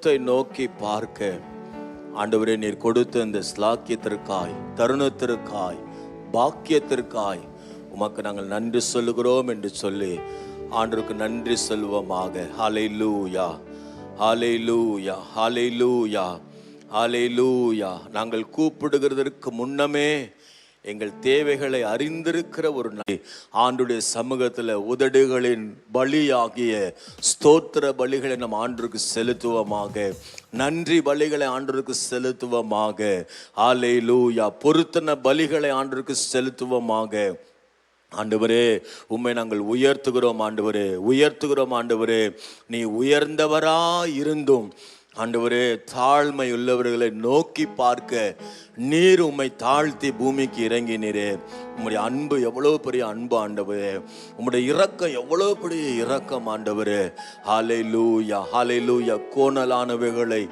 முகத்தை நோக்கி பார்க்க ஆண்டவரே நீர் கொடுத்த இந்த ஸ்லாக்கியத்திற்காய், தருணத்திற்காய், பாக்கியத்திற்காய் உமக்கு நாங்கள் நன்றி சொல்லுகிறோம் என்று சொல்லி ஆண்டவருக்கு நன்றி சொல்வோமாக. ஹல்லேலூயா, ஹல்லேலூயா, ஹல்லேலூயா, ஹல்லேலூயா. நாங்கள் கூப்பிடுகிறதற்கு முன்னமே எங்கள் தேவைகளை அறிந்திருக்கிற ஒரு ஆண்டுடைய சமூகத்தில் உதடுகளின் பலியாகிய ஸ்தோத்திர பலிகளை நம் ஆண்டவருக்கு செலுத்துவோமாக. நன்றி பலிகளை ஆண்டவருக்கு செலுத்துவோமாக. ஹல்லேலூயா. பொருத்தன பலிகளை ஆண்டவருக்கு செலுத்துவோமாக. ஆண்டவரே உம்மை நாங்கள் உயர்த்துகிறோம் ஆண்டவரே, உயர்த்துகிறோம் ஆண்டவரே. நீ உயர்ந்தவரா இருந்தும் ஆண்டவரே தாழ்மை உள்ளவர்களை நோக்கி பார்க்க நீர் உம்மை தாழ்த்தி பூமிக்கு இறங்கினீரே. உம்முடைய அன்பு எவ்வளவு பெரிய அன்பு ஆண்டவரே, உம்முடைய இரக்கம் எவ்வளவு பெரிய இரக்கம் ஆண்டவரே. ஹல்லேலூயா, ஹல்லேலூயா. கோணலானவைகளை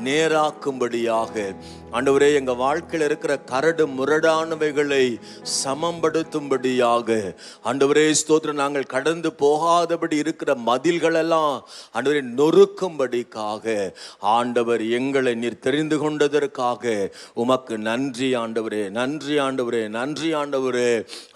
நேராக்கும்படியாக ஆண்டவரே எங்க வாழ்க்கையில் இருக்கிற கரடு முரடானவைகளை சமப்படுத்தும்படியாக ஆண்டவரே ஸ்தோத்திரம். நாங்கள் கடந்து போகாதபடி இருக்கிற மதில்களெல்லாம் ஆண்டவரே நொறுக்கும்படிக்காக ஆண்டவர் எங்களை நீர் தெரிந்து கொண்டதற்காக உமக்கு நன்றி ஆண்டவரே, நன்றி ஆண்டவரே, நன்றி ஆண்டவரே.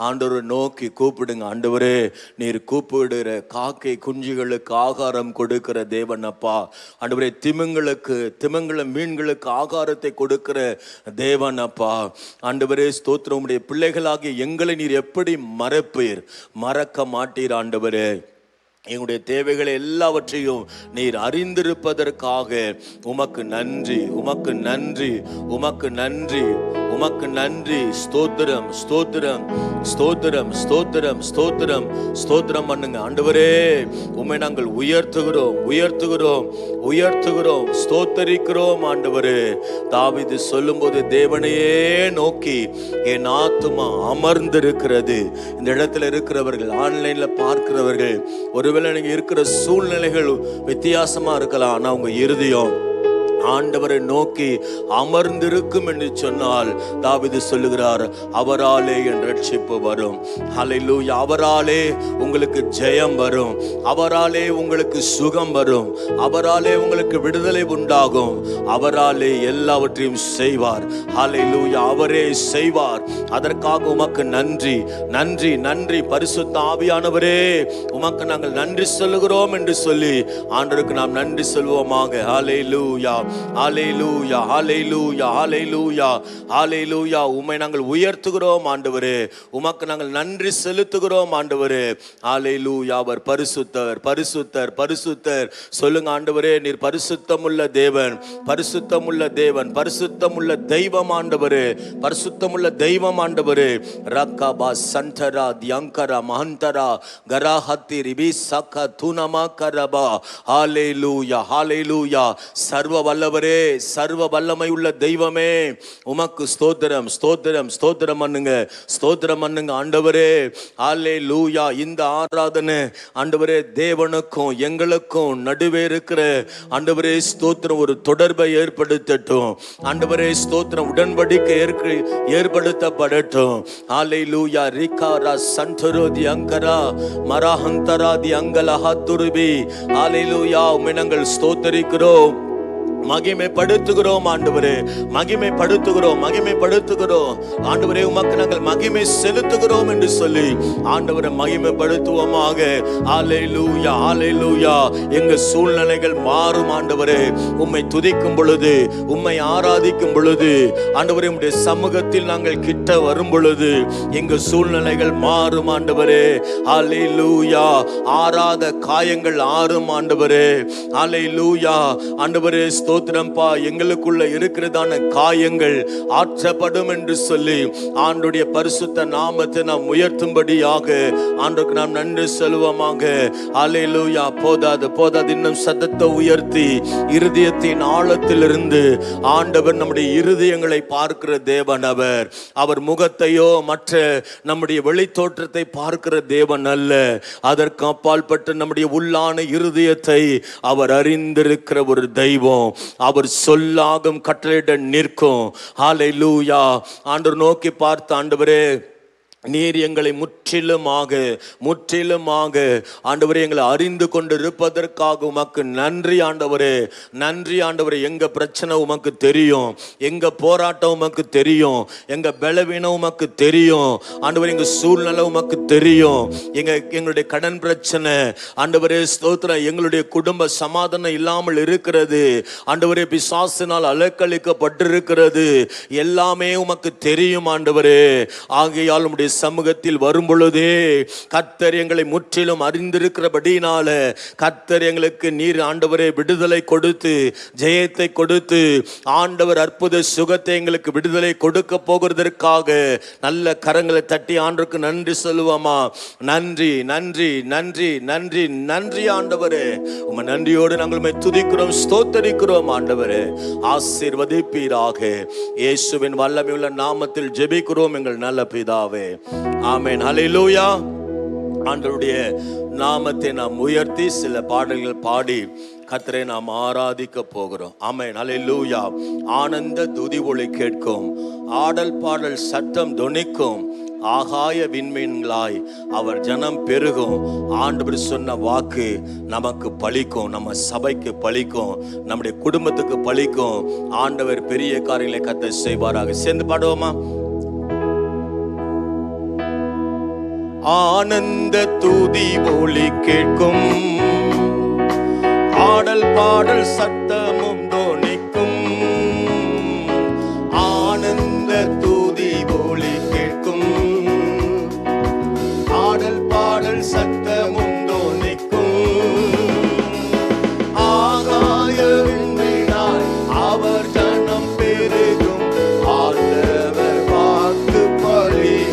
ஆண்டவரை நோக்கி கூப்பிடுங்க. ஆண்டவரே நீர் கூப்பிடுகிற காக்கை குஞ்சுகளுக்கு ஆகாரம் கொடுக்கிற தேவன் அப்பா. ஆண்டவரே திமிங்கல மீன்களுக்கு ஆகாரத்தை கொடுக்கிற தேவன் அப்பா. ஆண்டவரே ஸ்தோத்திரம். உம்முடைய பிள்ளைகளாகிய எங்களை நீர் எப்படி மறப்பீர்? மறக்க மாட்டீர் ஆண்டவரே. எங்களுடைய தேவைகளை எல்லாவற்றையும் நீர் அறிந்திருப்பதற்காக உமக்கு நன்றி, உமக்கு நன்றி, உமக்கு நன்றி, உமக்கு நன்றி. ஸ்தோத்திரம், ஸ்தோத்திரம், ஸ்தோத்திரம், ஸ்தோத்திரம், ஸ்தோத்திரம், ஸ்தோத்திரம் பண்ணுங்க ஆண்டவரே. உம்மை நாங்கள் உயர்த்துகிறோம், உயர்த்துகிறோம், உயர்த்துகிறோம், ஸ்தோத்தரிக்கிறோம் ஆண்டவரே. தாவீது சொல்லும்போது தேவனையே நோக்கி என் ஆத்துமா அமர்ந்திருக்கிறது. இந்த இடத்துல இருக்கிறவர்கள், ஆன்லைன்ல பார்க்கிறவர்கள், ஒருவேளை நீங்க இருக்கிற சூழ்நிலைகள் வித்தியாசமா இருக்கலாம், ஆனா உங்க இருதயம் ஆண்டவரை நோக்கி அமர்ந்திருக்கும் என்று சொன்னால் தாவீது சொல்லுகிறார், அவராலே என் ரட்சிப்பு வரும். ஹல்லேலூயா. அவராலே உங்களுக்கு ஜெயம் வரும், அவராலே உங்களுக்கு சுகம் வரும், அவராலே உங்களுக்கு விடுதலை உண்டாகும், அவராலே எல்லாவற்றையும் செய்வார். ஹல்லேலூயா. அவரே செய்வார். அதற்காக உமக்கு நன்றி, நன்றி, நன்றி. பரிசுத்த ஆவியானவரே உமக்கு நாங்கள் நன்றி சொல்லுகிறோம் என்று சொல்லி ஆண்டவருக்கு நாம் நன்றி சொல்வோமாக. ஹல்லேலூயா, ஹல்லேலூயா, ஹல்லேலூயா, ஹல்லேலூயா, ஹல்லேலூயா. உம்மை நாங்கள் உயர்த்துகிறோம் ஆண்டவரே, உமக்கு நாங்கள் நன்றி செலுத்துகிறோம் ஆண்டவரே. ஹல்லேலூயா. அவர் பரிசுத்தர், பரிசுத்தர், பரிசுத்தர். சொல்லுங்க ஆண்டவரே நீர் பரிசுத்தமுள்ள தேவன், பரிசுத்தமுள்ள தேவன், பரிசுத்தமுள்ள தெய்வம் ஆண்டவரே, பரிசுத்தமுள்ள தெய்வம் ஆண்டவரே. ரக்கபா சந்தரா தியங்கரா மஹந்தரா கராஹத்தி ரிபி சக துனமா கரபா. ஹல்லேலூயா, ஹல்லேலூயா. சர்வ வல்லவரே, சர்வ வல்லமை உள்ள தெய்வமே உமக்கு ஸ்தோத்திரம், ஸ்தோத்திரம், ஸ்தோத்திரம் பண்ணுங்க, ஸ்தோத்திரம் பண்ணுங்க ஆண்டவரே. ஹல்லேலூயா. இந்த ஆராதனை ஆண்டவரே தேவனுக்கும் எங்களுக்கும் நடுவே இருக்கிற ஆண்டவரே ஸ்தோத்திரம் ஒரு தொடர்பை ஏற்படுத்தட்டும் ஆண்டவரே ஸ்தோத்திரம். உடன்படிக்கை ஏற்படுத்தப்படட்டும். ஹல்லேலூயா. ரிகாரா சந்தரோதி அங்கரா மராஹந்தராதி அங்கலஹத்துருபி. ஹல்லேலூயா. உம்மை நாங்கள் ஸ்தோத்தரிக்கிறோம், மகிமைப்படுத்துகிறோம் ஆண்டவரே, மகிமைப்படுத்துகிறோம், மகிமைப்படுத்துகிறோம் ஆண்டவரே. உமக்கு நாங்கள் மகிமை செலுத்துகிறோம் என்று சொல்லி ஆண்டவரை மகிமைப்படுத்துவோமாக. ஹல்லேலூயா, ஹல்லேலூயா. எங்க சூழ்நிலைகள் மாறும் ஆண்டவரே. உம்மை துதிக்கும் பொழுது, உம்மை ஆராதிக்கும் பொழுது ஆண்டவரே, உம்முடைய சமூகத்தில் நாங்கள் கிட்ட வரும் பொழுது எங்க சூழ்நிலைகள் மாறும் ஆண்டவரே. ஹல்லேலூயா. ஆறாத காயங்கள் ஆறும் ஆண்டவரே. ஹல்லேலூயா. ஆண்டவரே ஸ்தோத்திரம்பா. எங்களுக்குள்ள இருக்கிறதான காயங்கள் ஆற்றப்படும் என்று சொல்லி ஆண்டுடைய பரிசுத்த நாமத்தை நாம் உயர்த்தும்படியாக ஆண்டுக்கு நாம் நன்றி சொல்லுவோமாக. ஹல்லேலூயா. போதாது, போதாது. இன்னும் சத்தத்தை உயர்த்தி இருதயத்தின் ஆழத்திலிருந்து ஆண்டவர் நம்முடைய இருதயங்களை பார்க்கிற தேவன். அவர் முகத்தையோ மற்ற நம்முடைய வெளித்தோற்றத்தை பார்க்கிற தேவன் அல்ல. அதற்கு அப்பாற்பட்ட நம்முடைய உள்ளான இருதயத்தை அவர் அறிந்திருக்கிற ஒரு தெய்வம். அவர் சொல்லாகும் கட்டளையிட நிற்கும். ஹல்லேலூயா. ஆண்டவர் நோக்கி பார்த்து ஆண்டவரே நீர் எங்களை முற்றிலுமாக ஆண்டவரே எங்களை அறிந்து கொண்டு இருப்பதற்காக உமக்கு நன்றி ஆண்டவரே. நன்றி ஆண்டவரே. எங்க பிரச்சனை உமக்கு தெரியும், எங்க போராட்டம் உமக்கு தெரியும், எங்க பலவீனம் உமக்கு தெரியும் ஆண்டவரே. எங்க சூழ்நிலை உமக்கு தெரியும், எங்களுடைய கடன் பிரச்சனை ஆண்டவரே ஸ்தோத்திரம், எங்களுடைய குடும்ப சமாதானம் இல்லாமல் இருக்கிறது ஆண்டவரே, பிசாசினால் அலக்களிக்கப்பட்டிருக்கிறது, எல்லாமே உமக்கு தெரியும் ஆண்டவரே. ஆகையால் உம்முடைய சமூகத்தில் வரும் பொழுதே கர்த்தர் எங்களை முற்றிலும் அறிந்திருக்கிறபடினால கர்த்தர் எங்களுக்கு நீர் ஆண்டவரே விடுதலை கொடுத்து ஜெயத்தை கொடுத்து ஆண்டவர் அற்புத சுகத்தை எங்களுக்கு விடுதலை கொடுக்க போகிறதற்காக நல்ல கரங்களை தட்டி ஆண்டவருக்கு நன்றி சொல்லுவோமா? நன்றி நன்றி நன்றி நன்றி நன்றி ஆண்டவரே. உம்மை நன்றியோடு நாங்கள் துதிக்கிறோம், ஸ்தோத்தரிக்கிறோம் ஆண்டவரே. ஆசீர்வதிப்பீராக. இயேசுவின் வல்லமையுள்ள நாமத்தில் ஜெபிக்கிறோம் எங்கள் நல்ல பிதாவே. ஆமென். ஹல்லேலூயா. ஆண்டவருடைய நாமத்தை நாம் உயர்த்தி சில பாடல்கள் பாடி கர்த்தரை நாம் ஆராதிக்க போகிறோம். ஆமென். ஹல்லேலூயா. ஆனந்த துதி ஒலி கேட்கும், ஆடல் பாடல் சத்தம் தொனிக்கும், ஆகாய விண்மீன்களாய் அவர் ஜனம் பெருகும். ஆண்டவர் சொன்ன வாக்கு நமக்கு பலிக்கும், நம்ம சபைக்கு பலிக்கும், நம்முடைய குடும்பத்துக்கு பலிக்கும். ஆண்டவர் பெரிய காரியங்களை கர்த்தர் செய்வாராக. சேர்ந்து பாடுவோமா? ஆனந்த துதி ஒலி கேட்கும், ஆடல் பாடல் சத்தமும் தொனிக்கும், ஆனந்த துதி ஒலி கேட்கும், ஆடல் பாடல் சத்தமும் தொனிக்கும், ஆகாய விண்மீனாய் அவர் ஜனம் பெருகும், ஆண்டவர் வாக்கு பலிக்கும்.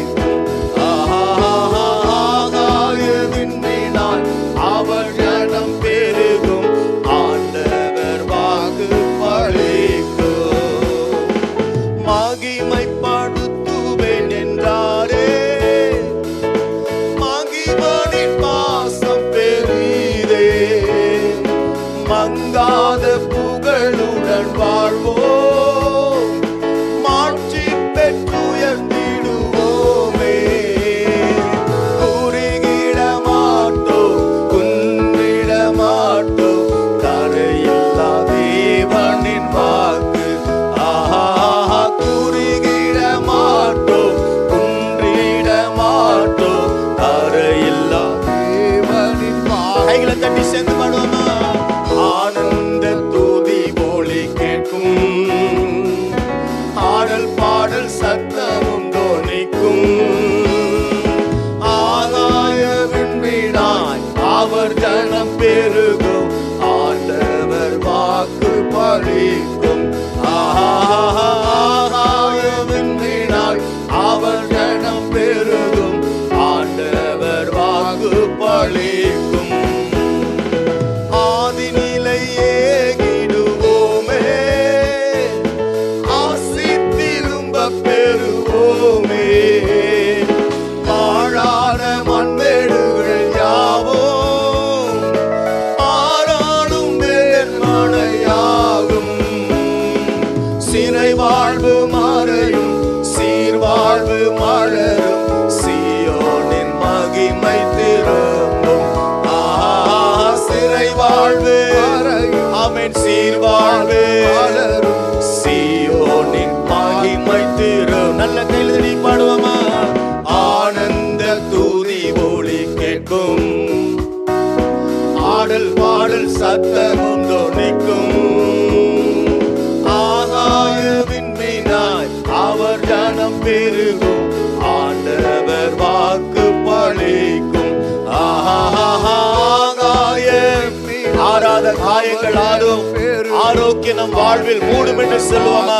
அவர் ஜனம் பெருகும், ஆண்டவர் வாக்கு பலிக்கும். மகிமைப்படுத்துவேன் என்றாரே, மகிமனின் பாசம் பெரிதே, மங்காத புகழுடன் வாழ்வோம், மாட்சி பெற்றுயர்ந்திடுவோமே. கரையில்லா தேவனின் வாக்கு, ஆஹா, குறுகிட மாட்டோம், குன்றிட மாட்டோம், கரையில்லா தேவனின் வாக்கு. கைகளை தட்டி சேர்ந்து பாடுவோமா? ஆனந்த துதி ஒலி கேட்கும், ஆடல் பாடல் சத்தமும் தொனிக்கும், ஆகாய விண்மீனாய் அவர் ஜனம் பெருகும், ஆண்டவர் வாக்கு பலிக்கும். ஆகாய விண்மீனாய் அவர் ஜனம் பெருகும், ஆண்டவர் வாக்கு பலிக்கும். ஆதி நிலையே கிடுவோமே, ஆசி திரும்ப பெறுவோமே, பாழான மண்மேடுகள் யாவும் ஆறாலும் மேன்மனையாகும், சிறை வாழ்வு மறையும், சீர்வாழ்வு மலரும், சீயோனின் மகிமை திரும்பும். சிறை வாழ்வு மறையும், ஆமென், சீர்வாழ்வு மலரும், சீயோனின் மகிமை திரும்பும். நல்ல கையில் பாடுவோமா? ஆனந்த துதி ஒலி கேட்கும், ஆடல் பாடல் சத்தமும் தொனிக்கும், ஆகாய விண்மீனாய் அவர் ஜனம் பெருகும், ஆண்டவர் வாக்கு பலிக்கும். ஆகாய ஆராத காயங்கள் ஆறும், ஆரோக்கிய நம் வாழ்வில் மூடும் என்று சொல்லுவோமா?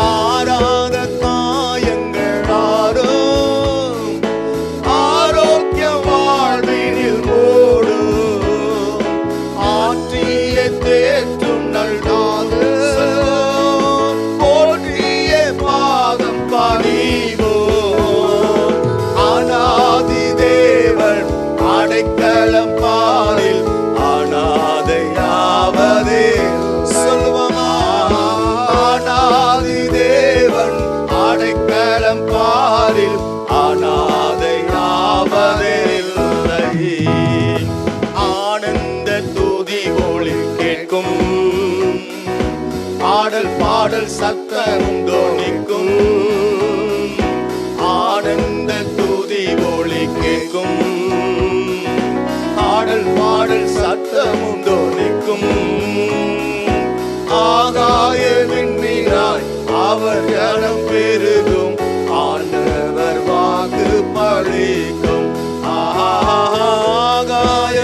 ஆராத காயங்கள் ஆறும், ஆரோக்கிய வாழ்வினில் மூடும், ஆற்றிய தேற்றும் நல்நாத போற்றிய பாதம் பணிவோம், அநாதி தேவன் அடைக்கலம் பாரில் அநாதையாவதே சொல்லுவோமா? உள்ளம் பாரில் அனாதையாவதில்லை. ஆனந்த துதி ஒளி கேட்கும், ஆடல் பாடல் சத்தம் தோணிக்கும். ஆனந்த துதி ஒளி கேட்கும், ஆடல் பாடல் சத்தமும் தோணிக்கும். ஆகாய விண்மீனாய் அவர் ஜனம் பெருகும், ஆண்டவர் வாக்கு பலிக்கும். ஆகாய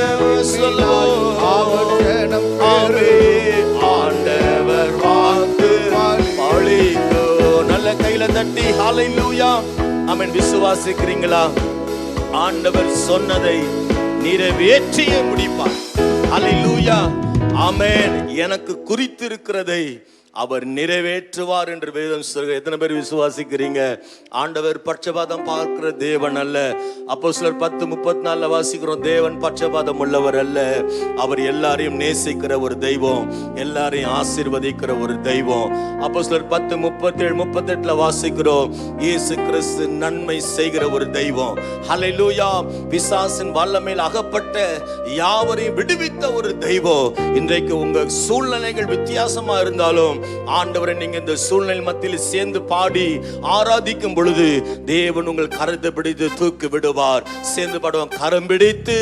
அவர் ஜனம் பெருகும், ஆண்டவர் வாக்கு பலிக்கும். நல்ல கையில தட்டி ஹல்லேலூயா ஆமென். விசுவாசிக்கிறீங்களா? ஆண்டவர் சொன்னதை நிறைவேற்றியே முடிப்பார். ஹல்லேலூயா ஆமென். எனக்கு குறித்திருக்கிறதை அவர் நிறைவேற்றுவார் என்று வேதம் சொல்கிறது. எத்தனை பேர் விசுவாசிக்கிறீங்க? ஆண்டவர் பட்சபாதம் பார்க்கிற தேவன் அல்ல. அப்போஸ்தலர் 10:34 வாசிக்கிறோம், தேவன் பட்சபாதம் உள்ளவர் அல்ல, அவர் எல்லாரையும் நேசிக்கிற ஒரு தெய்வம், எல்லாரையும் ஆசீர்வதிக்கிற ஒரு தெய்வம். அப்போஸ்தலர் 10:37-38 வாசிக்கிறோம், இயேசு கிறிஸ்து நன்மை செய்கிற ஒரு தெய்வம். ஹல்லேலூயா. பிசாசின் வல்லமையில் அகப்பட்ட யாவரையும் விடுவித்த ஒரு தெய்வம். இன்றைக்கு உங்க சூழ்நிலைகள் வித்தியாசமா இருந்தாலும் ஆண்டவரை நீங்க இந்த சூழ்நிலை மத்தியில் சேர்ந்து பாடி ஆராதிக்கும் பொழுது தேவன் உங்கள் கரத்தை பிடித்து தூக்கி விடுவார். சேர்ந்து பாடுவோம், கரம் பிடித்து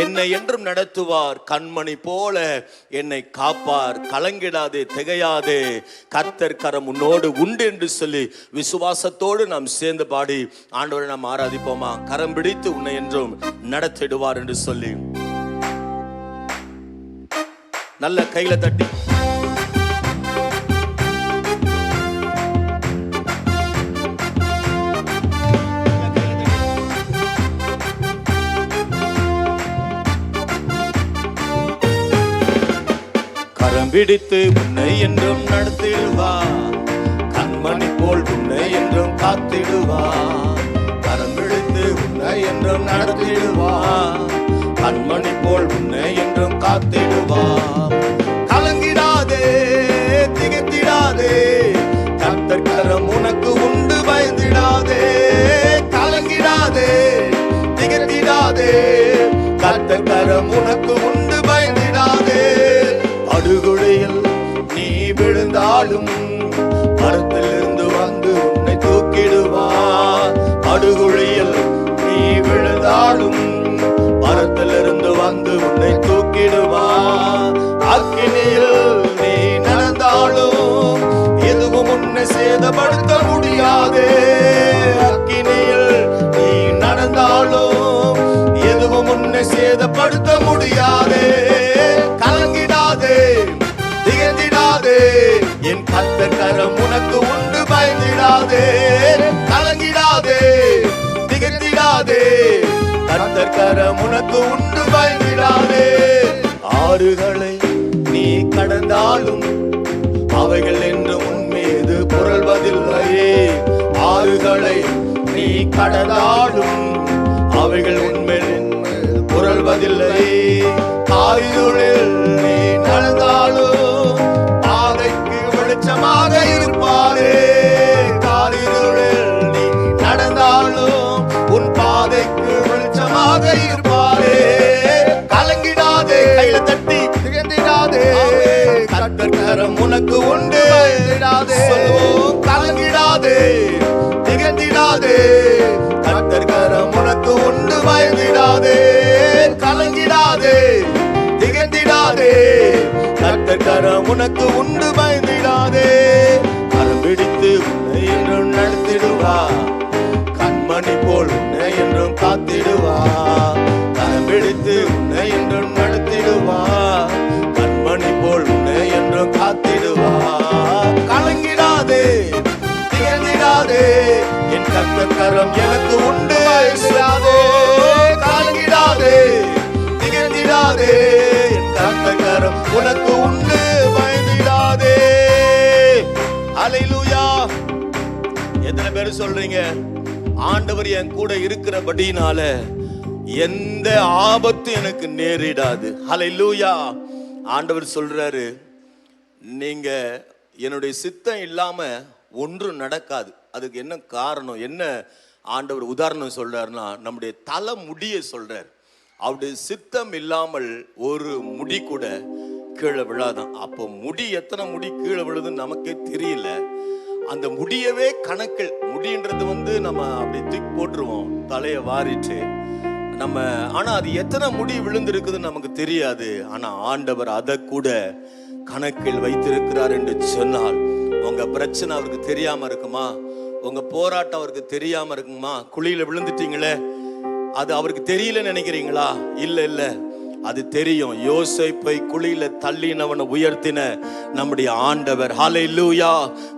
என்னை என்றும் நடத்துவார், கண்மணி போல என்னை காப்பார், கலங்கிடாதே திகையாதே, கர்த்தர் கரம் உன்னோடு உண்டு என்று சொல்லி விசுவாசத்தோடு நாம் சேர்ந்து பாடி ஆண்டவரை நாம் ஆராதிப்போமா? கரம் பிடித்து உன்னை என்றும் நடத்திடுவார் என்று சொல்லி நல்ல கையில தட்டி பிடித்து உன்னை என்றும் நடத்திடுவார், கண்மணி போல் உன்னை என்றும் காத்திடுவார். கரம் பிடித்து உன்னை என்றும் நடத்திடுவார், கண்மணி போல் உன்னை என்றும் காத்திடுவார். கலங்கிடாதே திகைத்திடாதே, கர்த்தர் கரம் உனக்கு உண்டு, பயந்திடாதே. கலங்கிடாதே திகைத்திடாதே, கர்த்தர் கரம் உனக்கு உண்டு, பயந்திடாதே. படுகொலையில் நீ விழுந்தாலும் மரத்திலிருந்து வந்து உன்னை தூக்கிடுவார். படுகொலையில் நீ விழுந்தாலும் மரத்திலிருந்து வந்து உன்னை தூக்கிடுவார். அக்கினியில் நீ நடந்தாலும் எதுவும் உன்னை சேதப்படுத்த முடியாதே. அக்கினியில் நீ நடந்தாலும் எதுவும் உன்னை சேதப்படுத்த முடியாதே. கலங்கிடாதே திகைத்திடாதே, என் கர்த்தர் கரம் உனக்கு உண்டு, பயந்திடாதே. கலங்கிடாதே திகைத்திடாதே, கர்த்தர் கரம் உனக்கு உண்டு, பயந்திடாதே. ஆறுகளை நீ கடந்தாலும் அவைகள் என்று உன் மீது புரள்வதில்லையே. ஆறுகளை நீ கடந்தாலும் அவைகள் உன்மேல் புரள்வதில்லையே. காரிருளில் நீ நடந்தாலும் பாதைக்கு வெளிச்சமாக இருப்பாரே. காரிருளில் நீ நடந்தாலும் உன் பாதைக்கு வெளிச்சமாக இருப்பாரே. கலங்கிடாதே, கையில தட்டி திகைத்திடாதே, கர்த்தர் கரம் உனக்கு உண்டு, சொல்லுவோம். கலங்கிடாதே திகைத்திடாதே, கர்த்தர் கரம் உனக்கு உண்டு, பயந்திடாதே. கலங்கிடாதே திகைத்திடாதே, கர்த்தர் கரம் உனக்கு உண்டு, பயந்திடாதே. கரம் பிடித்து உன்னை என்றும் நடத்திடுவார், கண்மணி போல் உன்னை என்றும் காத்திடுவார். கரம் பிடித்து உன்னை என்றும் நடத்திடுவார், கண்மணி போல் உன்னை என்றும் காத்திடுவார். கலங்கிடாதே திகைத்திடாதே, என் கர்த்தர் கரம் எனக்கு உண்டு, பயந்திடாதே. கலங்கிடாதே திகைத்திடாதே, என் கர்த்தர் கரம் உனக்கு உண்டு, பயந்திடாதே. ஹல்லேலூயா. எத்தனை பேர் சொல்றீங்க, ஆண்டவர் என் கூட இருக்கிறபடினால எந்த ஆபத்து எனக்கு நேரிடாது? ஹல்லேலூயா. ஆண்டவர் சொல்றாரு, நீங்க என்னுடைய சித்தம் இல்லாம ஒன்றும் நடக்காது. அதுக்கு என்ன காரணம், என்ன ஆண்டவர் உதாரணம் சொல்றாருன்னா, நம்முடைய தலை முடிய சொல்றார். அவருடைய சித்தம் இல்லாமல் ஒரு முடி கூட கீழே விழாதான். அப்போ முடி எத்தனை முடி கீழே விழுதுன்னு நமக்கே தெரியல. அந்த முடியவே கணக்கில், முடின்றது நம்ம அப்படி தூக்கி போட்டுருவோம் தலையை வாரிட்டு நம்ம. ஆனா அது எத்தனை முடி விழுந்திருக்குதுன்னு நமக்கு தெரியாது. ஆனா ஆண்டவர் அதை கூட கணக்கில் வைத்திருக்கிறார் என்று சொன்னால், உங்க பிரச்சனை அவருக்கு தெரியாம இருக்குமா? உங்க போராட்டம் அவருக்கு தெரியாம இருக்குமா? குழியில விழுந்துட்டீங்களே, அது அவருக்கு தெரியலன்னு நினைக்கிறீங்களா? இல்ல இல்ல, அது தெரியும். யோசேப்பை குழியில தள்ளினவனை உயர்த்தின நம்முடைய ஆண்டவர். ஹல்லேலூயா.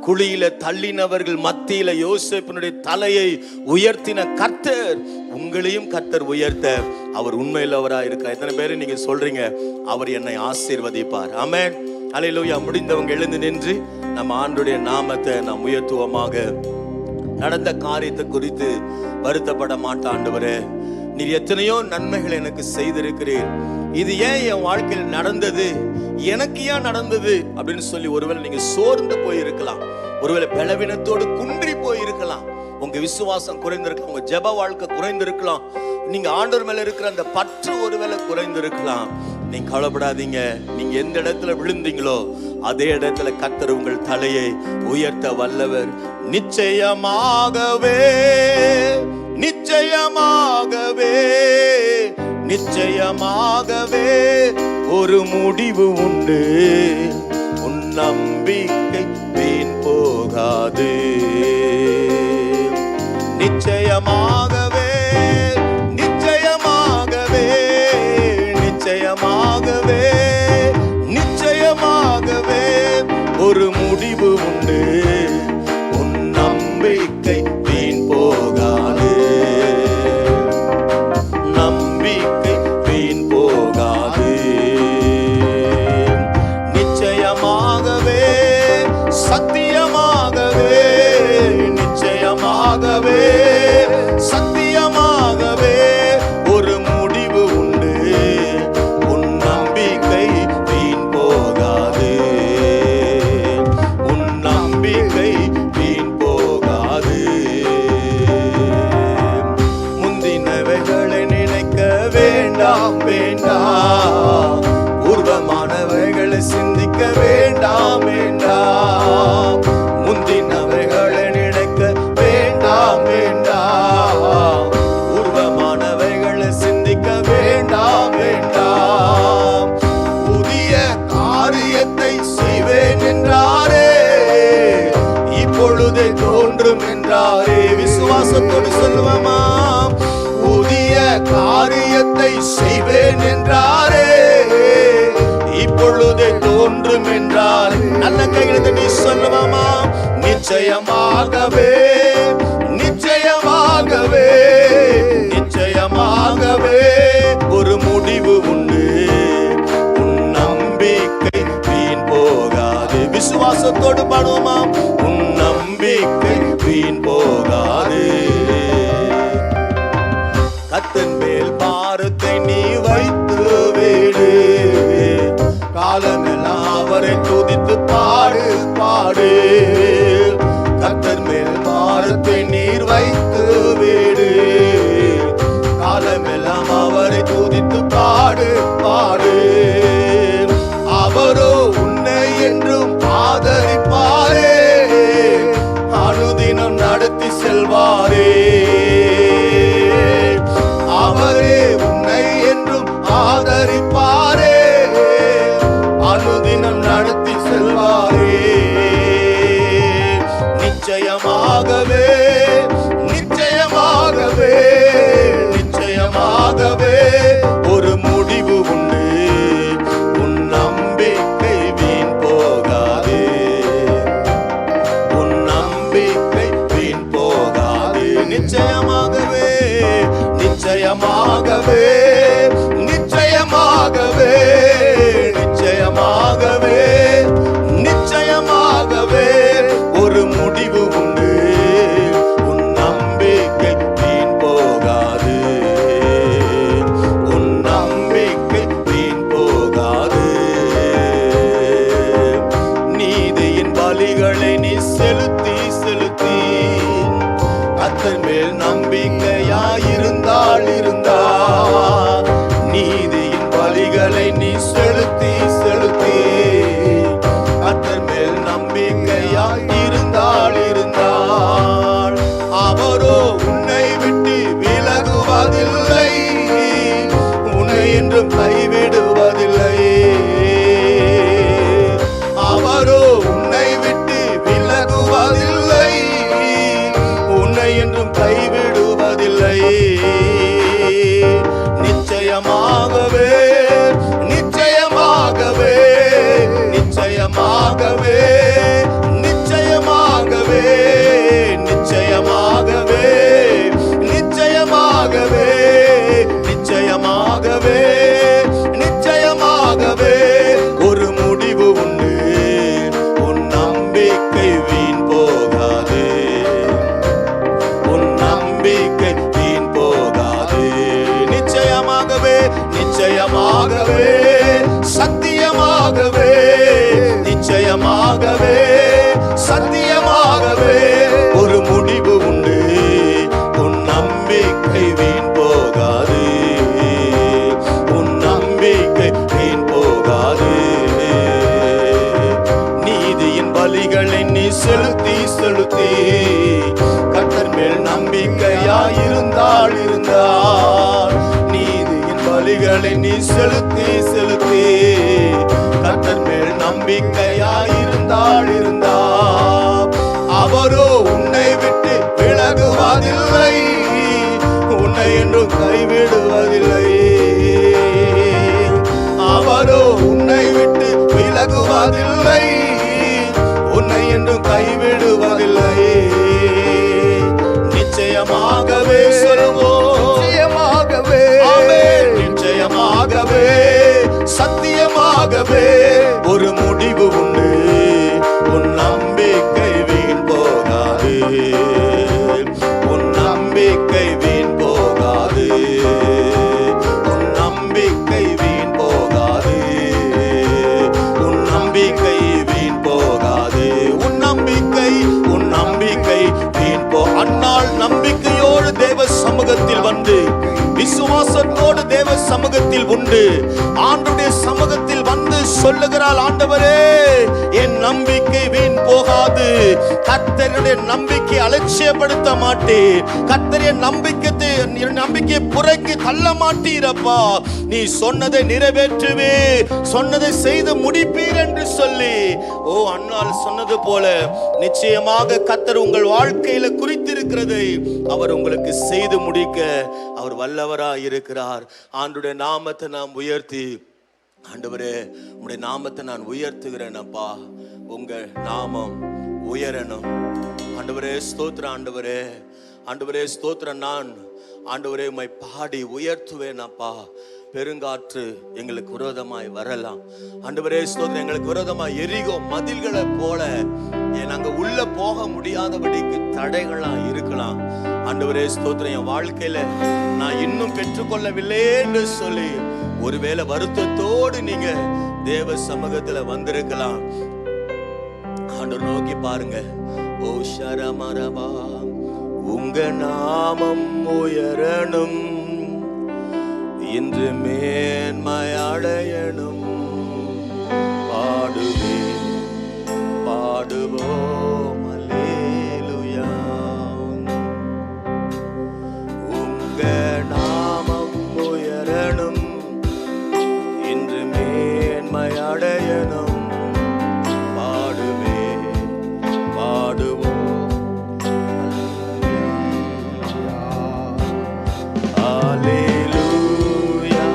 குழியில தள்ளினவர்கள் மத்தியில யோசேப்பினுடைய தலையை உயர்த்தின கர்த்தர், உங்களையும் கர்த்தர் உயர்த்த அவர் உண்மையில் அவராக இருக்கிறார். எத்தனை பேரு நீங்க சொல்றீங்க, அவர் என்னை ஆசீர்வதிப்பார்? ஆமென். ஹல்லேலூயா. முடிந்தவங்க எழுந்து நின்று நம்ம ஆண்டுடைய நாமத்தை நாம் உயர்த்துவோமாக. நடந்த காரியத்தை குறித்து வருத்தப்பட மாட்ட ஆண்டவரே, நீர் எத்தனையோ நன்மைகள் எனக்கு செய்திருக்கிறீர், இது ஏன் என் வாழ்க்கையில் நடந்தது, எனக்கு ஏன் நடந்தது அப்படின்னு சொல்லி ஒருவேளை நீங்க சோர்ந்து போயிருக்கலாம், ஒருவேளை பலவீனத்தோடு குன்றி போயிருக்கலாம், உங்க விசுவாசம் குறைந்திருக்கலாம், உங்க ஜெப வாழ்க்கை குறைந்திருக்கலாம், நீங்க ஆண்டவர் மேல இருக்கிற அந்த பற்று ஒருவேளை குறைந்திருக்கலாம். நீங்க கவலைப்படாதீங்க. நீங்க எந்த இடத்துல விழுந்தீங்களோ அதே இடத்துல கர்த்தர் உங்கள் தலையை உயர்த்த வல்லவர். நிச்சயமாகவே நிச்சயமாகவே நிச்சயமாகவே ஒரு முடிவு உண்டு, உன் நம்பிக்கை வீண் போகாது. நிச்சயமாகவே நிச்சயமாகவே நிச்சயமாகவே நிச்சயமாகவே ஒரு முடிவு உண்டு, உன் நம்பிக்கை வீண் போகாது. நம்பிக்கை வீண் போகாது. நிச்சயமாகவே சத்தியமாகவே நிச்சயமாகவே சத்தியமாகவே ஒரு முடிவு உண்டு, உன் நம்பிக்கை வீண் போகாது. உன் நம்பிக்கை வீண் போகாது. முந்தினவைகளை நினைக்க வேண்டாம் வேண்டாம், பூர்வமானவைகளை சிந்திக்க வேண்டாம் வேண்டாம். முந்தினவைகளை நினைக்க வேண்டாம் வேண்டாம், பூர்வமானவைகளை சிந்திக்க வேண்டாம் வேண்டாம். புதிய காரியத்தை செய்வேன் என்றாரே, இப்பொழுதே தோன்றும் என்றாரே. விசுவாசத்தோடு சொல்லுவோமா? புதிய காரியத்தை செய்வேன் என்றாரே, இப்பொழுதே தோன்றும் என்றார். நல்ல கைகளை தட்டி சொல்லுவோமா? நிச்சயமாகவே நிச்சயமாகவே நிச்சயமாகவே ஒரு முடிவு உண்டு, உன் நம்பிக்கை வீண் போகாது. விசுவாசத்தோடு பாடுவோமா? உன் நம்பிக்கை வீண் போகாது. கர்த்தர் மேல் பாரத்தை நீ வைத்து விடு, காலமெல்லாம் அவரை துதித்து பாடு பாடு. கர்த்தர் மேல் பாரத்தை நீர் வைத்து விடு, காலமெல்லாம் அவரை துதித்து பாடு பாடு. அவரோ உன்னை என்றும் ஆதரிப்பாரே, அனுதினம் நடத்தி செல்வாரே. அவரே உன்னை என்றும் ஆதரிப்பாரே, அனுதினம் நடத்தி செல்வாரே. நிச்சயமாகவே கர்த்தர் மேல் நம்பிக்கையாயிருந்தாள் இருந்தார். நீதியின் பலிகளை நீ செலுத்தி செலுத்தி கர்த்தர் மேல் நம்பிக்கையாயிருந்தாள் இருந்தாள். அவரோ உன்னை விட்டு விலகுவதில்லை, உன்னை என்றும் கைவிடுவதில்லை. அவரோ உன்னை விட்டு விலகுவதில்லை, உன்னை என்றும் கைவிடுவதில்லை. நிச்சயமாகவே நிச்சயமாகவே நிச்சயமாகவே நிச்சயமாகவே நிச்சயமாகவே நிச்சயமாகவே நிச்சயமாகவே நிச்சயமாகவே ஒரு முடிவு உண்டு. உன் நம்பிக்கை வீண் போகாது, உன் நம்பிக்கை வீண் போகாது. நிச்சயமாகவே நிச்சயமாகவே சத்தியமாகவே நிச்சயமாகவே சத்தியமாகவே ஒரு முடிவு உண்டு. உன் நம்பிக்கை வீண் போகாது, உன் நம்பிக்கை வீண் போகாது. நீதியின் பலிகளை நீ செலுத்தி செலுத்தி கர்த்தர் மேல் நம்பிக்கையாயிருந்தாள் இருந்தார். நீதியின் பலிகளை நீ செலுத்தி செலுத்தி கர்த்தர் மேல் நம்பிக்கையாயிருந்தாள் இருந்தார். அவரோ உன்னை விட்டு விலகுவதில்லை, உன்னை என்றும் கைவிடுவதில்லை. அவரோ உன்னை விட்டு விலகுவதில்லை, உன்னை என்றும் கைவிடுவதில்லை. நிச்சயமாகவே சொல்லுவோம், நிச்சயமாகவே ஆமென். நிச்சயமாகவே சத்தியமாகவே ஒரு முடிவு உண்டு. உன் நம்பிக்கை வீண் போகாது, உன் நம்பிக்கை வீண் போகாது, உன் நம்பிக்கை வீண் போகாது, உன் நம்பிக்கை வீண் போகாது. உன் நம்பிக்கை உன் நம்பிக்கை வீண் போ. அந்நாள் நம்பிக்கையோடு தேவ சமூகத்தில் வந்து, விசுவாசத்தோடு தேவ சமூகத்தில் உண்டு, ஆண்டவருடைய சமூகத்தில் வந்து சொல்லுகிறாள், ஆண்டவரே என் நம்பிக்கை வீண் போகாது. கர்த்தருடைய நம்பிக்கை அலட்சியப்படுத்த மாட்டேன். கர்த்தருடைய நம்பிக்கையை புறக்கி தள்ள மாட்டீரப்பா. நீ சொன்னதை நிறைவேற்றுவே, சொன்னதை செய்து முடிப்பீர் என்று சொல்லி, ஓ அண்ணால் சொன்னது போல நிச்சயமாக கர்த்தர் உங்கள் வாழ்க்கையில குறித்திருக்கிறதை அவர் உங்களுக்கு செய்து முடிக்க அவர் வல்லவராய் இருக்கிறார். ஆண்டவருடைய நாமத்தை நாம் உயர்த்தி, ஆண்டவரே உம்முடைய நாமத்தை நான் உயர்த்துகிறேன் அப்பா, உங்க நாமம் உயரணும். ஆண்டவரே ஸ்தோத்திரம், ஆண்டவரே ஆண்டவரே ஸ்தோத்திரம். நான் ஆண்டவரே உம்மை பாடி உயர்த்துவேன் அப்பா. பெருங்காற்று எங்களுக்கு விரோதமாய் வரலாம், ஆண்டவரே ஸ்தோத்திரம். எங்களுக்கு விரோதமாய் எரிகோ மதில்களை போல நாங்க உள்ள போக முடியாதபடிக்கு தடைகளா இருக்கலாம். ஆண்டவரே ஸ்தோத்திரம். என் வாழ்க்கையில நான் இன்னும் பெற்றுக்கொள்ளவில்லை என்று சொல்லி ஒருவேளை வருத்தத்தோடு நீங்க தேவ சமூகத்துல வந்திருக்கலாம். ஆண்டவர் நோக்கி பாருங்க. ஓ ஷரமரபா, உங்க நாமம் உயரணும், இன்று மேன்மை அடையணும். பாடுவேன் பாடுவோம் அல்லேலூயா. உங்க நாமம் உயரணும், இன்று மேன்மை அடையணும். பாடுவேன் பாடுவோம் அல்லேலூயா.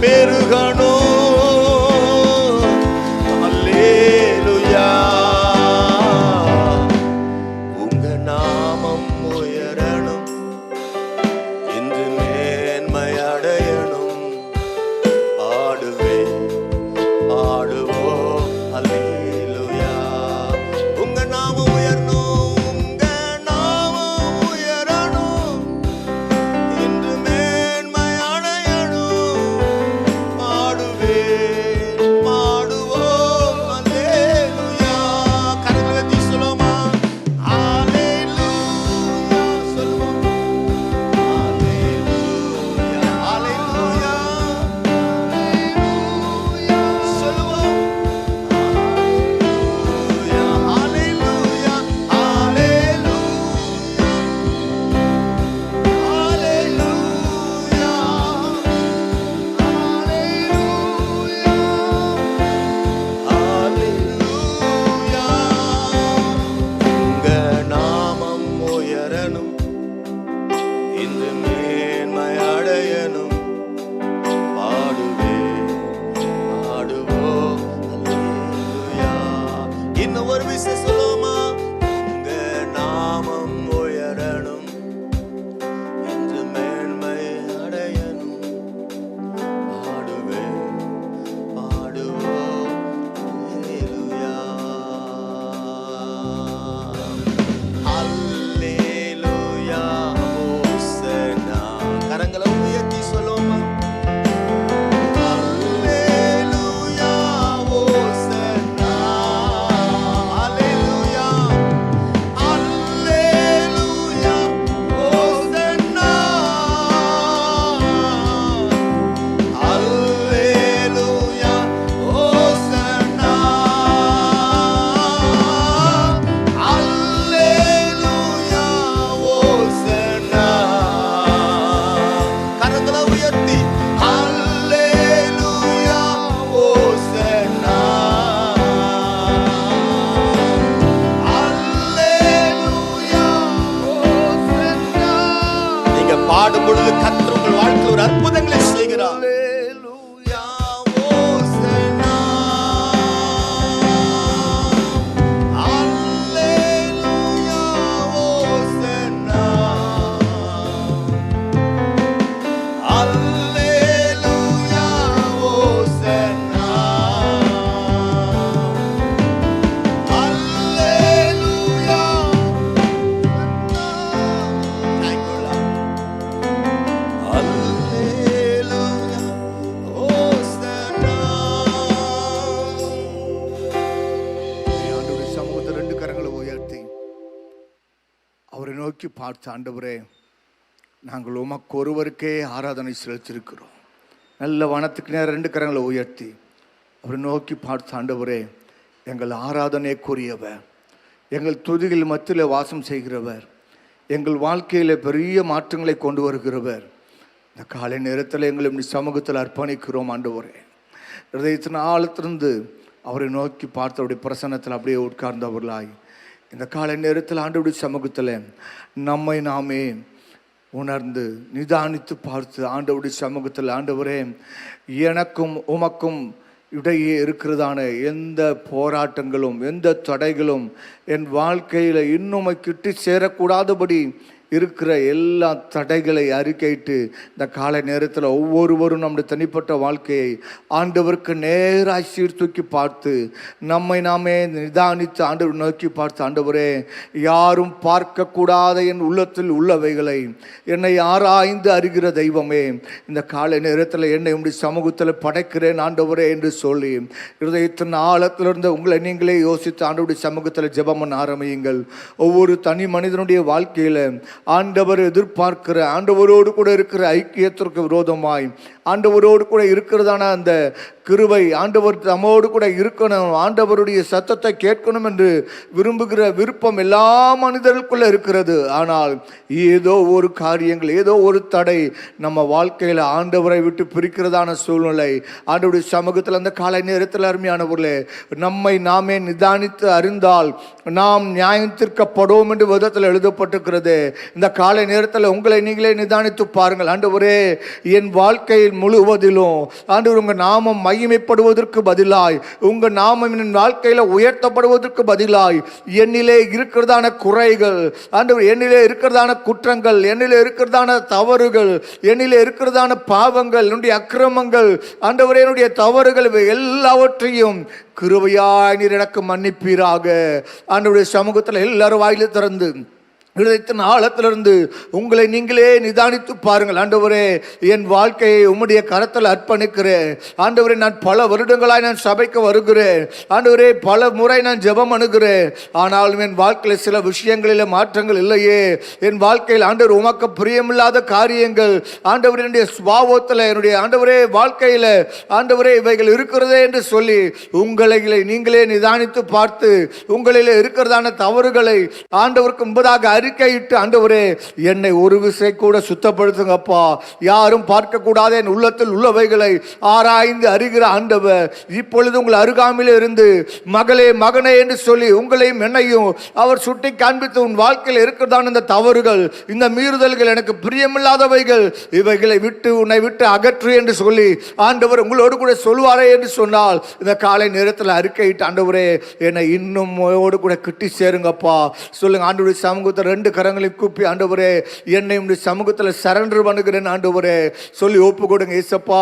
பெருகணும். அல்லேலூயா. உங்க நாமம் உயரணும், இன்று மேன்மை அடையணும். பாடுவேன் பாடுவோம் அல்லேலூயா. உங்க நாமம் உயரணும், உங்க நாமம் உயரணும், இன்று மேன்மை அடையணும். பாடுவேன் பாடுவோம் அல்லேலூயா. கரங்களை தட்டி சொல்லுவோமா? அல்லேலூயா சொல்லுவோம். அல்லேலூயா அல்லேலூயா சொல்லுவோம். அல்லேலூயா அல்லேலூயா அல்லேலூயா அல்லேலூயா. உங்க நாமம் உயரணும், இன்று மேன்மை அடையணும். பாடுவேன் பாடுவோம் அல்லேலூயா. இன்னும் ஒரு விஷயம் சொல்லுவோமா? உங்க நாமம் உயரணும், இன்று மேன்மை அடையணும். பாடுவேன் பாடுவோம் அல்லேலூயா. அல்லேலூயா ஹோசன்னா. கரங்களை உயர்த்தி சொல்லுவோமா? அல்லேலூயா ஹோசன்னா. அல்லேலூயா அல்லேலூயா ஹோசன்னா. அல்லேலூயா ஹோசன்னா. அல்லேலூயா ஹோசன்னா. கரங்களை உயர்த்தி அல்லேலூயா ஹோசன்னா. அல்லேலூயா ஹோசன்னா. நீங்க பாடும் பொழுது கர்த்தர் உங்கள் வாழ்க்கையில் ஒரு அற்புதங்களை செய்கிறார். அல்லேலூயா ஹோசன்னா. அல்லேலூயா ஹோசன்னா. அல்லேலூயா ஹோசன்னா. அல்லேலூயா. Thank you, Lord. அல்லேலூயா ஹோசன்னா. ஆண்டவருடைய சமூகத்தில் ரெண்டு கரங்களை உயர்த்தி அவரை நோக்கி பார்த்து, ஆண்டவரே, நாங்கள் உமக்கு ஒருவருக்கே ஆராதனை செலுத்தியிருக்கிறோம். நல்ல வனத்துக்கு நேரம் ரெண்டு கரங்களை உயர்த்தி அவரை நோக்கி பார்த்து, ஆண்டவரே, எங்கள் ஆராதனைக்குரியவர், எங்கள் துதிகள் மத்தியில் வாசம் செய்கிறவர், எங்கள் வாழ்க்கையில் பெரிய மாற்றங்களை கொண்டு வருகிறவர், இந்த காலை நேரத்தில் எங்களை இப்படி சமூகத்தில் அர்ப்பணிக்கிறோம். ஆண்டவரே, ஹிருதயத்தின் ஆழத்திலிருந்து அவரை நோக்கி பார்த்து அவருடைய பிரசன்னத்தில் அப்படியே உட்கார்ந்தவர்களாய் இந்த காலை நேரத்தில் ஆண்டவருடைய சமூகத்தில் நம்மை நாமே உணர்ந்து நிதானித்து பார்த்து ஆண்டவருடைய சமூகத்தில், ஆண்டவரே, எனக்கும் உமக்கும் இடையே இருக்கிறதான எந்த போராட்டங்களும் எந்த தடைகளும் என் வாழ்க்கையில் இன்னும் கிட்டி சேரக்கூடாதபடி இருக்கிற எல்லா தடைகளை அறிக்கையிட்டு இந்த காலை நேரத்தில் ஒவ்வொருவரும் நம்முடைய தனிப்பட்ட வாழ்க்கையை ஆண்டவருக்கு நேராய் சீர்தூக்கி பார்த்து நம்மை நாமே நிதானித்து ஆண்டவர் நோக்கி பார்த்து, ஆண்டவரே, யாரும் பார்க்கக்கூடாத என் உள்ளத்தில் உள்ளவைகளை என்னை ஆராய்ந்து அறிகிற தெய்வமே, இந்த காலை நேரத்தில் என்னை உடைய சமூகத்தில் படைக்கிறேன் ஆண்டவரே என்று சொல்லி இருதயத்தின் ஆழத்திலிருந்து உங்களை நீங்களே யோசித்து ஆண்டவருடைய சமூகத்தில் ஜெபம் பண்ண ஆரம்பியுங்கள். ஒவ்வொரு தனி மனிதனுடைய வாழ்க்கையில் ஆண்டவர் எதிர்பார்க்கிற ஆண்டவரோடு கூட இருக்கிற ஐக்கியத்திற்கு விரோதமாய் ஆண்டவரோடு கூட இருக்கிறதான அந்த கிருபை, ஆண்டவர் நம்மோடு கூட இருக்கணும், ஆண்டவருடைய சத்தத்தை கேட்கணும் என்று விரும்புகிற விருப்பம் எல்லா மனிதர்களுக்குள்ள இருக்கிறது. ஆனால் ஏதோ ஒரு காரியங்கள், ஏதோ ஒரு தடை நம்ம வாழ்க்கையில் ஆண்டவரை விட்டு பிரிக்கிறதான சூழ்நிலை. ஆண்டவருடைய சமூகத்தில் அந்த காலை நேரத்தில் அருமையானவர்களே, நம்மை நாமே நிதானித்து அறிந்தால் நாம் நியாயம் தீர்க்கப்படுவோம் என்று விதத்தில் எழுதப்பட்டிருக்கிறது. இந்த காலை நேரத்தில் உங்களை நீங்களே நிதானித்து பாருங்கள். ஆண்டவரே, என் வாழ்க்கையில் முழுவதிலும் ஆண்டவர் உங்க நாமம் மகிமைப்படுவதற்கு பதிலாய், உங்க நாமம் என் வாழ்க்கையில உயர்த்தப்படுவதற்கு பதிலாய் என்னிலே இருக்கிறதான குறைகள், ஆண்டவர் என்னிலே இருக்கிறதான குற்றங்கள், என்னிலே இருக்கிறதான தவறுகள், என்னிலே இருக்கிறதான பாவங்கள், என்னுடைய அக்கிரமங்கள், ஆண்டவரே என்னுடைய தவறுகள் எல்லாவற்றையும் கிருபையாய் நீர் எனக்கு மன்னிப்பீராக. ஆண்டவருடைய சமூகத்தில் எல்லாரும் வாயில திறந்து இதயத்தின் ஆழத்திலிருந்து உங்களை நீங்களே நிதானித்து பாருங்கள். ஆண்டவரே, என் வாழ்க்கையை உம்முடைய கரத்தில் அர்ப்பணிக்கிறேன். ஆண்டவரே, நான் பல வருடங்களாய் நான் சபைக்கு வருகிறேன். ஆண்டவரே, பல முறை நான் ஜெபம் அணுகிறேன். ஆனாலும் என் வாழ்க்கையில் சில விஷயங்களில் மாற்றங்கள் இல்லையே. என் வாழ்க்கையில் ஆண்டவர் உமக்கு பிரியமில்லாத காரியங்கள் ஆண்டவர் என்னுடைய சுபாவத்தில், என்னுடைய ஆண்டவரே வாழ்க்கையில் ஆண்டவரே இவைகள் இருக்கிறதே என்று சொல்லி உங்களை நீங்களே நிதானித்து பார்த்து உங்களில் இருக்கிறதான தவறுகளை ஆண்டவருக்கு முன்பதாக அறிக்கையிட்டு, ஆண்டவரே என்னை ஒரு விசை கூட சுத்தப்படுத்துங்கப்பா, யாரும் பார்க்க கூடாத என் உள்ளத்தில் உள்ளவைகளை ஆராய்ந்து அறிகிற ஆண்டவர் இப்பொழுது உங்கள் அருகாமையில் இருந்து மகளே மகனே என்று சொல்லி உங்களையும் என்னையும் அவர் சுட்டி காண்பித்து, உன் வாழ்க்கையில் இருக்கிறதான இந்த தவறுகள், இந்த மீறுதல்கள், எனக்கு பிரியமில்லாதவைகள், இவைகளை விட்டு உன்னை விட்டு அகற்று என்று சொல்லி ஆண்டவர் உங்களோடு கூட சொல்வாரே என்று சொன்னால், இந்த காலை நேரத்தில் அறிக்கையிட்டு, ஆண்டவரே என்னை இன்னும் கூட கிட்டி சேருங்கப்பா சொல்லுங்க. ஆண்டவருடைய சமூகத்தை ரெண்டு கரங்களையும் கூப்பி, ஆண்டவரே என்னை உடைய சமூகத்தில் சரண்டர் பண்ணுகிறேன் ஆண்டவரே சொல்லி ஒப்பு கொடுங்க. ஏசப்பா,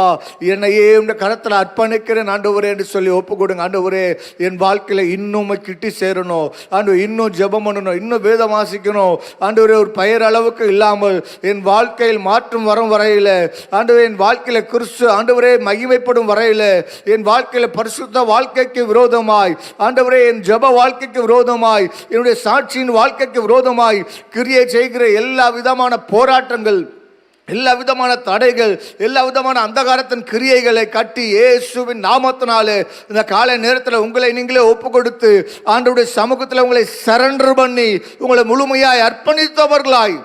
என்னையே உடைய கரத்தில் அர்ப்பணிக்கிறேன் ஆண்டவரே என்று சொல்லி ஒப்பு கொடுங்க. ஆண்டவரே, என் வாழ்க்கையில் இன்னும் கிட்டி சேரணும் ஆண்டவர், இன்னும் ஜெபம் பண்ணணும், இன்னும் வேதம் வாசிக்கணும் ஆண்டவரே. ஒரு பெயர் அளவுக்கு இல்லாமல் என் வாழ்க்கையில் மாற்றம் வரும் வரையில் ஆண்டவரே, என் வாழ்க்கையில் கிறிஸ்து ஆண்டவரே மகிமைப்படும் வரையில், என் வாழ்க்கையில் பரிசுத்த வாழ்க்கைக்கு விரோதமாய் ஆண்டவரே, என் ஜெப வாழ்க்கைக்கு விரோதமாய், என்னுடைய சாட்சியின் வாழ்க்கைக்கு விரோதமாய் கிரியை செய்கிற எல்லா விதமான போராட்டங்கள், எல்லா விதமான தடைகள், எல்லா விதமான அந்தகாரத்தின் கிரியைகளை கட்டி இயேசுவின் நாமத்தினாலே இந்த காலை நேரத்தில் உங்களை நீங்களே ஒப்பு கொடுத்து ஆண்டவருடைய சமூகத்தில் உங்களை சரண்டர் பண்ணி உங்களை முழுமையாய் அர்ப்பணித்தவர்களாய்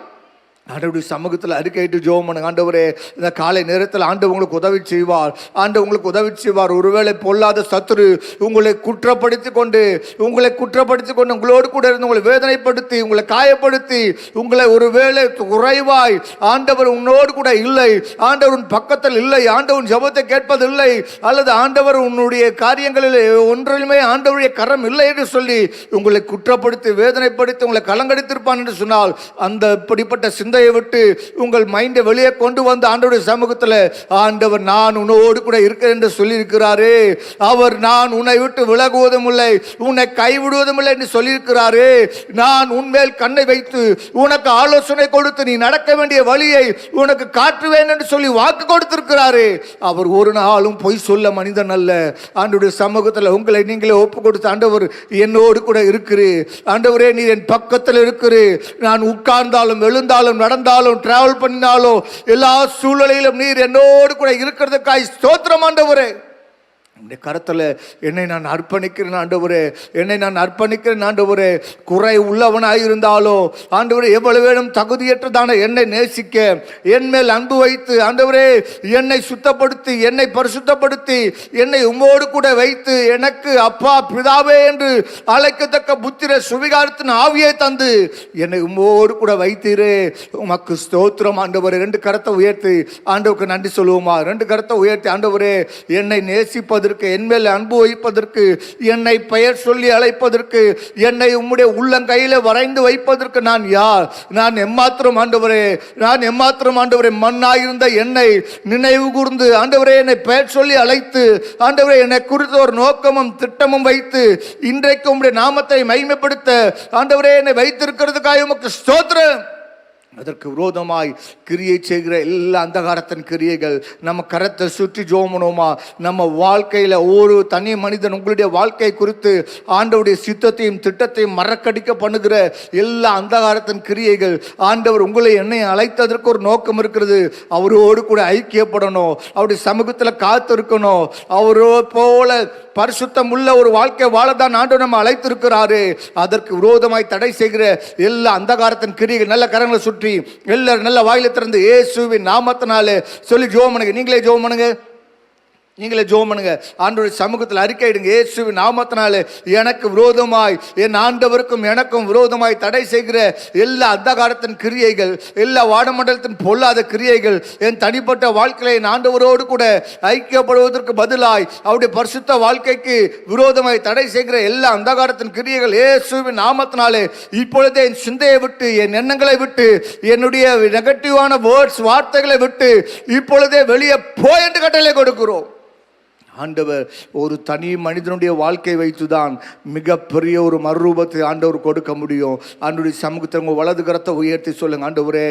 ஆண்டவருடைய சமூகத்தில் அறிக்கையிட்டு ஜெபம் பண்ணுங்க. ஆண்டவரே, இந்த காலை நேரத்தில் ஆண்டவர் உங்களுக்கு உதவி செய்வார். ஆண்டவர் உங்களுக்கு உதவி செய்வார். ஒருவேளை பொல்லாத சத்துரு உங்களை குற்றப்படுத்தி கொண்டு உங்களோடு கூட இருந்து உங்களை வேதனைப்படுத்தி, உங்களை காயப்படுத்தி, உங்களை ஒருவேளை குறைவாய் ஆண்டவர் உன்னோடு கூட இல்லை, ஆண்டவர் உன் பக்கத்தில் இல்லை, ஆண்டவர் ஜெபத்தை கேட்பதில்லை, அல்லது ஆண்டவர் உன்னுடைய காரியங்களில் ஒன்றிலுமே ஆண்டவருடைய கரம் இல்லை என்று சொல்லி உங்களை குற்றப்படுத்தி வேதனைப்படுத்தி உங்களை கலங்கடித்திருப்பான் என்று சொன்னால், அந்த இப்படிப்பட்ட சிந்தை விட்டு உங்கள் மைண்டை வெளியே கொண்டு வந்து ஆண்டவருடைய சமூகத்தில், ஆண்டவர் நான் உன்னோடு கூட இருக்கிறேன் என்று சொல்லி இருக்கிறாரே, அவர் நான் உன்னை விட்டு விலகுவதும் இல்லை, உன்னை கைவிடுவதும் இல்லை என்று சொல்லியிருக்கிறாரே, நான் உன்மேல் கண்ணை வைத்து உனக்கு ஆலோசனை கொடுத்து நீ நடக்க வேண்டிய வழியை உனக்கு காட்டுவேன் என்று சொல்லி வாக்கு கொடுத்திருக்கிறாரே. அவர் ஒரு நாளும் பொய் சொல்ல மனிதன் அல்ல. ஆண்டவருடைய சமூகத்தில் உங்களை நீங்களே ஒப்பு கொடுத்து, ஆண்டவர் என்னோடு கூட இருக்கிறேன், ஆண்டவரே நீர் என் பக்கத்தில் இருக்கிறேன், நான் உட்கார்ந்தாலும் எழுந்தாலும் நடந்தாலும் டிராவல் பண்ணினாலும் எல்லா சூழ்நிலையிலும் நீர் என்னோடு கூட இருக்கிறதுக்காய் ஸ்தோத்திரம் ஆண்டவரே. உடைய கரத்தில் என்னை நான் அர்ப்பணிக்கிறேன் ஆண்டவரே, என்னை நான் அர்ப்பணிக்கிறேன் ஆண்டவரே. குறை உள்ளவனாய் இருந்தாலும் ஆண்டவரே, எவ்வளவு வேணும் தகுதியற்றதான என்னை நேசிக்க, என் மேல் அன்பு வைத்து ஆண்டவரே என்னை சுத்தப்படுத்தி, என்னை பரிசுத்தப்படுத்தி, என்னை உம்மோடு கூட வைத்து எனக்கு அப்பா பிதாவே என்று அழைக்கத்தக்க புத்திர சுவிகாரத்தின் ஆவியை தந்து என்னை உம்மோடு கூட வைத்தீரே, உமக்கு ஸ்தோத்திரம் ஆண்டவரே. ரெண்டு கரத்தை உயர்த்தி ஆண்டவருக்கு நன்றி சொல்லுவோமா? ரெண்டு கரத்தை உயர்த்தி, ஆண்டவரே என்னை நேசிப்பது, என்மேல் அன்பு வைப்பதற்கு, என்னை பெயர் சொல்லி அழைப்பதற்கு, என்னை உம்முடைய உள்ளங்கையில வரைந்து வைப்பதற்கு நான் யார்? நான் எம்மாத்திரம் ஆண்டவரே, நான் எம்மாத்திரம் ஆண்டவரே. மண்ணாயிருந்த என்னை நினைவு கூர்ந்து ஆண்டவரே என்னை பெயர் சொல்லி அழைத்து ஆண்டவரே என்னை குறித்த ஒரு நோக்கமும் திட்டமும் வைத்து இன்றைக்கு உம்முடைய நாமத்தை மகிமைப்படுத்த ஆண்டவரே என்னை வைத்திருக்கிறதுக்காக உமக்கு ஸ்தோத்திரம். அதற்கு விரோதமாய் கிரியை செய்கிற எல்லா அந்தகாரத்தின் கிரியைகள் நம்ம கரத்தை சுற்றி ஜோமனோமா. நம்ம வாழ்க்கையில் ஒரு தனி மனிதன் உங்களுடைய வாழ்க்கை குறித்து ஆண்டவருடைய சித்தத்தையும் திட்டத்தையும் மறக்கடிக்க பண்ணுகிற எல்லா அந்தகாரத்தின் கிரியைகள், ஆண்டவர் உங்களை என்னை அழைத்ததற்கு ஒரு நோக்கம் இருக்கிறது. அவரோடு கூட ஐக்கியப்படணும், அவருடைய சமூகத்தில் காத்து இருக்கணும், அவரோ போல பரிசுத்தம் உள்ள ஒரு வாழ்க்கை வாழதான் ஆண்டவர் நம்ம அழைத்திருக்கிறாரு. அதற்கு விரோதமாய் தடை செய்கிற எல்லா அந்தகாரத்தின் கிரியைகள் நல்ல கரங்களை சுற்றி எல்லாரும் நல்ல வாயில திறந்து இயேசுவின் நாமத்தினாலே சொல்லி ஜெபம் பண்ணுங்க. நீங்களே ஜெபம் பண்ணுங்க. நீங்களே ஜெபம் பண்ணுங்க. ஆண்டவருடைய சமூகத்தில் அறிக்கையிடுங்க. இயேசுவின் நாமத்தினாலே எனக்கு விரோதமாய், என் ஆண்டவருக்கும் எனக்கும் விரோதமாய் தடை செய்கிற எல்லா அந்தகாரத்தின் கிரியைகள், எல்லா வாடமண்டலத்தின் பொல்லாத கிரியைகள், என் தனிப்பட்ட வாழ்க்கையில என் ஆண்டவரோடு கூட ஐக்கியப்படுவதற்கு பதிலாய் அவருடைய பரிசுத்த வாழ்க்கைக்கு விரோதமாய் தடை செய்கிற எல்லா அந்தகாரத்தின் கிரியைகள் இயேசுவின் நாமத்தினாலே இப்பொழுதே என் சிந்தையை விட்டு, என் எண்ணங்களை விட்டு, என்னுடைய நெகட்டிவான வேர்ட்ஸ் வார்த்தைகளை விட்டு இப்பொழுதே வெளியே போய் என்று கட்டளை கொடுக்கிறோம். ஆண்டவர் ஒரு தனி மனிதனுடைய வாழ்க்கை வைத்துதான் மிகப்பெரிய ஒரு மறுரூபத்தை ஆண்டவர் கொடுக்க முடியும். ஆண்டவருடைய சமூகத்தை உங்கள் வலது கரத்தை உயர்த்தி சொல்லுங்க. ஆண்டவரே,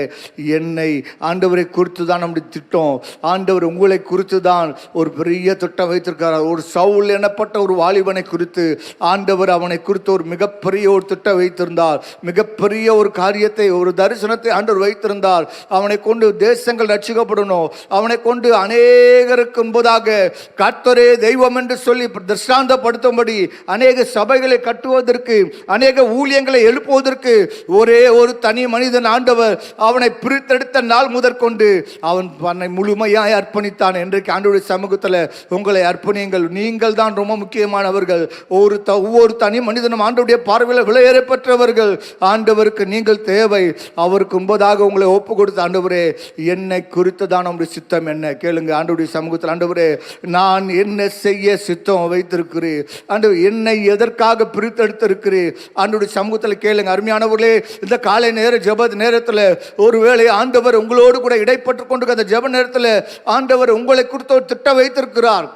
என்னை ஆண்டவரை குறித்து தான் நம்முடைய திட்டம். ஆண்டவர் உங்களை குறித்து தான் ஒரு பெரிய திட்டம் வைத்திருக்கிறார். ஒரு சவுல் எனப்பட்ட ஒரு வாலிபனை குறித்து ஆண்டவர் அவனை குறித்து ஒரு மிகப்பெரிய ஒரு திட்டம் வைத்திருந்தார். மிகப்பெரிய ஒரு காரியத்தை, ஒரு தரிசனத்தை ஆண்டவர் வைத்திருந்தார். அவனை கொண்டு தேசங்கள் ரட்சிக்கப்படணும். அவனை கொண்டு அநேகருக்கு முன்பதாக கர்த்தர் தெய்வம் என்று சொல்லி திருஷ்டாந்தப்படுத்தும்படி, அநேக சபைகளை கட்டுவதற்கு, அநேக ஊழியங்களை எழுப்புவதற்கு ஒரே ஒரு தனி மனிதன் ஆண்டவர் அவனை பிரித்தெடுத்த நாள் முதற்கொண்டு அவன் தன்னை முழுமையாய் அர்ப்பணித்தான். இன்றைக்கு ஆண்டவருடைய சமூகத்தில் உங்களை அர்ப்பணியுங்கள். நீங்கள் தான் ரொம்ப முக்கியமானவர்கள். ஒவ்வொரு தனி மனிதனும் ஆண்டவருடைய பார்வையில் விலையேற பெற்றவர்கள். ஆண்டவருக்கு நீங்கள் தேவை. அவருக்கு முன்பதாக உங்களை ஒப்பு கொடுத்த ஆண்டவரே, என்னை குறித்து தான் நம்முடைய சித்தம் என்ன கேளுங்க. ஆண்டவருடைய சமூகத்தில் ஆண்டவரே, நான் என்ன செய்ய சித்தம் வைத்திருக்கிறேன் ஆண்டவர், என்னை எதற்காக பிரித்தெடுத்திருக்கிறேன் ஆண்டவருடைய சமூகத்தில் கேளுங்க. அருமையானவர்களே, இந்த காலை நேர ஜெப நேரத்தில் ஒருவேளை ஆண்டவர் உங்களோடு கூட இடைப்பட்டு கொண்டு அந்த ஜெப நேரத்தில் ஆண்டவர் உங்களை குறித்து ஒரு திட்டம் வைத்திருக்கிறார்.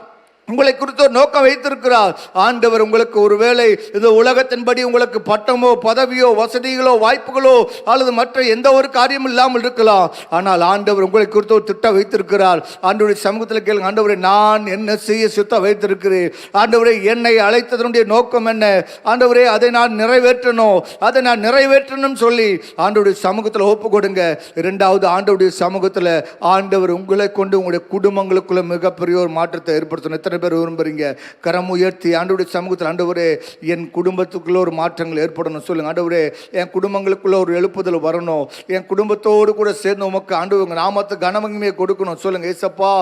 உங்களை குறித்து ஒரு நோக்கம் வைத்திருக்கிறார். ஆண்டவர் உங்களுக்கு ஒருவேளை இந்த உலகத்தின்படி உங்களுக்கு பட்டமோ, பதவியோ, வசதிகளோ, வாய்ப்புகளோ அல்லது மற்ற எந்த ஒரு காரியமும் இல்லாமல் இருக்கலாம். ஆனால் ஆண்டவர் உங்களை குறித்து ஒரு திட்டம் வைத்திருக்கிறார். ஆண்டவருடைய சமூகத்தில் கேளுங்க. ஆண்டவரை, நான் என்ன செய்ய சித்தம் வைத்திருக்கிறேன் ஆண்டவரை, என்னை அழைத்ததனுடைய நோக்கம் என்ன ஆண்டவரே, அதை நான் நிறைவேற்றணும் சொல்லி ஆண்டவருடைய சமூகத்தில் ஒப்பு கொடுங்க. இரண்டாவது, ஆண்டவருடைய சமூகத்தில் ஆண்டவர் உங்களை கொண்டு உங்களுடைய குடும்பங்களுக்குள்ள மிகப்பெரிய ஒரு மாற்றத்தை ஏற்படுத்தணும். எத்தனை பேர் விரும்புறீங்க? கரம் உயர்த்தி ஆண்டவருடைய சமூகத்தில், ஆண்டவரே, என் குடும்பத்துக்குள்ள ஒரு மாற்றங்கள் ஏற்படணும் சொல்லுங்க. ஆண்டவரே, என் குடும்பங்களுக்குள்ள ஒரு எழுப்புதல் வரணும். என் குடும்பத்தோடு கூட சேர்ந்து உமக்கு ஆண்டவர் உங்க நாமத்தை கனமகிமையை கொடுக்கணும் சொல்லுங்க. ஏசப்பா,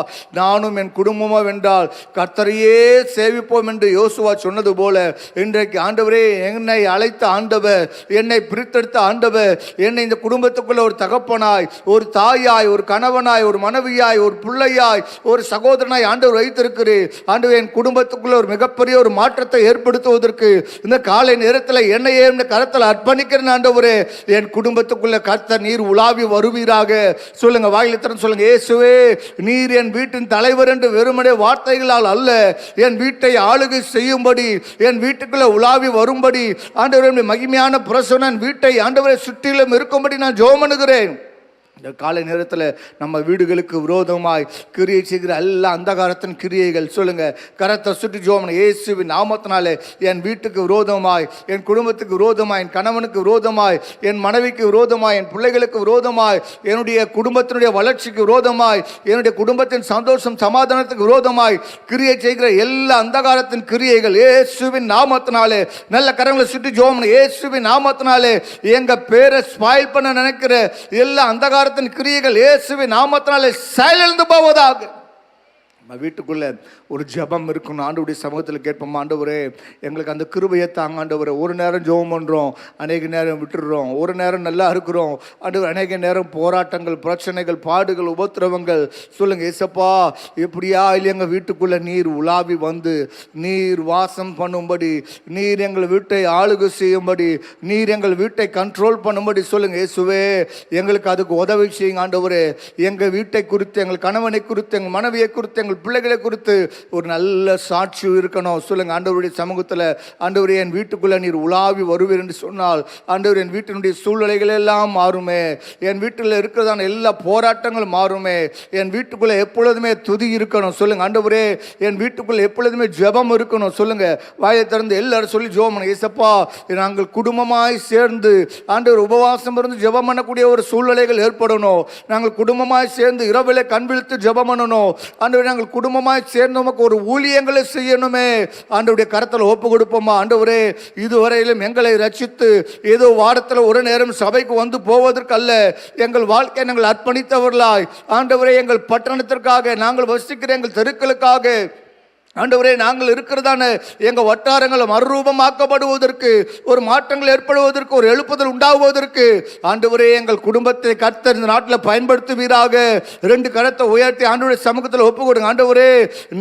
நானும் என் குடும்பமா வென்றால் கர்த்தரையே சேவிப்போம் என்று யோசுவா சொன்னது போல இன்றைக்கு ஆண்டவரே, என்னை அழைத்த ஆண்டவர், என்னை பிரித்தெடுத்த ஆண்டவர், என்னை இந்த குடும்பத்துக்குள்ள ஒரு தகப்பனாய், ஒரு தாயாய், ஒரு கணவனாய், ஒரு மனைவியாய், ஒரு பிள்ளையாய், ஒரு சகோதரனாய் ஆண்டவர் வைத்திருக்கிறேன். ஆண்டவர், என் குடும்பத்துக்குள்ள ஒரு மிகப்பெரிய ஒரு மாற்றத்தை ஏற்படுத்துவதற்கு இந்த காலை நேரத்தில் என்னையே கரத்தில் அர்ப்பணிக்கிறேன். ஆண்டவரே, என் குடும்பத்துக்குள்ள கர்த்தர் நீர் உலாவி வருவீராக சொல்லுங்க. வாயில திறந்து சொல்லுங்க. இயேசுவே, நீர் என் வீட்டின் தலைவர் என்று வெறுமனே வார்த்தைகளால் அல்ல, என் வீட்டை ஆளுகை செய்யும்படி, என் வீட்டுக்குள்ள உலாவி வரும்படி ஆண்டவரே, மகிமையான பிரசன்னம் வீட்டை ஆண்டவரை சுற்றிலும் இருக்கும்படி நான் ஜெபம் பண்ணுகிறேன். இந்த காலை நேரத்தில் நம்ம வீடுகளுக்கு விரோதமாய் கிரியை செய்கிற எல்லா அந்தகாரத்தின் கிரியைகள் சொல்லுங்க. கரத்தை சுற்றி ஜெபம். இயேசுவின் நாமத்தினாலே என் வீட்டுக்கு விரோதமாய், என் குடும்பத்துக்கு விரோதமாய், என் கணவனுக்கு விரோதமாய், என் மனைவிக்கு விரோதமாய், என் பிள்ளைகளுக்கு விரோதமாய், என்னுடைய குடும்பத்தினுடைய வளர்ச்சிக்கு விரோதமாய், என்னுடைய குடும்பத்தின் சந்தோஷம் சமாதானத்துக்கு விரோதமாய் கிரியை செய்கிற எல்லா அந்தகாரத்தின் கிரியைகள் இயேசுவின் நாமத்தினாலே, நல்ல கரங்களை சுற்றி ஜெபம். இயேசுவின் நாமத்தினாலே எங்க பேரை ஸ்பாயில் பண்ண நினைக்கிற எல்லா அந்தகார கிரியைகள் இயேசுவின் நாமத்தினாலே செயலிழந்து போவதாக. நம்ம வீட்டுக்குள்ள ஒரு ஜெபம் இருக்கணும். ஆண்டவருடைய சமூகத்தில் கேட்போம். ஆண்டவரே, எங்களுக்கு அந்த கிருபையை தாங்க ஆண்டவரே. ஒரு நேரம் ஜெபம் பண்ணுறோம், அநேக நேரம் விட்டுடுறோம். ஒரு நேரம் நல்லா இருக்கிறோம் ஆண்டவர், அநேக நேரம் போராட்டங்கள், பிரச்சனைகள், பாடுகள், உபத்திரவங்கள் சொல்லுங்க. ஏசப்பா, எப்படியா இல்லை எங்கள் வீட்டுக்குள்ளே நீர் உலாவி வந்து நீர் வாசம் பண்ணும்படி, நீர் எங்கள் வீட்டை ஆளுகை செய்யும்படி, நீர் எங்கள் வீட்டை கண்ட்ரோல் பண்ணும்படி சொல்லுங்க. இயேசுவே, எங்களுக்கு அதுக்கு உதவி செய்யுங்க ஆண்டவரே. எங்கள் வீட்டை குறித்து, எங்கள் கணவனை குறித்து, எங்கள் மனைவியை குறித்து, எங்கள் பிள்ளைகளை குறித்து ஒரு நல்ல சாட்சி இருக்கணும் சொல்லுங்க. ஆண்டவருடைய சமூகத்தில், ஆண்டவரே, என் வீட்டுக்குள்ள நீர் உலாவி வருவீர் என்று சொன்னால் ஆண்டவர், என் வீட்டினுடைய சூழ்நிலைகள் எல்லாம் மாறுமே. என் வீட்டில் இருக்கிறதான எல்லா போராட்டங்கள் மாறுமே. என் வீட்டுக்குள்ள எப்பொழுதுமே துதி இருக்கணும் சொல்லுங்க. ஆண்டவரே, என் வீட்டுக்குள்ள எப்பொழுதுமே ஜெபம் இருக்கணும் சொல்லுங்க. வாயை திறந்து எல்லாரும் சொல்லி ஜெபம். ஏசப்பா, நாங்கள் குடும்பமாய் சேர்ந்து ஆண்டவர் உபவாசம் இருந்து ஜெபம் பண்ணக்கூடிய ஒரு சூழ்நிலைகள் ஏற்படணும். நாங்கள் குடும்பமாய் சேர்ந்து இரவிலே கண் விழித்து ஜெபம் பண்ணணும் ஆண்டவர். நாங்கள் குடும்பமாய் சேர்ந்து உமக்கு ஒரு ஊழியங்களை செய்யணுமே. ஆண்டவருடைய கரத்தில் ஒப்பு கொடுப்போமா. ஆண்டவரே, இதுவரையிலும் எங்களை ரட்சித்து ஏதோ வாரத்தில் ஒரு நேரம் சபைக்கு வந்து போவதற்கு அல்ல, எங்கள் வாழ்க்கையை நாங்கள் அர்ப்பணித்தவர்களாய் ஆண்டவரே, எங்கள் பட்டணத்திற்காக, நாங்கள் வசிக்கிற எங்கள் தெருக்களுக்காக ஆண்டவரே, நாங்கள் இருக்கிறதான எங்கள் வட்டாரங்கள் மறுரூபமாக்கப்படுவதற்கு, ஒரு மாற்றங்கள் ஏற்படுவதற்கு, ஒரு எழுப்புதல் உண்டாகுவதற்கு ஆண்டவரே எங்கள் குடும்பத்தை கர்த்தர் இந்த நாட்டில் பயன்படுத்துவீராக. 2 கரத்தை உயர்த்தி ஆண்டவருடைய சமூகத்தில் ஒப்பு கொடுங்க. ஆண்டவரே,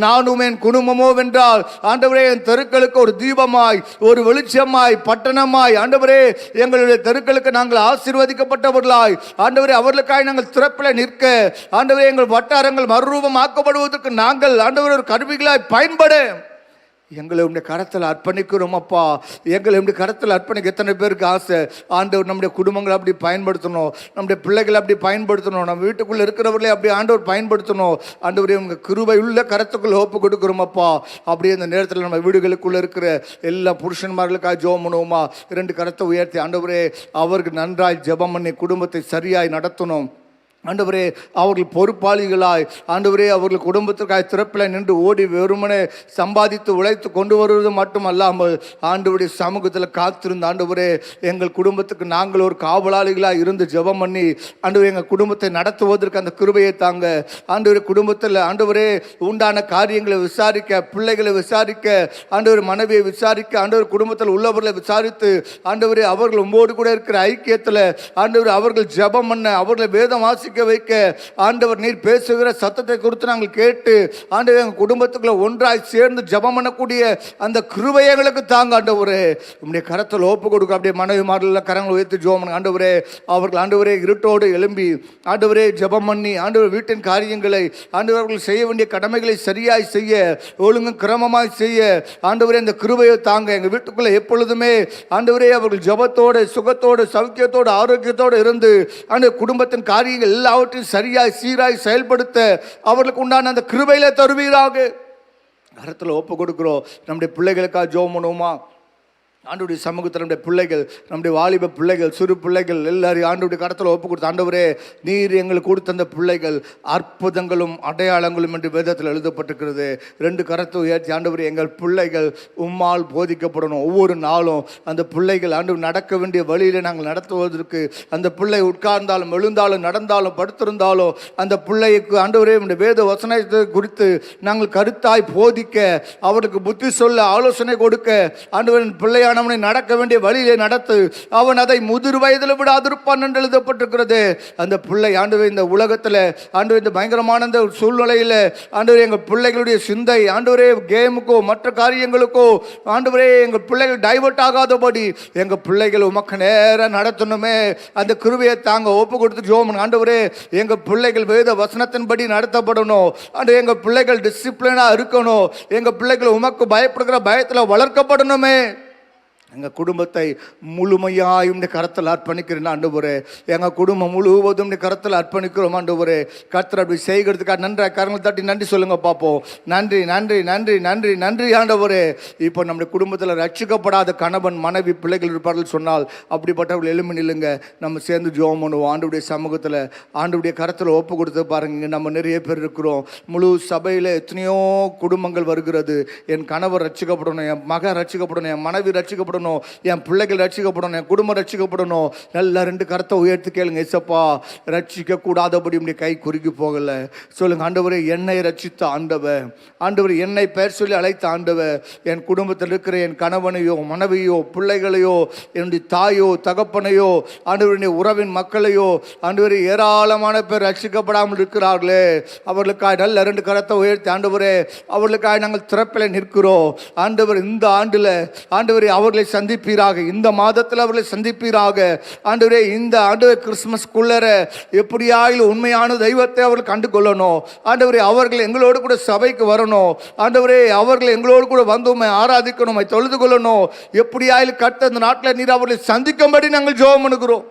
நானும் என் குடும்பமோ வென்றால் ஆண்டவரே என் தெருக்களுக்கு ஒரு தீபமாய், ஒரு வெளிச்சமாய், பட்டணமாய் ஆண்டவரே எங்களுடைய தெருக்களுக்கு நாங்கள் ஆசீர்வதிக்கப்பட்டவர்களாய் ஆண்டவரே அவர்களுக்காக நாங்கள் திறப்பில் நிற்க ஆண்டவரே எங்கள் வட்டாரங்கள் மறுரூபமாக்கப்படுவதற்கு நாங்கள் ஆண்டவரே ஒரு கருவிகளாய் பயன்பட எங்களை உடைய கரத்தில் அர்ப்பணிக்கிறோம் அப்பா. எங்களை உடைய கரத்தில் அர்ப்பணிக்க எத்தனை பேருக்கு ஆசை. ஆண்டவர் நம்முடைய குடும்பங்களை அப்படி பயன்படுத்தணும், நம்முடைய பிள்ளைகளை அப்படி பயன்படுத்தணும், நம்ம வீட்டுக்குள்ளே இருக்கிறவர்களே அப்படி ஆண்டவர் பயன்படுத்தணும். ஆண்டவரே உங்கள் கிருபை உள்ள கரத்துக்குள்ளே ஒப்பு கொடுக்குறோம் அப்பா. அப்படியே இந்த நேரத்தில் நம்ம வீடுகளுக்குள்ளே இருக்கிற எல்லா புருஷன்மார்களுக்காக ஜெபம் பண்ணுவோமா. 2 கரத்தை உயர்த்தி ஆண்டவரே அவருக்கு நன்றாய் ஜெபம் பண்ணி குடும்பத்தை சரியாய் நடத்தணும். ஆண்டவரே, அவர்கள் பொறுப்பாளிகளாய் ஆண்டவரே அவர்கள் குடும்பத்திற்காக திறப்பில் நின்று ஓடி வெறுமனே சம்பாதித்து உழைத்து கொண்டு வருவது மட்டுமல்லாமல் ஆண்டவருடைய சமூகத்தில் காத்திருந்த ஆண்டவரே எங்கள் குடும்பத்துக்கு நாங்கள் ஒரு காவலாளிகளாக இருந்து ஜெபம் பண்ணி ஆண்டவரே எங்கள் குடும்பத்தை நடத்துவதற்கு அந்த கிருபையை தாங்க. ஆண்டவரே, குடும்பத்தில் ஆண்டவரே உண்டான காரியங்களை விசாரிக்க, பிள்ளைகளை விசாரிக்க, ஆண்டவர் மனைவியை விசாரிக்க, ஆண்டவர் குடும்பத்தில் உள்ளவர்களை விசாரித்து ஆண்டவரே அவர்கள் உம்மோடு கூட இருக்கிற ஐக்கியத்தில் ஆண்டவர் அவர்கள் ஜெபம் பண்ண, அவர்களை வேதம் வாசி வைக்க ஆண்டவர் நீர் பேசுகிற சத்தத்தை குறித்து நாங்கள் கேட்டு ஆண்டவர் எங்கள் குடும்பத்துக்குள்ள ஒன்றாய் சேர்ந்து ஜெபம் பண்ணக்கூடிய அந்த கிருபையை எங்களுக்கு தாங்க. ஆண்டவரே, உம்முடைய கரத்தில் ஒப்பு கொடுக்க. அப்படியே மனைவி மாடல கரங்களை உயர்த்தி ஜெபம் பண்ண. ஆண்டவரே, அவர்கள் ஆண்டவரே இருட்டோடு எழும்பி ஆண்டவரே ஜெபம் பண்ணி ஆண்டவர் வீட்டின் காரியங்களை ஆண்டவர் அவர்கள் செய்ய வேண்டிய கடமைகளை சரியாய் செய்ய, ஒழுங்கு கிரமமாய் செய்ய ஆண்டவரே இந்த கிருபையை தாங்க. எங்கள் வீட்டுக்குள்ள எப்பொழுதுமே ஆண்டவரே அவர்கள் ஜெபத்தோடு, சுகத்தோடு, சௌக்கியத்தோடு, ஆரோக்கியத்தோடு இருந்து அந்த குடும்பத்தின் காரியங்கள் எல்லாவற்றையும் சரியாய் சீராய் செயல்படுத்த அவர்களுக்கு உண்டான அந்த கிருபையில தருவீராக. கரத்தில் ஒப்பு கொடுக்கிறோம். நம்முடைய பிள்ளைகளுக்காக ஜெபம் பண்ணுவோமா. ஆண்டவருடைய சமூகத்தில் நம்முடைய பிள்ளைகள், நம்முடைய வாலிப பிள்ளைகள், சிறு பிள்ளைகள் எல்லாரையும் ஆண்டவருடைய கரத்தில் ஒப்பு கொடுத்து ஆண்டவரே நீர் எங்களுக்கு கொடுத்த அந்த பிள்ளைகள் அற்புதங்களும் அடையாளங்களும் என்று வேதத்தில் எழுதப்பட்டிருக்கிறது. 2 கரத்தை உயர்த்தி ஆண்டவரே எங்கள் பிள்ளைகள் உம்மால் போதிக்கப்படணும். ஒவ்வொரு நாளும் அந்த பிள்ளைகள் ஆண்டவர் நடக்க வேண்டிய வழியில் நாங்கள் நடத்துவதற்கு, அந்த பிள்ளை உட்கார்ந்தாலும் எழுந்தாலும் நடந்தாலும் படுத்திருந்தாலும் அந்த பிள்ளைக்கு ஆண்டவரே நம்முடைய வேத வசனத்தை குறித்து நாங்கள் கருத்தாய் போதிக்க, அவருக்கு புத்தி சொல்ல, ஆலோசனை கொடுக்க ஆண்டவரின் பிள்ளையான அவனை நடக்க வேண்டிய வழியிலே நடத்து, அவன் அதை முதிர் வயதில் விடாதிருப்பான் என்று எழுதப்பட்டிருக்கிறது. அந்த பிள்ளை ஆண்டவரே இந்த உலகத்தில் ஆண்டவரே இந்த பயங்கரமான இந்த சூழ்நிலையில் ஆண்டவரே எங்கள் பிள்ளைகளுடைய சிந்தை ஆண்டவரே கேமுக்கோ மற்ற காரியங்களுக்கோ ஆண்டவரே எங்கள் பிள்ளைகள் டைவர்ட் ஆகாதபடி எங்கள் பிள்ளைகள் உமக்கு நேரம் நடத்தணுமே. அந்த கிருபையை தாங்க. ஒப்பு கொடுத்து ஜெபம். ஆண்டவரே எங்கள் பிள்ளைகள் வேத வசனத்தின்படி நடத்தப்படணும். ஆண்டவரே எங்கள் பிள்ளைகள் டிசிப்ளினாக இருக்கணும். எங்கள் பிள்ளைகள் உமக்கு பயப்படுகிற பயத்தில் வளர்க்கப்படணுமே. எங்கள் குடும்பத்தை முழுமையாக இந்த கரத்தில் அர்ப்பணிக்கிறேன் ஆண்டவரே. எங்கள் குடும்பம் முழுவதும் இந்த கரத்தில் அர்ப்பணிக்கிறோம் ஆண்டவரே. கர்த்தர் அப்படி செய்கிறதுக்காக நன்றாக கரங்களை தட்டி நன்றி சொல்லுங்க பார்ப்போம். நன்றி நன்றி நன்றி நன்றி நன்றி ஆண்டவரே. இப்போ நம்முடைய குடும்பத்தில் ரட்சிக்கப்படாத கணவன் மனைவி பிள்ளைகள் இருப்பார்கள் சொன்னால் அப்படிப்பட்டவர்கள் எழும்பி நில்லுங்க. நம்ம சேர்ந்து ஜெபம் பண்ணுவோம். ஆண்டவருடைய சமூகத்தில் ஆண்டவருடைய கரத்தில் ஒப்பு கொடுத்து பாருங்க. நம்ம நிறைய பேர் இருக்கிறோம். முழு சபையில் எத்தனையோ குடும்பங்கள் வருகிறது. என் கணவர் ரட்சிக்கப்படணும், என் மகன் ரட்சிக்கப்படணும், என் மனைவி ரட்சிக்கப்படணும், என் பிள்ளைகள் ரட்சிக்கப்படணும், என் குடும்பம் ரட்சிக்கப்படணும். நல்லா 2 கரத்தை உயர்த்தி கேளுங்க. ஏசப்பா, ரட்சிக்க கூடாதபடி கை குறுக்கி போகல சொல்லுங்க. ஆண்டவரே என்னை ரட்சித்த ஆண்டவர், ஆண்டவர் என்னை பெயர் சொல்லி அழைத்த ஆண்டவர், என் குடும்பத்தில் இருக்கிற என் கணவனையோ மனைவியோ பிள்ளைகளையோ என்னுடைய தாயோ தகப்பனையோ ஆண்டவருடைய உறவின் மக்களையோ ஆண்டவர் ஏராளமான பேர் ரட்சிக்கப்படாமல் இருக்கிறார்களே, அவர்களுக்காக நல்ல 2 கரத்தை உயர்த்தி ஆண்டவரே அவர்களுக்காக நாங்கள் திறப்பில் நிற்கிறோம். ஆண்டவர் இந்த ஆண்டில் ஆண்டவரே அவர்களை சந்திப்பீராக, இந்த மாதத்தில் அவர்களை சந்திப்பீராக. ஆண்டவரே இந்த ஆண்டு கிறிஸ்துமஸ்குள்ளர எப்படியாயிலும் உண்மையான தெய்வத்தை அவர்கள் கண்டு கொள்ளணும். ஆண்டவரே அவர்கள் எங்களோடு கூட சபைக்கு வரணும். ஆண்டவரே அவர்கள் எங்களோடு கூட வந்து உண்மை ஆராதிக்கணும், தொழுது கொள்ளணும். எப்படியாயிலும் கர்த்தர் இந்த நாட்டில் நீர் அவர்களை சந்திக்கும்படி நாங்கள் ஜெபம் பண்ணுகிறோம்.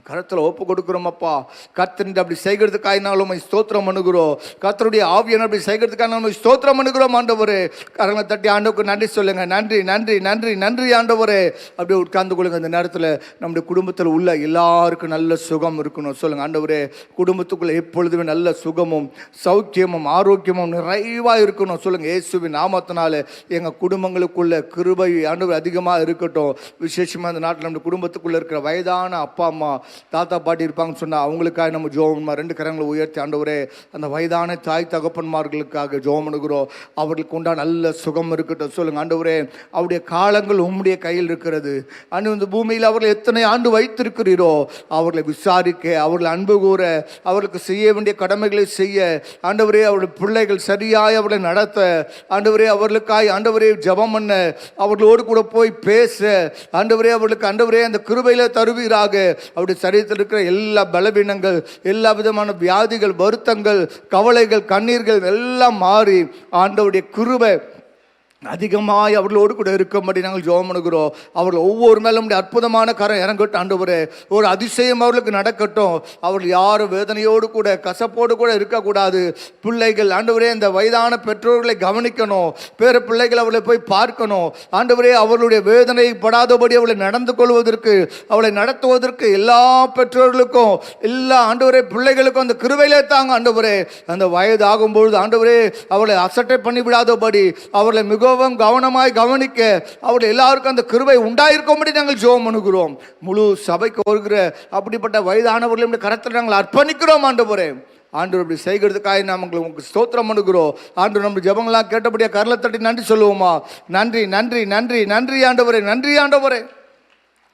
கருத்தில் ஒப்பு கொடுக்குறோம் அப்பா. கர்த்தர் அப்படி செய்கிறதுக்காக நாங்கள் ஸ்தோத்திரம் பண்ணுகிறோம். கர்த்தருடைய ஆவியான அப்படி செய்கிறதுக்காக நாங்கள் ஸ்தோத்திரம் பண்ணுகிறோம் ஆண்டவரே. கரங்களை தட்டி ஆண்டவருக்கு நன்றி சொல்லுங்க. நன்றி நன்றி நன்றி நன்றி ஆண்டவரே. அப்படியே உட்கார்ந்து கொள்ளுங்க. இந்த நேரத்தில் நம்முடைய குடும்பத்தில் உள்ள எல்லாருக்கும் நல்ல சுகம் இருக்கணும் சொல்லுங்க. ஆண்டவரே, குடும்பத்துக்குள்ள எப்பொழுதுமே நல்ல சுகமும் சௌக்கியமும் ஆரோக்கியமும் நிறைவாக இருக்கணும் சொல்லுங்க. இயேசுவின் நாமத்தினால எங்கள் குடும்பங்களுக்குள்ள கிருபை ஆண்டவர் அதிகமாக இருக்கட்டும். விசேஷமாக இந்த நாட்டில் நம்ம குடும்பத்துக்குள்ள இருக்கிற வயதான அப்பா அம்மா தாத்தா பாட்டி இருப்பாங்கன்னு சொன்னால் அவங்களுக்காக நம்ம ஜோம் 2 கரங்களை உயர்த்தி ஆண்டவரே அந்த வயதான தாய் தகப்பன்மார்களுக்காக ஜோம் பண்ணுகிறோம். அவர்களுக்கு உண்டான நல்ல சுகம் இருக்கட்டும் சொல்லுங்க. ஆண்டவரே, அவருடைய காலங்கள் உம்முடைய கையில் இருக்கிறது. அன்று இந்த பூமியில் அவர்கள் எத்தனை ஆண்டு வைத்திருக்கிறீரோ அவர்களை விசாரிக்க, அவர்கள் அன்பு கூற, அவர்களுக்கு செய்ய வேண்டிய கடமைகளை செய்ய ஆண்டவரே, அவருடைய பிள்ளைகள் சரியாய் அவர்களை நடத்த ஆண்டவரே, அவர்களுக்காய் ஆண்டவரே ஜெபம் பண்ண, அவர்களோடு கூட போய் பேச ஆண்டவரே, அவர்களுக்கு ஆண்டவரே அந்த கிருபையில தருவீராக. அவருடைய சரீரத்தில் இருக்கிற எல்லா பலவீனங்கள், எல்லா விதமான வியாதிகள், வருத்தங்கள், கவலைகள், கண்ணீர்கள் எல்லாம் மாறி ஆண்டவருடைய கிருபை அதிகமாய் அவர்களோடு கூட இருக்கும்படி நாங்கள் ஜெபம் பண்ணுகிறோம். அவர்கள் ஒவ்வொரு மேலும் அற்புதமான கரம் இறங்கட்டும் ஆண்டவரே. ஒரு அதிசயம் அவர்களுக்கு நடக்கட்டும். அவர்கள் யாரும் வேதனையோடு கூட கசப்போடு கூட இருக்கக்கூடாது. பிள்ளைகள் ஆண்டவரே இந்த வயதான பெற்றோர்களை கவனிக்கணும். பேர பிள்ளைகள் அவர்களை போய் பார்க்கணும். ஆண்டவரே, அவர்களுடைய வேதனை படாதபடி அவளை நடந்து கொள்வதற்கு, அவளை நடத்துவதற்கு எல்லா பெற்றோர்களுக்கும் எல்லா ஆண்டவரே பிள்ளைகளுக்கும் அந்த கிருபையிலே தாங்க ஆண்டவரே. அந்த வயது ஆகும்பொழுது ஆண்டவரே அவளை அசட்டை பண்ணி விடாதபடி அவர்களை மிகவும் கவனமாய் கவனிக்க அவர்கள் எல்லாருக்கும் அந்த கிருபை உண்டாயிருக்கும்படி நாங்கள் ஜெபம் பண்ணுகிறோம். முழு சபைக்கு வருகிற அப்படிப்பட்ட வயதானவர்களுடைய கரத்தில் நாங்கள் அர்ப்பணிக்கிறோம் ஆண்டவரே. ஆண்டவர் இப்படி செய்கிறதுக்காக நாம் உங்களுக்கு ஸ்தோத்திரம் பண்ணுகிறோம். ஆண்டவர் நம்ம ஜெபங்கள்லாம் கேட்டபடியா கரலை தட்டி நன்றி சொல்லுவோமா? நன்றி நன்றி நன்றி நன்றி ஆண்டவரே, நன்றி ஆண்டவரே.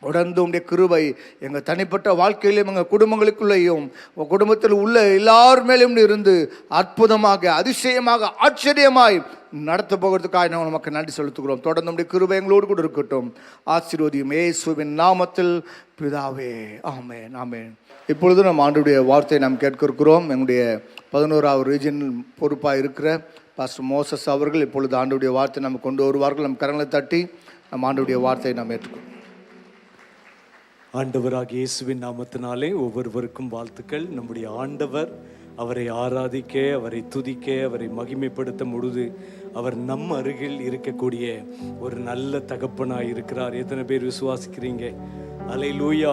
உடந்து உடைய கிருபை எங்கள் தனிப்பட்ட வாழ்க்கையிலும் எங்கள் குடும்பங்களுக்குள்ளேயும் குடும்பத்தில் உள்ள எல்லார் மேலும் இருந்து அற்புதமாக, அதிசயமாக, ஆச்சரியமாய் நடத்த போகிறதுக்காக நாங்கள் நமக்கு நன்றி செலுத்துகிறோம். தொடர்ந்து நம்முடைய கிருபை எங்களோடு கூட இருக்கட்டும். ஆசீர்வதியும் இயேசுவின் நாமத்தில் பிதாவே, ஆமென் ஆமென். இப்பொழுது நம்ம ஆண்டவருடைய வார்த்தையை நாம் கேட்க இருக்கிறோம். எங்களுடைய 11வது ரீஜியனல் பொறுப்பாக இருக்கிற பாஸ்டர் மோசஸ் அவர்கள் இப்பொழுது ஆண்டவருடைய வார்த்தை நம்ம கொண்டு வருவார்கள். நம்ம கரங்களை தட்டி நம்ம ஆண்டவருடைய வார்த்தையை நாம் ஏற்றுக்கிறோம். ஆண்டவராகிய இயேசுவின் நாமத்தினாலே ஒவ்வொருவருக்கும் வாழ்த்துக்கள். நம்முடைய ஆண்டவர், அவரை ஆராதிக்க, அவரை துதிக்க, அவரை மகிமைப்படுத்த பொழுது அவர் நம் அருகில் இருக்கக்கூடிய ஒரு நல்ல தகப்பனாய் இருக்கிறார். எத்தனை பேர் விசுவாசிக்கிறீங்க? அல்லேலூயா.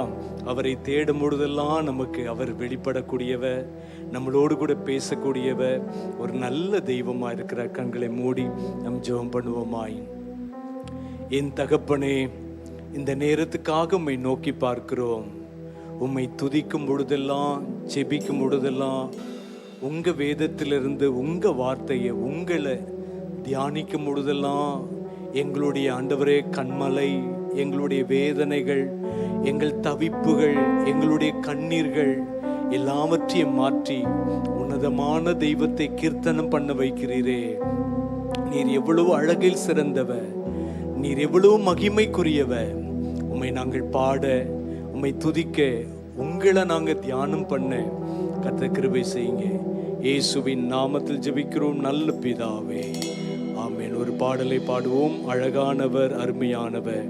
அவரை தேடும் பொழுதெல்லாம் நமக்கு அவர் வெளிப்படக்கூடியவர், நம்மளோடு கூட பேசக்கூடியவர், ஒரு நல்ல தெய்வமாக இருக்கிறார். கண்களை மூடி நம் ஜெபம் பண்ணுவோமாய். என் தகப்பனே, இந்த நேரத்துக்காக உம்மை நோக்கி பார்க்கிறோம். உம்மை துதிக்கும் பொழுதெல்லாம், செபிக்கும் பொழுதெல்லாம் உங்க வேதத்திலிருந்து உங்க வார்த்தையை, உங்களை தியானிக்கும் பொழுதெல்லாம் எங்களுடைய ஆண்டவரே கண்மலை, எங்களுடைய வேதனைகள், எங்கள் தவிப்புகள், எங்களுடைய கண்ணீர்கள் எல்லாவற்றையும் மாற்றி உன்னதமான தெய்வத்தை கீர்த்தனம் பண்ண வைக்கிறீரே. நீர் எவ்வளவு அழகில் சிறந்தவர், நீர் எவ்வளவு மகிமைக்குரியவர். உம்மை நாங்கள் பாட, உம்மை துதிக்க, உங்களை நாங்கள் தியானம் பண்ண கர்த்தர் கிருபை செய்யுங்க. இயேசுவின் நாமத்தில் ஜெபிக்கிறோம் நல்ல பிதாவே, ஆமென். ஒரு பாடலை பாடுவோம். அழகானவர், அருமையானவர்,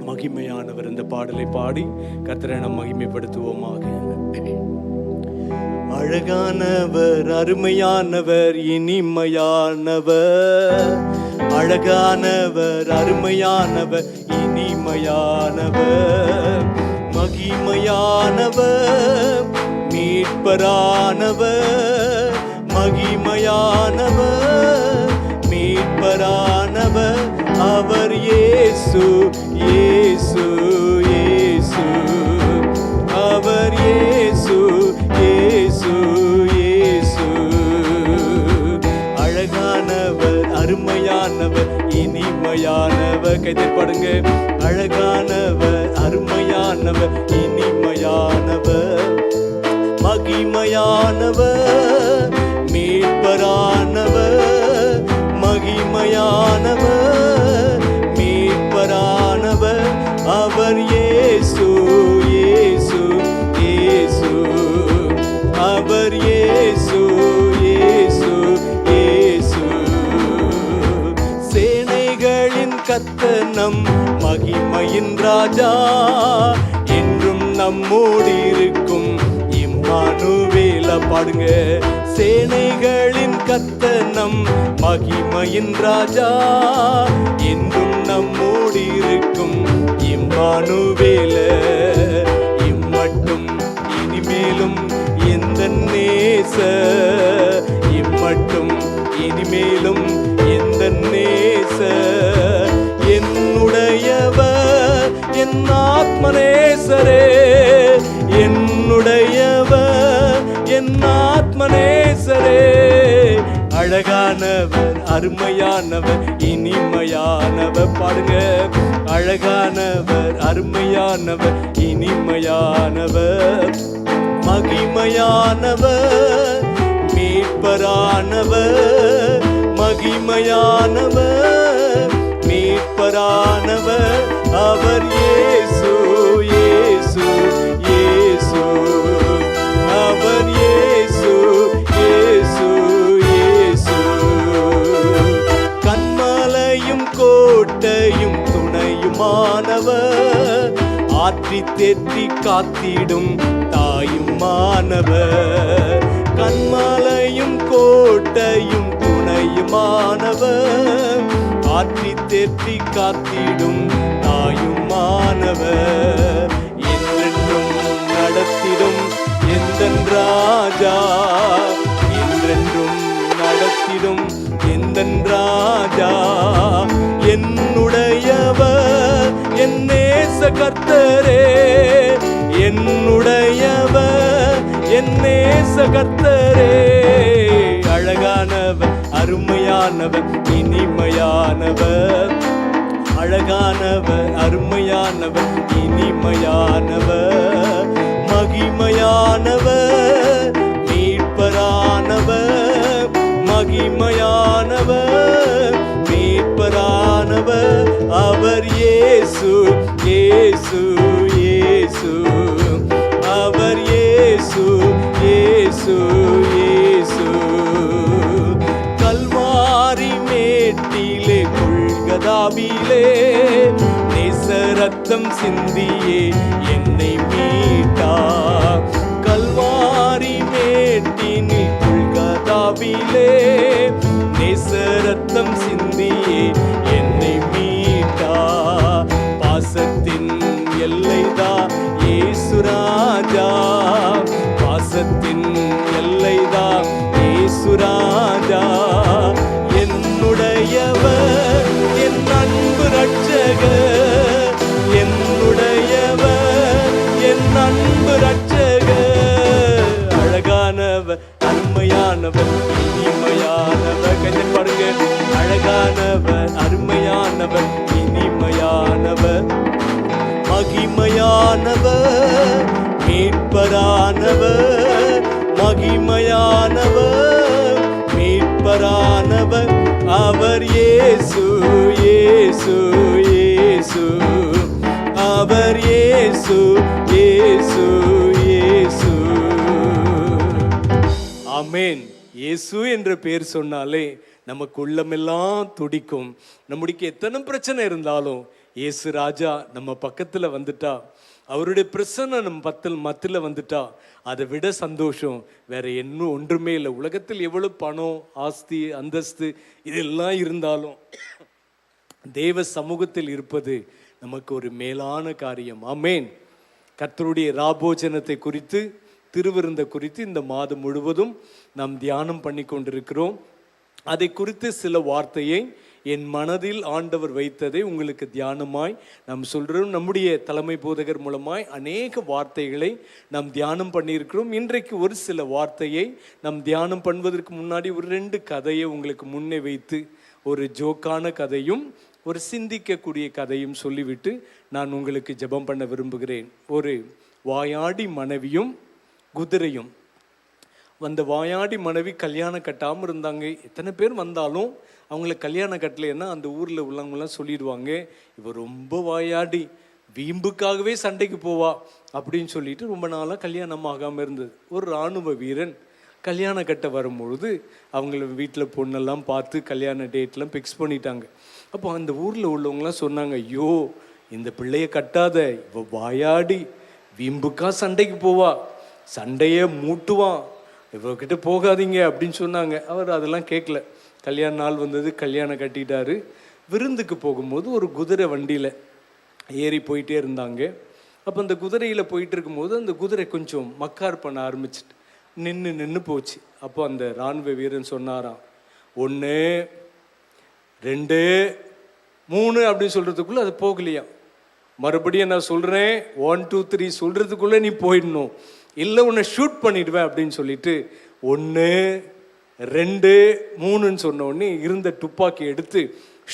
மகிமையானவர். இந்த பாடலை பாடி கர்த்தரை நாம் மகிமைப்படுத்துவோமாக. அழகானவர், அருமையானவர், இனிமையானவர். அழகானவர், அருமையானவர், இனிமையானவர். மகிமையானவர், மீட்பரானவர். மகிமையானவர், மீட்பரானவர். அவர் இயேசு, இயேசு, இயேசு. அவர் இயேசு, இயேசு, இயேசு. அழகானவர், அருமையானவர், இனிமையானவர். கைதட்டி பாடுங்க. அழகானவர், அருமையானவர், இனிமையானவர். மகிமையானவர், மீட்பரானவர். மகிமையானவர், மீட்பரானவர். அவர் இயேசு, இயேசு, இயேசு. அவர் இயேசு, இயேசு, இயேசு. சேனைகளின் கர்த்தர் நம் மகிமையின் ராஜா, என்றும் நம்மோடு இருக்கும் இம்மானுவேல. பாடுங்க. சேனைகளின் கர்த்தர் நம் மகிமையின் ராஜா, என்றும் நம்மோடு இருக்கும் இம்மானுவேல. இம்மட்டும் இனிமேலும் எந்த நேச, இம்மட்டும் இனிமேலும் எந்த நேச, என்னுடையவர் என் ஆத்மநேசரே, என்னுடையவர் என் ஆத்மநேசரே. அழகானவர், அருமையானவர், இனிமையானவர். பாடுங்க. அழகானவர், அருமையானவர், இனிமையானவர், மகிமையானவர், மீட்பரானவர், மகிமையானவர், மீட்பரானவர். அவர் இயேசு, இயேசு, இயேசு. அவர் இயேசு, இயேசு, இயேசு. கன்மலையும் கோட்டையும் துணையுமானவர், ஆற்றி தேற்றி காத்திடும் தாயுமானவர். கன்மலையும் கோட்டையும் துணையுமானவர், ஆற்றி தேற்றி காத்திடும் தாயுமானவர். என்றென்றும் நடத்திடும் எந்தன் ராஜா, என்றென்றும் நடத்திடும் எந்தன் ராஜா. என்னுடையவர் என் நேச கர்த்தரே, என்னுடையவர் என் நேச கர்த்தரே. அழகானவர், அருமையானவர், இனிமையானவர். அழகானவர், அருமையானவர், இனிமையானவர், மகிமையானவர், மீட்பரானவர், மகிமையானவர், மீட்பரானவர். அவர் இயேசு, இயேசு, இயேசு. அவர் இயேசு, இயேசு, இயேசு. கல்வாரி மேட்டிலே கொல்கதாவிலே நேச ரத்தம் சிந்தியே என்னை மீட்டார். கல்வாரி மேட்டினில் கொல்கதாவிலே நேச ரத்தம் சிந்தியே என்னை மீட்டார். பாசத்தின் எல்லைதான் இயேசு ராஜா, பாசத்தின் எல்லைதான் இயேசு ராஜா. என்னுடையவர் என் அன்பு ரட்சகர், என்னுடையவர் என் அன்பு ரட்சகர். அழகானவர், அருமையானவர், இனிமையானவர். கையில் பாடுங்க. அழகானவர், அருமையானவர், இனிமையானவர், மகிமையானவர், மீட்பரானவர், மகிமையானவர், மீட்பரானவர். அவர் இயேசு, இயேசு, இயேசு. அவர் இயேசு, இயேசு, இயேசு. ஆமென். இயேசு என்ற பெயர் சொன்னாலே நமக்கு உள்ளமெல்லாம் துடிக்கும். நம்முடைய எத்தனை பிரச்சனை இருந்தாலும் இயேசு ராஜா நம்ம பக்கத்துல வந்துட்டா, அவருடைய பிரசன்னம் நம்ம மத்தில வந்துட்டா, அதை விட சந்தோஷம் வேற இன்னும் ஒன்றுமே இல்லை. உலகத்தில் எவ்வளவு பணம், ஆஸ்தி, அந்தஸ்து இதெல்லாம் இருந்தாலும் தேவ சமூகத்தில் இருப்பது நமக்கு ஒரு மேலான காரியம். ஆமென். கர்த்தருடைய ராபோஜனத்தை குறித்து, திருவிருந்த குறித்து இந்த மாதம் முழுவதும் நாம் தியானம் பண்ணி கொண்டிருக்கிறோம். அதை குறித்து சில வார்த்தையை என் மனதில் ஆண்டவர் வைத்ததை உங்களுக்கு தியானமாய் நாம் சொல்கிறோம். நம்முடைய தலைமை போதகர் மூலமாய் அநேக வார்த்தைகளை நாம் தியானம் பண்ணியிருக்கிறோம். இன்றைக்கு ஒரு சில வார்த்தையை நாம் தியானம் பண்ணுவதற்கு முன்னாடி ஒரு 2 கதையை உங்களுக்கு முன்னே வைத்து, ஒரு ஜோக்கான கதையும் ஒரு சிந்திக்கக்கூடிய கதையும் சொல்லிவிட்டு நான் உங்களுக்கு ஜெபம் பண்ண விரும்புகிறேன். ஒரு வாயாடி மனைவியும் குதிரையும். அந்த வாயாடி மனைவி கல்யாணம் கட்டாமல் இருந்தாங்க. எத்தனை பேர் வந்தாலும் அவங்கள கல்யாணம் கட்டலைன்னா அந்த ஊரில் உள்ளவங்களாம் சொல்லிடுவாங்க, இவ ரொம்ப வாயாடி, வீம்புக்காகவே சண்டைக்கு போவா அப்படின்னு சொல்லிட்டு ரொம்ப நாளாக கல்யாணம் ஆகாமல் இருந்தது. ஒரு இராணுவ வீரன் கல்யாணம் கட்ட வரும்பொழுது அவங்கள வீட்டில் பொண்ணெல்லாம் பார்த்து கல்யாண டேட்லாம் ஃபிக்ஸ் பண்ணிட்டாங்க. அப்போ அந்த ஊரில் உள்ளவங்களாம் சொன்னாங்க, ஐயோ இந்த பிள்ளைய கட்டாத, இவ வாயாடி, வீம்புக்கா சண்டைக்கு போவா, சண்டையே மூட்டுவான், இவர்கிட்ட போகாதீங்க அப்படின்னு சொன்னாங்க. அவர் அதெல்லாம் கேட்கல. கல்யாண நாள் வந்தது, கல்யாணம் கட்டிட்டாரு. விருந்துக்கு போகும்போது ஒரு குதிரை வண்டியில் ஏறி போயிட்டே இருந்தாங்க. அப்போ அந்த குதிரையில் போயிட்டு இருக்கும்போது அந்த குதிரை கொஞ்சம் மக்கார் பண்ண ஆரம்பிச்சிட்டு நின்று போச்சு. அப்போ அந்த இராணுவ வீரன் சொன்னாராம், 1 2 3 அப்படின்னு சொல்கிறதுக்குள்ளே அது போகலையா. மறுபடியும் நான் சொல்கிறேன், 1 2 3 சொல்கிறதுக்குள்ளே நீ போயிடணும், இல்லை உன்னை ஷூட் பண்ணிடுவேன் அப்படின்னு சொல்லிட்டு 1 2 3ன்னு சொன்ன உடனே இருந்த துப்பாக்கி எடுத்து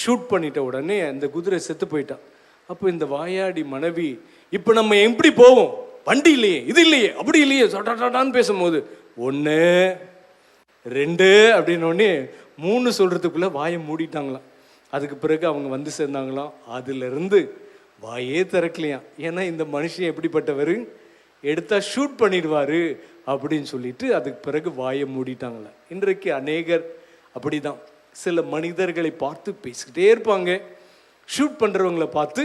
ஷூட் பண்ணிட்ட உடனே அந்த குதிரை செத்து போயிட்டான். அப்போ இந்த வாயாடி மனைவி, இப்போ நம்ம எப்படி போவோம், வண்டி இல்லையே, இது இல்லையே, அப்படி இல்லையே சொட்டான்னு பேசும்போது 1 2 அப்படின்னோடனே 3 சொல்கிறதுக்குள்ளே வாயை மூடிட்டாங்களாம். அதுக்கு பிறகு அவங்க வந்து சேர்ந்தாங்களாம். அதிலிருந்து வாயே திறக்கலையாம். ஏன்னா இந்த மனுஷன் எப்படிப்பட்டவர், எடுத்தா ஷூட் பண்ணிடுவார் அப்படின்னு சொல்லிட்டு அதுக்கு பிறகு வாயை மூடிட்டாங்களாம். இன்றைக்கு அநேகர் அப்படிதான், சில மனிதர்களை பார்த்து பேசிக்கிட்டே இருப்பாங்க, ஷூட் பண்ணுறவங்களை பார்த்து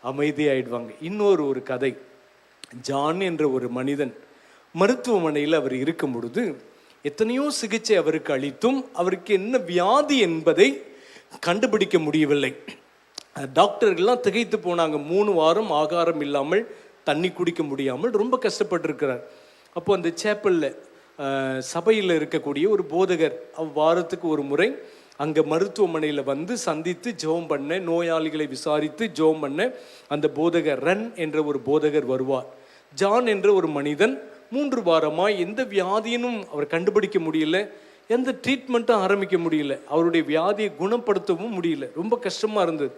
அமைதியாயிடுவாங்க. இன்னொரு ஒரு கதை, ஜான் என்ற ஒரு மனிதன் மருத்துவமனையில் அவர் இருக்கும் பொழுது எத்தனையோ சிகிச்சை அவருக்கு அளித்தும் அவருக்கு என்ன வியாதி என்பதை கண்டுபிடிக்க முடியவில்லை. டாக்டர்கள்லாம் திகைத்து போனாங்க. 3 வாரம் ஆகாரம் இல்லாமல் தண்ணி குடிக்க முடியாமல் ரொம்ப கஷ்டப்பட்டிருக்கிறார். அப்போ அந்த சேப்பலில் சபையில் இருக்கக்கூடிய ஒரு போதகர் வாரத்துக்கு ஒரு முறை அங்கே மருத்துவமனையில் வந்து சந்தித்து ஜெபம் பண்ண, நோயாளிகளை விசாரித்து ஜெபம் பண்ண அந்த போதகர் ரன் என்ற ஒரு போதகர் வருவார். ஜான் என்ற ஒரு மனிதன் 3 வாரமாக எந்த வியாதியினும் அவர் கண்டுபிடிக்க முடியல, எந்த ட்ரீட்மெண்ட்டும் ஆரம்பிக்க முடியல, அவருடைய வியாதியை குணப்படுத்தவும் முடியல, ரொம்ப கஷ்டமாக இருந்தது.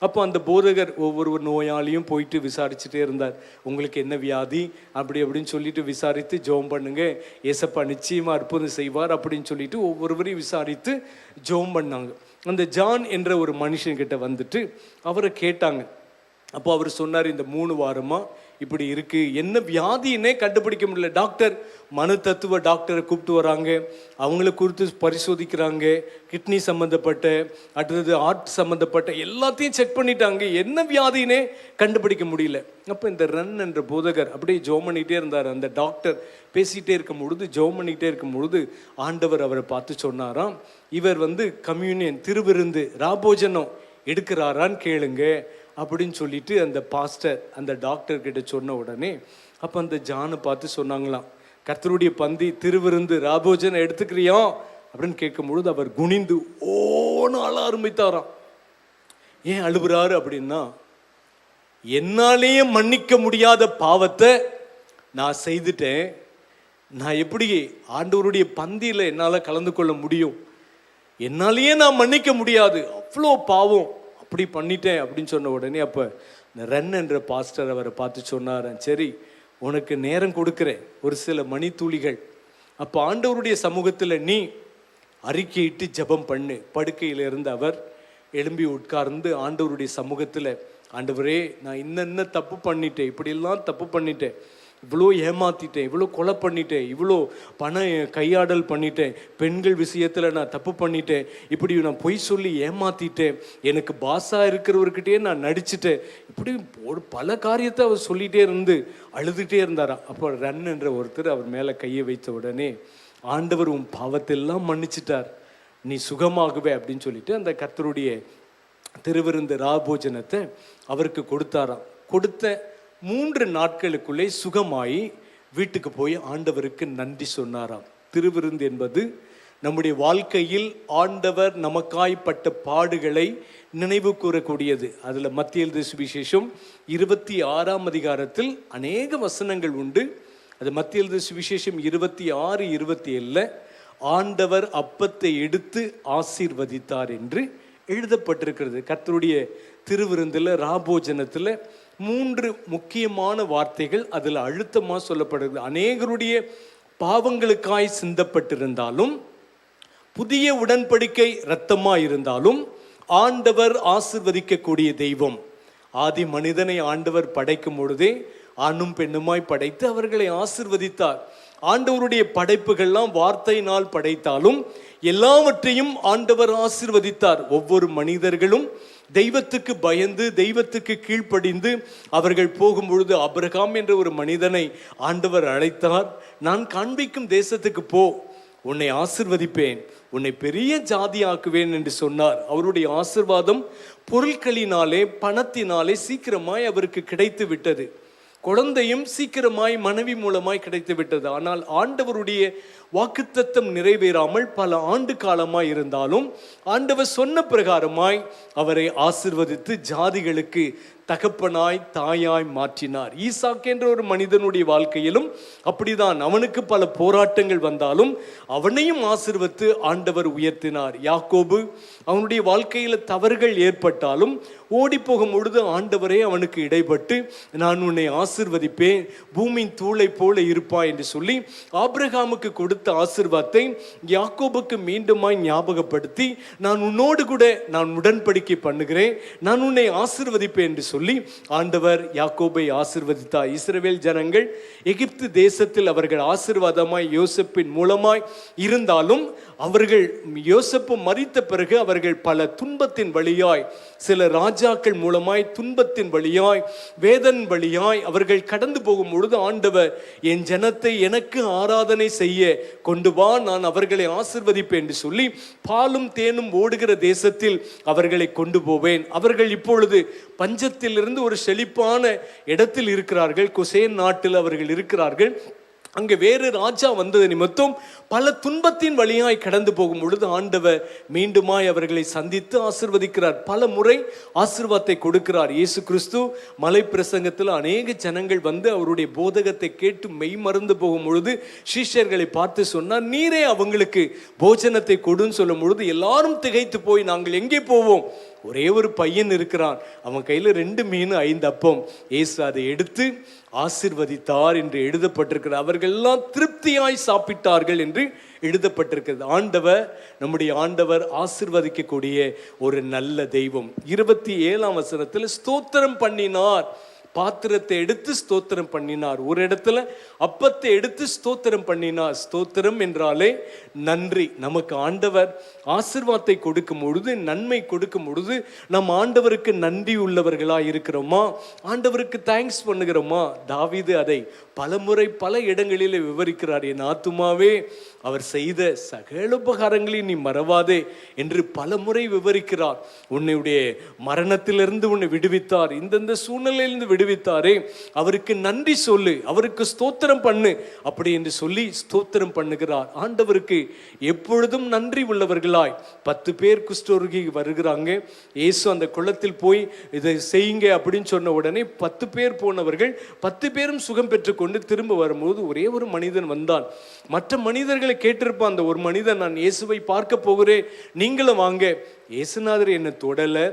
அப்போ அந்த போதகர் ஒவ்வொரு நோயாளியும் போயிட்டு விசாரிச்சுட்டே இருந்தார். உங்களுக்கு என்ன வியாதி அப்படி அப்படின்னு சொல்லிட்டு விசாரித்து ஜெபம் பண்ணுங்க, ஏசப்பா நிச்சயமாக அற்புதம் செய்வார் அப்படின்னு சொல்லிட்டு ஒவ்வொருவரையும் விசாரித்து ஜெபம் பண்ணாங்க. அந்த ஜான் என்ற ஒரு மனுஷன்கிட்ட வந்துட்டு அவரை கேட்டாங்க. அப்போ அவர் சொன்னார், இந்த 3 வாரமாக இப்படி இருக்கு, என்ன வியாதின்னே கண்டுபிடிக்க முடியல. டாக்டர் மனு தத்துவ டாக்டரை கூப்பிட்டு வராங்க, அவங்கள குறித்து பரிசோதிக்கிறாங்க, கிட்னி சம்மந்தப்பட்ட அடுத்தது ஹார்ட் சம்மந்தப்பட்ட எல்லாத்தையும் செக் பண்ணிட்டாங்க, என்ன வியாதினே கண்டுபிடிக்க முடியல. அப்போ இந்த ரன் என்ற போதகர் அப்படியே ஜெபம் பண்ணிகிட்டே இருந்தார். அந்த டாக்டர் பேசிகிட்டே இருக்கும் பொழுது, ஜெபம் பண்ணிகிட்டே இருக்கும் பொழுது ஆண்டவர் அவரை பார்த்து சொன்னாராம், இவர் கம்யூனியன் திருவிருந்து ராபோஜனம் எடுக்கிறாரான்னு கேளுங்க அப்படின்னு சொல்லிட்டு அந்த பாஸ்டர் அந்த டாக்டர் கிட்ட சொன்ன உடனே அப்போ அந்த ஜானை பார்த்து சொன்னாங்களாம், கர்த்தருடைய பந்தி திருவிருந்து ராபோஜனம் எடுத்துக்கிறியா அப்படின்னு கேட்கும் பொழுது அவர் குனிந்து ஓன்னு அழ ஆரம்பித்தாராம். ஏன் அழுகுறாரு அப்படின்னா, என்னாலேயே மன்னிக்க முடியாத பாவத்தை நான் செய்துட்டேன், நான் எப்படி ஆண்டவருடைய பந்தியில் என்னால் கலந்து கொள்ள முடியும், என்னாலேயே நான் மன்னிக்க முடியாது, அவ்வளோ பாவம் அப்படி பண்ணிட்டேன் அப்படின்னு சொன்ன உடனே அப்போ ரன் என்ற பாஸ்டர் அவரை பார்த்து சொன்னார், சரி உனக்கு நேரம் கொடுக்குறேன், ஒரு சில மணித்துளிகள், அப்போ ஆண்டவருடைய சமூகத்தில் நீ அறிக்கையிட்டு ஜெபம் பண்ணு. படுக்கையிலிருந்து அவர் எழும்பி உட்கார்ந்து ஆண்டவருடைய சமூகத்தில், ஆண்டவரே நான் இன்ன தப்பு பண்ணிட்டேன், இப்படியெல்லாம் தப்பு பண்ணிட்டேன், இவ்வளோ ஏமாற்றிட்டேன், இவ்வளோ கொலை பண்ணிட்டேன், இவ்வளோ பணம் கையாடல் பண்ணிட்டேன், பெண்கள் விஷயத்தில் நான் தப்பு பண்ணிட்டேன், இப்படி நான் பொய் சொல்லி ஏமாற்றிட்டேன், எனக்கு பாஸாக இருக்கிறவர்கிட்டயே நான் நடிச்சிட்டேன், இப்படி ஒரு பல காரியத்தை அவர் சொல்லிகிட்டே இருந்து அழுதுகிட்டே இருந்தாராம். அப்போ ரன் என்ற ஒருத்தர் அவர் மேலே கையை வைத்த உடனே, ஆண்டவர் உன் பாவத்தெல்லாம் மன்னிச்சிட்டார், நீ சுகமாகுவே அப்படின்னு சொல்லிட்டு அந்த கர்த்தருடைய திருவிருந்து ராபோஜனத்தை அவருக்கு கொடுத்தாராம். கொடுத்த 3 நாட்களுக்குள்ளே சுகமாயி வீட்டுக்கு போய் ஆண்டவருக்கு நன்றி சொன்னாராம். திருவிருந்து என்பது நம்முடைய வாழ்க்கையில் ஆண்டவர் நமக்காய்ப்பட்ட பாடுகளை நினைவு கூறக்கூடியது. அதில் மத்திய சுவிசேஷம் 26ஆம் அதிகாரத்தில் அநேக வசனங்கள் உண்டு. அது மத்திய சுவிசேஷம் 26, 27 ஆண்டவர் அப்பத்தை எடுத்து ஆசீர்வதித்தார் என்று எழுதப்பட்டிருக்கிறது. கர்த்தருடைய திருவிருந்தில் ராபோஜனத்தில் 3 முக்கியமான வார்த்தைகள் அதில் அழுத்தமாக சொல்லப்படுகிறது. அநேகருடைய பாவங்களுக்காய் சிந்தப்பட்டிருந்தாலும், புதிய உடன்படிக்கை இரத்தமாக இருந்தாலும் ஆண்டவர் ஆசீர்வதிக்கக்கூடிய தெய்வம். ஆதி மனிதனை ஆண்டவர் படைக்கும் பொழுதே ஆணும் பெண்ணுமாய் படைத்து அவர்களை ஆசீர்வதித்தார். ஆண்டவருடைய படைப்புகள்லாம் வார்த்தையினால் படைத்தாலும் எல்லாவற்றையும் ஆண்டவர் ஆசீர்வதித்தார். ஒவ்வொரு மனிதர்களும் தெய்வத்துக்கு பயந்து தெய்வத்துக்கு கீழ்ப்படிந்து அவர்கள் போகும் பொழுது ஆபிரகாம் என்ற ஒரு மனிதனை ஆண்டவர் அழைத்தார். நான் காண்பிக்கும் தேசத்துக்கு போ, உன்னை ஆசிர்வதிப்பேன், உன்னை பெரிய ஜாதி ஆக்குவேன் என்று சொன்னார். அவருடைய ஆசிர்வாதம் பொருட்களினாலே பணத்தினாலே சீக்கிரமாய் அவருக்கு கிடைத்து விட்டது. குழந்தையும் சீக்கிரமாய் மனைவி மூலமாய் கிடைத்து விட்டது. ஆனால் ஆண்டவருடைய வாக்குத்தத்தம் நிறைவேறாமல் பல ஆண்டு காலமாய் இருந்தாலும் ஆண்டவர் சொன்ன பிரகாரமாய் அவரை ஆசிர்வதித்து ஜாதிகளுக்கு தகப்பனாய் தாயாய் மாற்றினார். ஈசாக் என்ற ஒரு மனிதனுடைய வாழ்க்கையிலும் அப்படிதான். அவனுக்கு பல போராட்டங்கள் வந்தாலும் அவனையும் ஆசிர்வதித்து ஆண்டவர் உயர்த்தினார். யாக்கோபு அவனுடைய வாழ்க்கையில தவறுகள் ஏற்பட்டாலும் ஓடி போகும் பொழுது ஆண்டவரே அவனுக்கு இடைப்பட்டு நான் உன்னை ஆசிர்வதிப்பேன், பூமியின் தூளை போல இருப்பாய் என்று சொல்லி ஆபிரகாமுக்கு கொடுத்த ஆசீர்வாதத்தை யாக்கோபுக்கு மீண்டுமாய் ஞாபகப்படுத்தி நான் உன்னோடு கூட நான் உடன்படிக்கை பண்ணுகிறேன், நான் உன்னை ஆசிர்வதிப்பேன் என்று சொல்லி ஆண்டவர் யாக்கோபை ஆசிர்வதித்தார். இஸ்ரவேல் ஜனங்கள் எகிப்து தேசத்தில் அவர்கள் ஆசீர்வாதமாய் யோசேப்பின் மூலமாய் இருந்தாலும் அவர்கள் யோசேப்பு மரித்த பிறகு அவர்கள் பல துன்பத்தின் வழியாய், சில ராஜாக்கள் மூலமாய் துன்பத்தின் வழியாய் வேதன் வழியாய் அவர்கள் கடந்து போகும் பொழுது ஆண்டவர் என் ஜனத்தை எனக்கு ஆராதனை செய்ய கொண்டு வா, நான் அவர்களை ஆசிர்வதிப்பேன் என்று சொல்லி பாலும் தேனும் ஓடுகிற தேசத்தில் அவர்களை கொண்டு போவேன். அவர்கள் இப்பொழுது பஞ்சத்திலிருந்து ஒரு செழிப்பான இடத்தில் இருக்கிறார்கள். குசேன் நாட்டில் அவர்கள் இருக்கிறார்கள். அங்கே வேறு ராஜா வந்தது நிமித்தம் பல துன்பத்தின் வழியாய் கடந்து போகும் பொழுது ஆண்டவர் மீண்டுமாய் அவர்களை சந்தித்து ஆசிர்வதிக்கிறார். பல முறை ஆசீர்வாதத்தை கொடுக்கிறார். இயேசு கிறிஸ்து மலை பிரசங்கத்தில் அநேக ஜனங்கள் வந்து அவருடைய போதகத்தை கேட்டு மெய் மறந்து போகும் பொழுது சீஷர்களை பார்த்து சொன்னார், நீரே அவங்களுக்கு போஜனத்தை கொடுன்னு சொல்லும் பொழுது எல்லாரும் திகைத்து போய் நாங்கள் எங்கே போவோம்? ஒரே ஒரு பையன் இருக்கிறான், அவன் கையில் 2 மீன் 5 அப்பம். இயேசு அதை எடுத்து ஆசிர்வதித்தார் என்று எழுதப்பட்டிருக்கிறது. அவர்கள் எல்லாம் திருப்தியாய் சாப்பிட்டார்கள் என்று எழுதப்பட்டிருக்கிறது. ஆண்டவர், நம்முடைய ஆண்டவர் ஆசிர்வதிக்கக்கூடிய ஒரு நல்ல தெய்வம். 27ஆம் வசனத்தில் ஸ்தோத்திரம் பண்ணினார். பாத்திரத்தை எடுத்து ஸ்தோத்திரம் பண்ணினார். ஒரு இடத்துல அப்பத்தை எடுத்து ஸ்தோத்திரம் பண்ணினார். ஸ்தோத்திரம் என்றாலே நன்றி. நமக்கு ஆண்டவர் ஆசீர்வாதத்தை கொடுக்கும் பொழுது, நன்மை கொடுக்கும் பொழுது நம் ஆண்டவருக்கு நன்றி உள்ளவர்களாக இருக்கிறோமா? ஆண்டவருக்கு தேங்க்ஸ் பண்ணுகிறோமா? தாவீது அதை பலமுறை பல இடங்களில் விவரிக்கிறார். என் ஆத்துமாவே அவர் செய்த சகல உபகாரங்களையும் நீ மறவாதே என்று பல முறை விவரிக்கிறார். உன்னுடைய மரணத்திலிருந்து உன்னை விடுவித்தார், இந்தந்த சூழ்நிலையிலிருந்து விடுவித்தாரே, அவருக்கு நன்றி சொல்லு, அவருக்கு ஸ்தோத்திரம் பண்ணு அப்படி என்று சொல்லி ஸ்தோத்திரம் பண்ணுகிறார். ஆண்டவருக்கு எப்பொழுதும் நன்றி உள்ளவர்களாய் 10 பேர் குஷ்டரோகி வருகிறாங்க. இயேசு அந்த குளத்தில் போய் இதை செய்யுங்க அப்படின்னு சொன்ன உடனே 10 பேர் போனவர்கள் 10 பேரும் சுகம் பெற்றுக்கொண்டு திரும்ப வரும்போது ஒரே ஒரு மனிதன் வந்தான். மற்ற மனிதர்களை கேட்டிருப்பான். அந்த ஒரு மனிதன், நான் இயேசுவை பார்க்க போகிறேன், நீங்களும் வாங்க. இயேசுநாதர் என்னை தொடலை,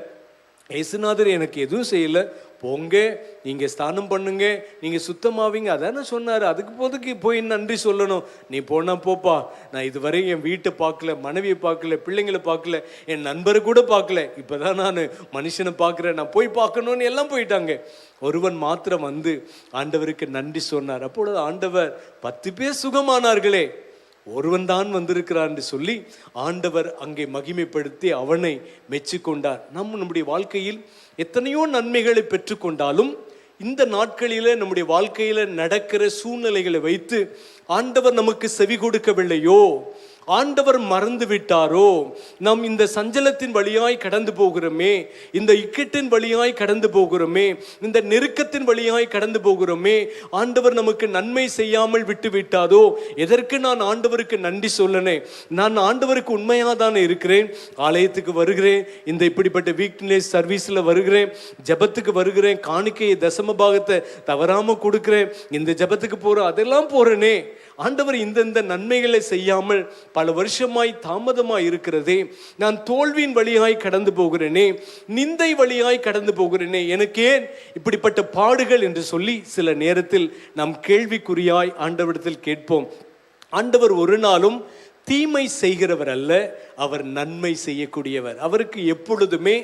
இயேசுநாதர் எனக்கு எதுவும் செய்யலை, போங்க, நீங்கள் ஸ்தானம் பண்ணுங்க, நீங்கள் சுத்தமாவீங்க அதானே சொன்னார். அதுக்கு போதுக்கு போய் நன்றி சொல்லணும். நீ போனா போப்பா, நான் இதுவரை என் வீட்டை பார்க்கல, மனைவியை பார்க்கல, பிள்ளைங்களை பார்க்கல, என் நண்பரை கூட பார்க்கல, இப்போதான் நான் மனுஷனை பார்க்குறேன், நான் போய் பார்க்கணும்னு எல்லாம் போயிட்டாங்க. ஒருவன் மாத்திரம் வந்து ஆண்டவருக்கு நன்றி சொன்னார். அப்பொழுது ஆண்டவர் 10 பேர் சுகமானார்களே, ஒருவன் தான் வந்திருக்கிறார் என்று சொல்லி ஆண்டவர் அங்கே மகிமைப்படுத்தி அவனை மெச்சிக்கொண்டார். நம்முடைய வாழ்க்கையில் எத்தனையோ நன்மைகளை பெற்றுக்கொண்டாலும் இந்த நாட்களில நம்முடைய வாழ்க்கையில நடக்கிற சூழ்நிலைகளை வைத்து ஆண்டவர் நமக்கு செவி கொடுக்கவில்லையோ, ஆண்டவர் மறந்து விட்டாரோ, நாம் இந்த சஞ்சலத்தின் வழியாய் கடந்து போகிறோமே, இந்த இக்கட்டின் வழியாய் கடந்து போகிறோமே, இந்த நெருக்கத்தின் வழியாய் கடந்து போகிறோமே, ஆண்டவர் நமக்கு நன்மை செய்யாமல் விட்டு விட்டாதோ, எதற்கு நான் ஆண்டவருக்கு நன்றி சொல்லனே? நான் ஆண்டவருக்கு உண்மையாக தானே இருக்கிறேன், ஆலயத்துக்கு வருகிறேன், இந்த இப்படிப்பட்ட வீக்னஸ் சர்வீஸில் வருகிறேன், ஜபத்துக்கு வருகிறேன், காணிக்கையை தசம பாகத்தை தவறாமல் கொடுக்குறேன், இந்த ஜபத்துக்கு போகிறேன், அதெல்லாம் போகிறேனே, ஆண்டவர் இந்த நன்மைகளை செய்யாமல் பல வருஷமாய் தாமதமாய் இருக்கிறதே, நான் தோல்வியின் வழியாய் கடந்து போகிறேனே, நிந்தை வழியாய் கடந்து போகிறேனே, எனக்கு ஏன் இப்படிப்பட்ட பாடுகள் என்று சொல்லி சில நேரத்தில் நாம் கேள்விக்குறியாய் ஆண்டவரிடத்தில் கேட்போம். ஆண்டவர் ஒரு நாளும் தீமை செய்கிறவர் அல்ல, அவர் நன்மை செய்யக்கூடியவர். அவருக்கு எப்பொழுதுமே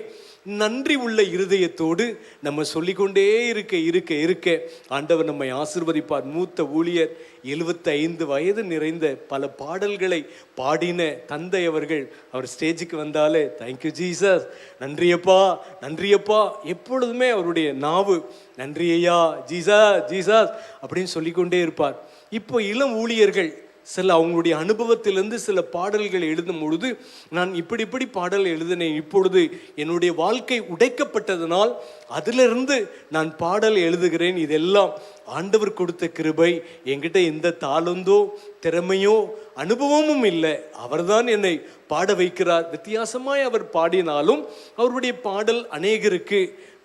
நன்றி உள்ள இருதயத்தோடு நம்ம சொல்லிக்கொண்டே இருக்க ஆண்டவர் நம்மை ஆசீர்வதிப்பார். மூத்த ஊழியர் 75 வயது நிறைந்த பல பாடல்களை பாடின தந்தை அவர்கள் அவர் ஸ்டேஜுக்கு வந்தாலே தேங்க்யூ ஜீசஸ், நன்றியப்பா நன்றியப்பா, எப்பொழுதுமே அவருடைய நாவு நன்றியா ஜீசஸ் ஜீசஸ் அப்படின்னு சொல்லிக்கொண்டே இருப்பார். இப்போ இளம் ஊழியர்கள் சில அவங்களுடைய அனுபவத்திலிருந்து சில பாடல்கள் எழுதும் பொழுது, நான் இப்படி பாடல் எழுதினேன், இப்பொழுது என்னுடைய வாழ்க்கை உடைக்கப்பட்டதனால் அதிலிருந்து நான் பாடல் எழுதுகிறேன், இதெல்லாம் ஆண்டவர் கொடுத்த கிருபை, என்கிட்ட எந்த தாளந்தோ திறமையோ அனுபவமும் இல்லை, அவர்தான் என்னை பாட வைக்கிறார். வித்தியாசமாய் அவர் பாடினாலும் அவருடைய பாடல் அநேகருக்கு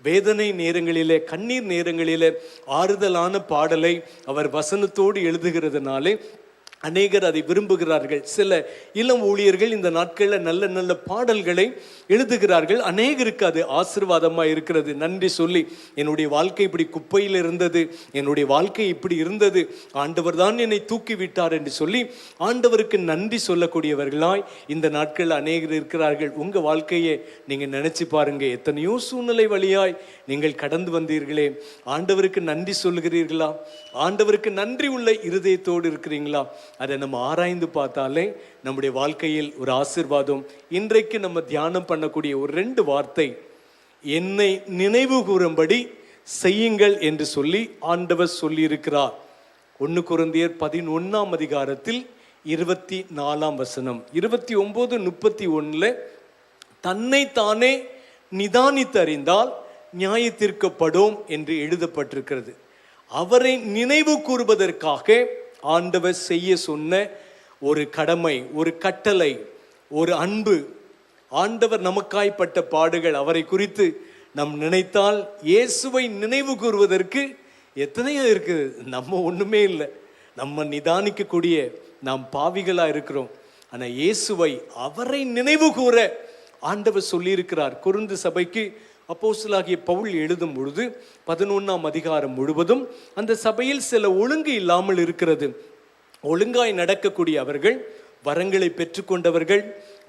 வேதனை நேரங்களிலே, கண்ணீர் நேரங்களிலே ஆறுதலான பாடலை அவர் வசனத்தோடு எழுதுகிறதுனாலே அநேகர் அதை விரும்புகிறார்கள். சில இளம் ஊழியர்கள் இந்த நாட்களில் நல்ல நல்ல பாடல்களை எழுதுகிறார்கள். அநேகருக்கு அது ஆசீர்வாதமாக இருக்கிறது. நன்றி சொல்லி, என்னுடைய வாழ்க்கை இப்படி குப்பையில் இருந்தது, என்னுடைய வாழ்க்கை இப்படி இருந்தது, ஆண்டவர் தான் என்னை தூக்கி விட்டார் என்று சொல்லி ஆண்டவருக்கு நன்றி சொல்லக்கூடியவர்களாய் இந்த நாட்களில் அநேகர் இருக்கிறார்கள். உங்கள் வாழ்க்கையை நீங்கள் நினைச்சு பாருங்க, எத்தனையோ சூழ்நிலை வழியாய் நீங்கள் கடந்து வந்தீர்களே, ஆண்டவருக்கு நன்றி சொல்லுகிறீர்களா? ஆண்டவருக்கு நன்றி உள்ள இருதயத்தோடு இருக்கிறீங்களா? அதை நம்ம ஆராய்ந்து பார்த்தாலே நம்முடைய வாழ்க்கையில் ஒரு ஆசீர்வாதம். இன்றைக்கு நம்ம தியானம் பண்ணக்கூடிய ஒரு 2 வார்த்தை, என்னை நினைவு கூறும்படி செய்யுங்கள் என்று சொல்லி ஆண்டவர் சொல்லியிருக்கிறார். 1 கொரிந்தியர் 11ஆம் அதிகாரத்தில் 24ஆம் வசனம், 29, 31 தன்னை தானே நிதானித்தறிந்தால் நியாயத்திற்கப்படும் என்று எழுதப்பட்டிருக்கிறது. அவரை நினைவு கூறுவதற்காக ஆண்டவர் செய்ய சொன்ன ஒரு கடமை, ஒரு கட்டளை, ஒரு அன்பு, ஆண்டவர் நமக்காய்ப்பட்ட பாடுகள், அவரை குறித்து நாம் நினைத்தால் இயேசுவை நினைவு கூறுவதற்கு எத்தனையோ இருக்குது. நம்ம ஒன்றுமே இல்லை, நம்ம நிதானிக்கக்கூடிய நாம் பாவிகளாக இருக்கிறோம். ஆனால் இயேசுவை, அவரை நினைவு கூற ஆண்டவர் சொல்லியிருக்கிறார். கொரிந்து சபைக்கு அப்போஸ்தலனாகிய பவுல் எழுதும் பொழுது 11ஆம் அதிகாரம் முழுவதும் அந்த சபையில் சில ஒழுங்கு இல்லாமல் இருக்கிறது. ஒழுங்காய் நடக்கக்கூடிய அவர்கள், வரங்களை பெற்றுக்கொண்டவர்கள்,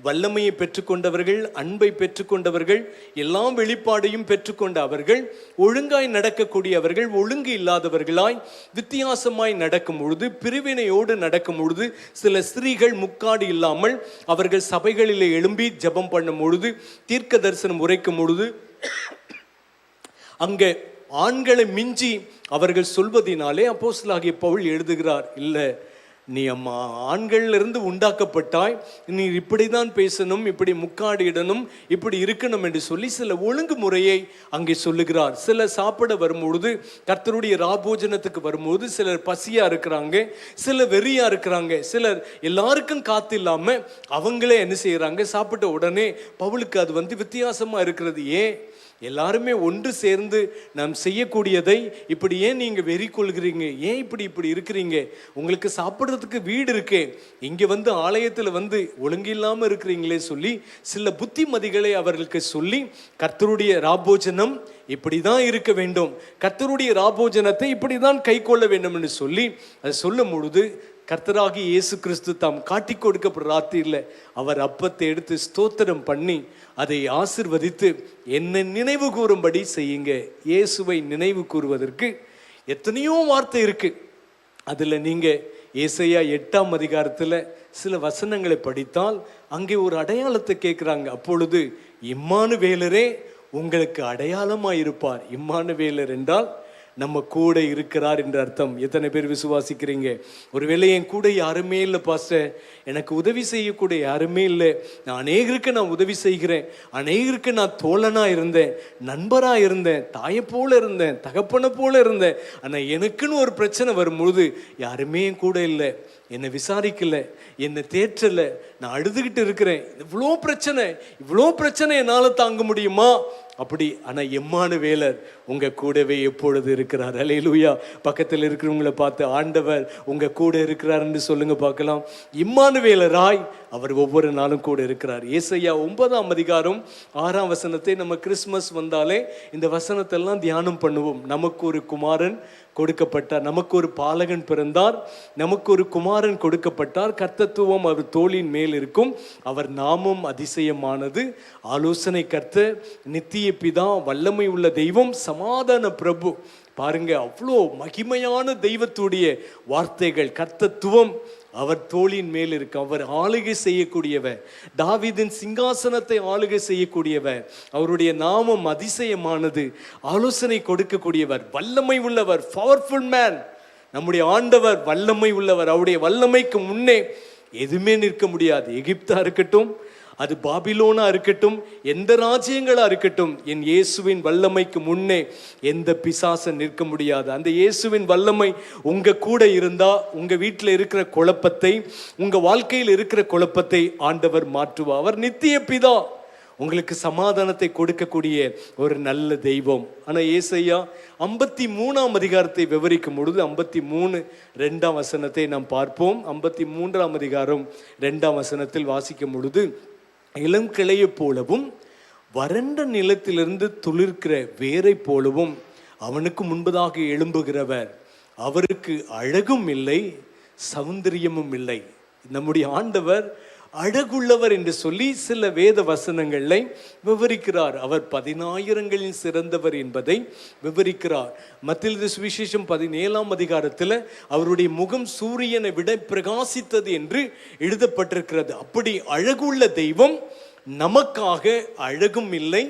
வல்லமையை பெற்றுக்கொண்டவர்கள், அன்பை பெற்றுக்கொண்டவர்கள், எல்லாம் வெளிப்பாடையும் பெற்றுக்கொண்ட அவர்கள், ஒழுங்காய் நடக்கக்கூடியவர்கள் ஒழுங்கு இல்லாதவர்களாய் வித்தியாசமாய் நடக்கும் பொழுது, பிரிவினையோடு நடக்கும் பொழுது, சில ஸ்திரீகள் முக்காடு இல்லாமல் அவர்கள் சபைகளிலே எழும்பி ஜெபம் பண்ணும் பொழுது, தீர்க்க தரிசனம் உரைக்கும் பொழுது, அங்கே ஆண்களை மிஞ்சி அவர்கள் சொல்வதினாலே அப்போஸ்தலனாகிய பவுல் எழுதுகிறார், இல்லை நீ ஆண்களிலிருந்து உண்டாக்கப்பட்டாய், நீ இப்படிதான் பேசணும், இப்படி முக்காடு இடணும், இப்படி இருக்கணும் என்று சொல்லி சில ஒழுங்கு முறையை அங்கே சொல்லுகிறார். சில சாப்பிட வரும்பொழுது, கர்த்தருடைய ராபோஜனத்துக்கு வரும்போது சிலர் பசியா இருக்கிறாங்க, சிலர் வெறியா இருக்கிறாங்க, சிலர் எல்லாருக்கும் காத்து இல்லாம அவங்களே என்ன செய்யறாங்க, சாப்பிட்ட உடனே பவுலுக்கு அது வித்தியாசமா இருக்கிறது. ஏன் எல்லாருமே ஒன்று சேர்ந்து நாம் செய்யக்கூடியதை இப்படி ஏன் நீங்க வெறி கொள்கிறீங்க? ஏன் இப்படி இருக்கிறீங்க? உங்களுக்கு சாப்பிட்றதுக்கு வீடு இருக்கே, இங்க ஆலயத்தில் ஒழுங்கு இல்லாம இருக்கிறீங்களே சொல்லி சில புத்திமதிகளை அவர்களுக்கு சொல்லி, கர்த்தருடைய ராபோஜனம் இப்படிதான் இருக்க வேண்டும், கர்த்தருடைய ராபோஜனத்தை இப்படிதான் கை கொள்ள வேண்டும் என்று சொல்லி அதை சொல்லும் பொழுது, கர்த்தராகி இயேசு கிறிஸ்து தாம் காட்டி கொடுக்கப்படுற ராத்திரியில் அவர் அப்பத்தை எடுத்து ஸ்தோத்திரம் பண்ணி அதை ஆசீர்வதித்து, என்னை நினைவு கூறும்படி செய்யுங்க. இயேசுவை நினைவு கூறுவதற்கு எத்தனையோ வார்த்தை இருக்கு. அதில் நீங்கள் ஏசாயா 8ஆம் அதிகாரத்தில் சில வசனங்களை படித்தால் அங்கே ஒரு அடையாளத்தை கேட்குறாங்க. அப்பொழுது இம்மானுவேலரே உங்களுக்கு அடையாளமாக இருப்பார். இம்மானுவேலர் என்றால் நம்ம கூட இருக்கிறார் என்ற அர்த்தம். எத்தனை பேர் விசுவாசிக்கிறீங்க? ஒருவேளை என் கூட யாருமே இல்லை பாஸ்டர், எனக்கு உதவி செய்யக்கூடிய யாருமே இல்லை, நான் அநேகருக்கு நான் உதவி செய்கிறேன், அநேகருக்கு நான் தோழனாக இருந்தேன், நண்பராக இருந்தேன், தாயை போல இருந்தேன், தகப்பனை போல இருந்தேன், ஆனால் எனக்குன்னு ஒரு பிரச்சனை வரும்பொழுது யாருமே என் கூட இல்லை, என்னை விசாரிக்கலை, என்னை தேற்றலை, நான் அழுதுகிட்டு இருக்கிறேன், இவ்வளோ பிரச்சனை என்னால் தாங்க முடியுமா அப்படி. ஆனால் எம்மானுவேலர் உங்க கூடவே எப்பொழுது இருக்கிறார். அல்லேலூயா. பக்கத்தில் இருக்கிறவங்கள பார்த்து ஆண்டவர் உங்க கூட இருக்கிறார்ன்னு சொல்லுங்க பார்க்கலாம். இம்மானுவேலராய் அவர் ஒவ்வொரு நாளும் கூட இருக்கிறார். ஏசாயா 9:6 நம்ம கிறிஸ்மஸ் வந்தாலே இந்த வசனத்தெல்லாம் தியானம் பண்ணுவோம். நமக்கு ஒரு குமாரன் கொடுக்கப்பட்டார், நமக்கு ஒரு பாலகன் பிறந்தார், நமக்கு ஒரு குமாரன் கொடுக்கப்பட்டார், கர்த்தத்துவம் அவர் தோளின் மேல் இருக்கும், அவர் நாமம் அதிசயமானது, ஆலோசனை கர்த்தர், நித்திய பிதா, வல்லமை உள்ள தெய்வம், சமாதான பிரபு. பாருங்க, அவ்வளோ மகிமையான தெய்வத்துடைய வார்த்தைகள். கர்த்தத்துவம் அவர் தோளின் மேல் இருக்கு, அவர் ஆளுகை செய்யக்கூடியவர், தாவீதின் சிங்காசனத்தை ஆளுகை செய்யக்கூடியவர், அவருடைய நாமம் அதிசயமானது, ஆலோசனை கொடுக்கக்கூடியவர், வல்லமை உள்ளவர், பவர்ஃபுல் மேன். நம்முடைய ஆண்டவர் வல்லமை உள்ளவர். அவருடைய வல்லமைக்கு முன்னே எதுவுமே நிற்க முடியாது. எகிப்தா இருக்கட்டும், அது பாபிலோனா இருக்கட்டும், எந்த ராஜ்யங்களா இருக்கட்டும், என் இயேசுவின் வல்லமைக்கு முன்னே எந்த பிசாசன் நிற்க முடியாது. அந்த இயேசுவின் வல்லமை உங்க கூட இருந்தா உங்க வீட்டில் இருக்கிற குழப்பத்தை, உங்க வாழ்க்கையில் இருக்கிற குழப்பத்தை ஆண்டவர் மாற்றுவார். அவர் நித்திய பிதா, உங்களுக்கு சமாதானத்தை கொடுக்கக்கூடிய ஒரு நல்ல தெய்வம். ஆனால் ஏசாயா 53 விவரிக்கும் பொழுது 53:2 நாம் பார்ப்போம். 53:2 வாசிக்கும் பொழுது, இளம் கிளையை போலவும் வறண்ட நிலத்திலிருந்து துளிர்க்கிற வேரை போலவும் அவனுக்கு முன்பதாக எழும்புகிறவர், அவருக்கு அழகும் இல்லை சௌந்தரியமும் இல்லை. நம்முடைய ஆண்டவர் அழகுள்ளவர் என்று சொல்லி சில வேத வசனங்களை விவரிக்கிறார். அவர் 10,000ங்களில் சிறந்தவர் என்பதை விவரிக்கிறார். மத்தேயு சுவிசேஷம் 17 அவருடைய முகம் சூரியனை விட பிரகாசித்தது என்று எழுதப்பட்டிருக்கிறது. அப்படி அழகுள்ள தெய்வம் நமக்காக அழகும் இல்லை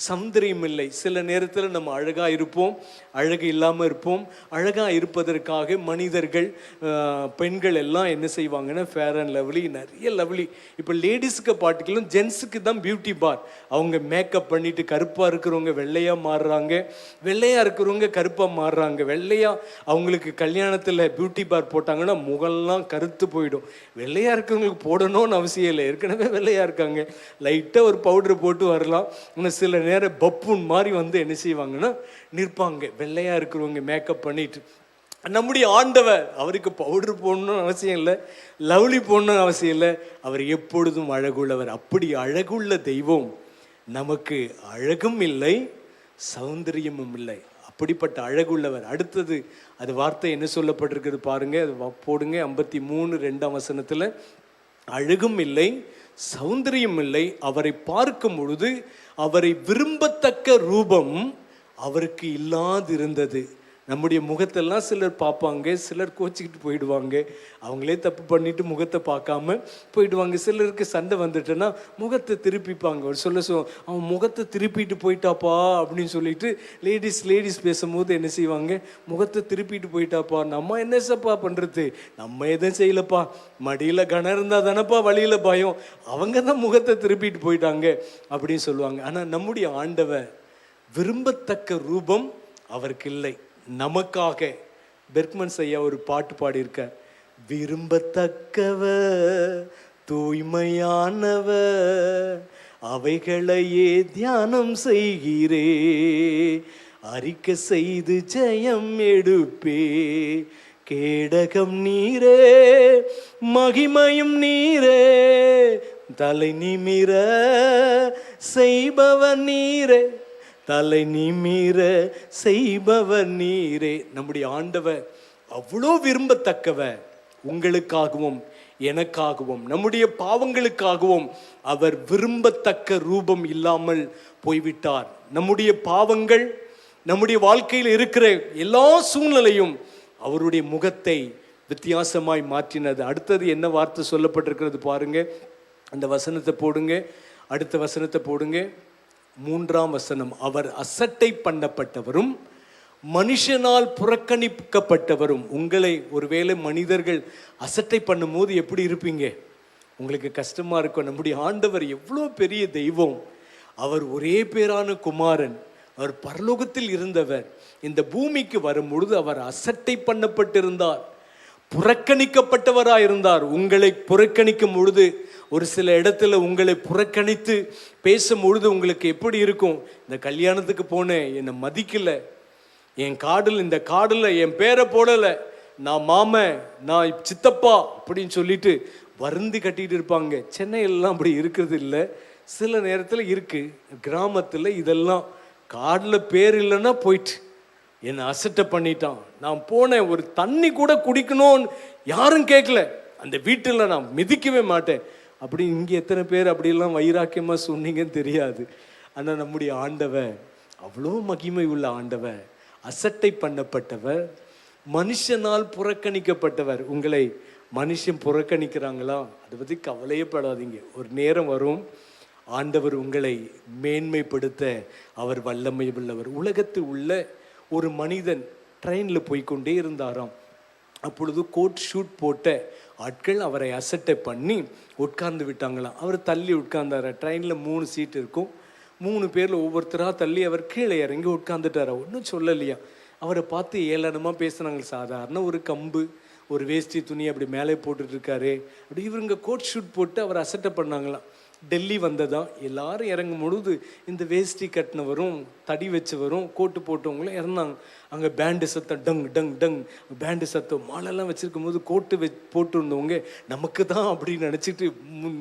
சௌந்தரியம் இல்லை. சில நேரத்தில் நம்ம அழகாக இருப்போம், அழகு இல்லாமல் இருப்போம். அழகாக இருப்பதற்காக மனிதர்கள், பெண்கள் எல்லாம் என்ன செய்வாங்கன்னா ஃபேர் அண்ட் லவ்லி, நிறைய லவ்லி. இப்போ லேடிஸுக்கு பார்ட்டிக்கலும் ஜென்ஸுக்கு தான் பியூட்டி பார். அவங்க மேக்கப் பண்ணிட்டு கருப்பாக இருக்கிறவங்க வெள்ளையாக மாறுறாங்க, வெள்ளையாக இருக்கிறவங்க கருப்பாக மாறுறாங்க. வெள்ளையாக அவங்களுக்கு கல்யாணத்தில் பியூட்டி பார் போட்டாங்கன்னா முகம்லாம் கருத்து போயிடும். வெள்ளையாக இருக்கிறவங்களுக்கு போடணும்னு அவசியம் இல்லை, ஏற்கனவே வெள்ளையாக இருக்காங்க, லைட்டாக ஒரு பவுடர் போட்டு வரலாம். இன்னும் சில நேரம் பப்புன் மாதிரி வந்து என்ன செய்வாங்கன்னா நிற்பாங்க, வெள்ளையா இருக்கிறவங்க மேக்கப் பண்ணிட்டு. நம்முடைய ஆண்டவர், அவருக்கு பவுடர் போடணும்னு அவசியம் இல்லை, லவ்லி போடணும்னு அவசியம் இல்லை, அவர் எப்பொழுதும் அழகுள்ளவர். அப்படி அழகுள்ள தெய்வம் நமக்கு அழகும் இல்லை சௌந்தரியமும் இல்லை, அப்படிப்பட்ட அழகுள்ளவர். அடுத்தது அது வார்த்தை என்ன சொல்லப்பட்டிருக்கிறது பாருங்க, அது போடுங்க. 53:2 அழகும் இல்லை சௌந்தரியம் இல்லை, அவரை பார்க்கும் பொழுது அவரை விரும்பத்தக்க ரூபம் அவருக்கு இல்லாதிருந்தது. நம்முடைய முகத்தெல்லாம் சிலர் பார்ப்பாங்க, சிலர் கோச்சிக்கிட்டு போயிடுவாங்க, அவங்களே தப்பு பண்ணிட்டு முகத்தை பார்க்காம போயிடுவாங்க. சிலருக்கு சண்டை வந்துட்டுன்னா முகத்தை திருப்பிப்பாங்க. ஒரு அவன் முகத்தை திருப்பிட்டு போயிட்டாப்பா அப்படின்னு சொல்லிட்டு லேடிஸ் பேசும்போது என்ன செய்வாங்க, முகத்தை திருப்பிட்டு போயிட்டாப்பா, நம்ம என்ன சப்பா பண்ணுறது, நம்ம எதுவும் செய்யலப்பா, மடியில் கனம் இருந்தால் தானப்பா வழியில் பயம், அவங்க தான் முகத்தை திருப்பிட்டு போயிட்டாங்க அப்படின்னு சொல்லுவாங்க. ஆனால் நம்முடைய ஆண்டவர் விரும்பத்தக்க ரூபம் அவருக்கு இல்லை. நமக்காக பெர்க்மன்ஸ் ஐயா ஒரு பாட்டு பாடியிருக்கார். விரும்பத்தக்கவர் தூய்மையானவர், அவைகளையே தியானம் செய்கிறே, அறிக்கை செய்து ஜெயம் எடுப்பே, கேடகம் நீரே மகிமையும் நீரே, தலை நிமிர செய்பவர் நீரே, தலை நிமிர செய்பவர் நீரே. நம்முடைய ஆண்டவர் அவ்வளோ விரும்பத்தக்கவர். உங்களுக்காகவும் எனக்காகவும் நம்முடைய பாவங்களுக்காகவும் அவர் விரும்பத்தக்க ரூபம் இல்லாமல் போய்விட்டார். நம்முடைய பாவங்கள், நம்முடைய வாழ்க்கையில் இருக்கிற எல்லா சூழ்நிலையும் அவருடைய முகத்தை வித்தியாசமாய் மாற்றினது. அடுத்தது என்ன வார்த்தை சொல்லப்பட்டிருக்கிறது பாருங்க, அந்த வசனத்தை போடுங்க, அடுத்த வசனத்தை போடுங்க. 3 அவர் அசட்டை பண்ணப்பட்டவரும் மனுஷனால் புறக்கணிக்கப்பட்டவரும். உங்களை ஒருவேளை மனிதர்கள் அசட்டை பண்ணும் போது எப்படி இருப்பீங்க, உங்களுக்கு கஷ்டமா இருக்கும். நம்முடைய ஆண்டவர் எவ்வளோ பெரிய தெய்வம், அவர் ஒரே பேரான குமாரன், அவர் பரலோகத்தில் இருந்தவர், இந்த பூமிக்கு வரும்பொழுது அவர் அசட்டை பண்ணப்பட்டிருந்தார், புறக்கணிக்கப்பட்டவராய் இருந்தார். உங்களை புறக்கணிக்கும் பொழுது, ஒரு சில இடத்துல உங்களை புறக்கணித்து பேசும் பொழுது உங்களுக்கு எப்படி இருக்கும்? இந்த கல்யாணத்துக்கு போனேன், என்னை மதிக்கல, இந்த கார்டில் என் பேரை போடலை, நான் மாமன், நான் சித்தப்பா அப்படின்னு சொல்லிட்டு வருந்தி கட்டிட்டு இருப்பாங்க. சென்னையிலலாம் அப்படி இருக்கிறது இல்லை, சில நேரத்தில் இருக்கு. கிராமத்தில் இதெல்லாம் கார்டில் பேர் இல்லைன்னா போயிட்டு என்னை அசட்டை பண்ணிட்டான், நான் போனேன், ஒரு தண்ணி கூட குடிக்கணும்னு யாரும் கேட்கல, அந்த வீட்டில் நான் மிதிக்கவே மாட்டேன் அப்படி. இங்கே எத்தனை பேர் அப்படிலாம் வைராக்கியமாக சொன்னீங்கன்னு தெரியாது. ஆனால் நம்முடைய ஆண்டவர் அவ்வளோ மகிமை உள்ள ஆண்டவர், அசட்டை பண்ணப்பட்டவர், மனுஷனால் புறக்கணிக்கப்பட்டவர். உங்களை மனுஷன் புறக்கணிக்கிறாங்களா, அதை பற்றி கவலையே படாதீங்க. ஒரு நேரம் வரும், ஆண்டவர் உங்களை மேன்மைப்படுத்த அவர் வல்லமை உள்ளவர். உலகத்தில் உள்ள ஒரு மனிதன் ட்ரெயினில் போய்கொண்டே இருந்தாராம். அப்பொழுது கோட் ஷூட் போட்ட ஆட்கள் அவரை அசட்டை பண்ணி உட்கார்ந்து விட்டாங்களாம். அவர் தள்ளி உட்கார்ந்தார. ட்ரெயினில் 3 சீட் இருக்கும், 3 பேரில் ஒவ்வொருத்தராக தள்ளி அவர் கீழே இறங்கி உட்காந்துட்டாரா. ஒன்றும் சொல்லலையா. அவரை பார்த்து ஏளனமாக பேசுனாங்க. சாதாரண ஒரு கம்பு, ஒரு வேஷ்டி துணி அப்படி மேலே போட்டுட்ருக்காரு அப்படி. இவருங்க கோட் ஷூட் போட்டு அவர் அசட்டை பண்ணாங்களாம். டெல்லி வந்ததான் எல்லாரும் இறங்கும் பொழுது இந்த வேஷ்டி கட்டினவரும் தடி வச்சவரும் கோட்டு போட்டவங்களும் இறந்தாங்க. அங்கே பேண்டு சத்தம், டங் டங் டங் பேண்டு சத்தம். மாலெல்லாம் வச்சுருக்கும் போது கோட்டு போட்டு இருந்தவங்க நமக்கு தான் அப்படின்னு நினச்சிட்டு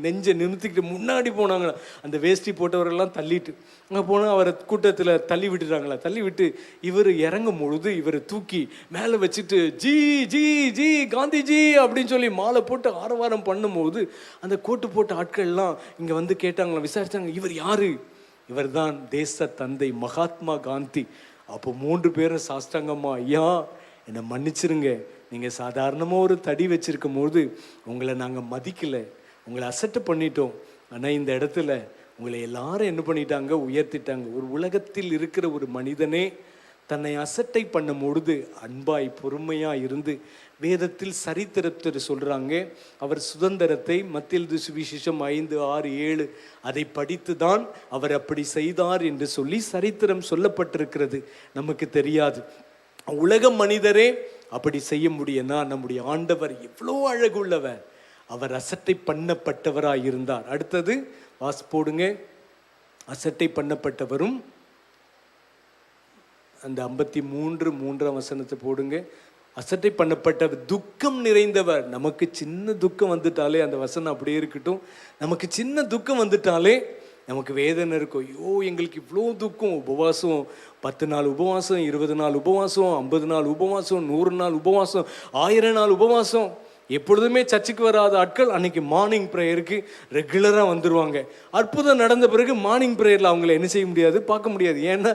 நெஞ்சை நிறுத்திக்கிட்டு முன்னாடி போனாங்களா. அந்த வேஷ்டி போட்டவரெல்லாம் தள்ளிட்டு அங்கே போனால் அவரை கூட்டத்தில் தள்ளி விட்டுறாங்களா. தள்ளி விட்டு இவர் இறங்கும் பொழுது இவரை தூக்கி மேலே வச்சுட்டு ஜி ஜி ஜி காந்திஜி அப்படின்னு சொல்லி மாலை போட்டு ஆரவாரம் பண்ணும்போது அந்த கோட்டு போட்ட ஆட்கள்லாம் இங்கே வந்து கேட்டாங்களா, விசாரிச்சாங்க, இவர் யாரு? இவர் தான் தேச தந்தை மகாத்மா காந்தி. அப்போ 3 பேரும் சாஷ்டாங்கம்மா, ஐயா என்னை மன்னிச்சிருங்க, நீங்கள் சாதாரணமாக ஒரு தடி வச்சிருக்கும் போது உங்களை நாங்கள் மதிக்கலை, உங்களை அசட்டை பண்ணிட்டோம். ஆனால் இந்த இடத்துல உங்களை எல்லாரும் என்ன பண்ணிட்டாங்க, உயர்த்திட்டாங்க. ஒரு உலகத்தில் இருக்கிற ஒரு மனிதனே தன்னை அசட்டை பண்ணும் பொழுது அன்பாய் பொறுமையாக இருந்து, வேதத்தில் சரித்திரத்தை சொல்கிறாங்க, அவர் சுதந்திரத்தை மத்தேயு சுவிசேஷம் 5, 6, 7 அதை படித்து தான் அவர் அப்படி செய்தார் என்று சொல்லி சரித்திரம் சொல்லப்பட்டிருக்கிறது. நமக்கு தெரியாது. உலக மனிதரே அப்படி செய்ய முடியும்னா நம்முடைய ஆண்டவர் எவ்வளோ அழகுள்ளவர். அவர் அசட்டை பண்ணப்பட்டவராக இருந்தார். அடுத்தது வாசி போடுங்க. அசட்டை பண்ணப்பட்டவரும் அந்த 53 வசனத்தை போடுங்க. அசட்டை பண்ணப்பட்டவர், துக்கம் நிறைந்தவர். நமக்கு சின்ன துக்கம் வந்துட்டாலே, அந்த வசனம் அப்படியே இருக்கட்டும், நமக்கு சின்ன துக்கம் வந்துட்டாலே நமக்கு வேதனை இருக்கும். ஐயோ எங்களுக்கு இவ்வளோ துக்கம். உபவாசம் 10 நாள் உபவாசம், 20 நாள் உபவாசம், 50 நாள் உபவாசம், 100 நாள் உபவாசம், 1000 நாள் உபவாசம். எப்பொழுதுமே சர்ச்சுக்கு வராத ஆட்கள் அன்னைக்கு மார்னிங் ப்ரேயருக்கு ரெகுலராக வந்துடுவாங்க. அற்புதம் நடந்த பிறகு மார்னிங் ப்ரேயரில் அவங்கள என்ன செய்ய முடியாது, பார்க்க முடியாது. ஏன்னா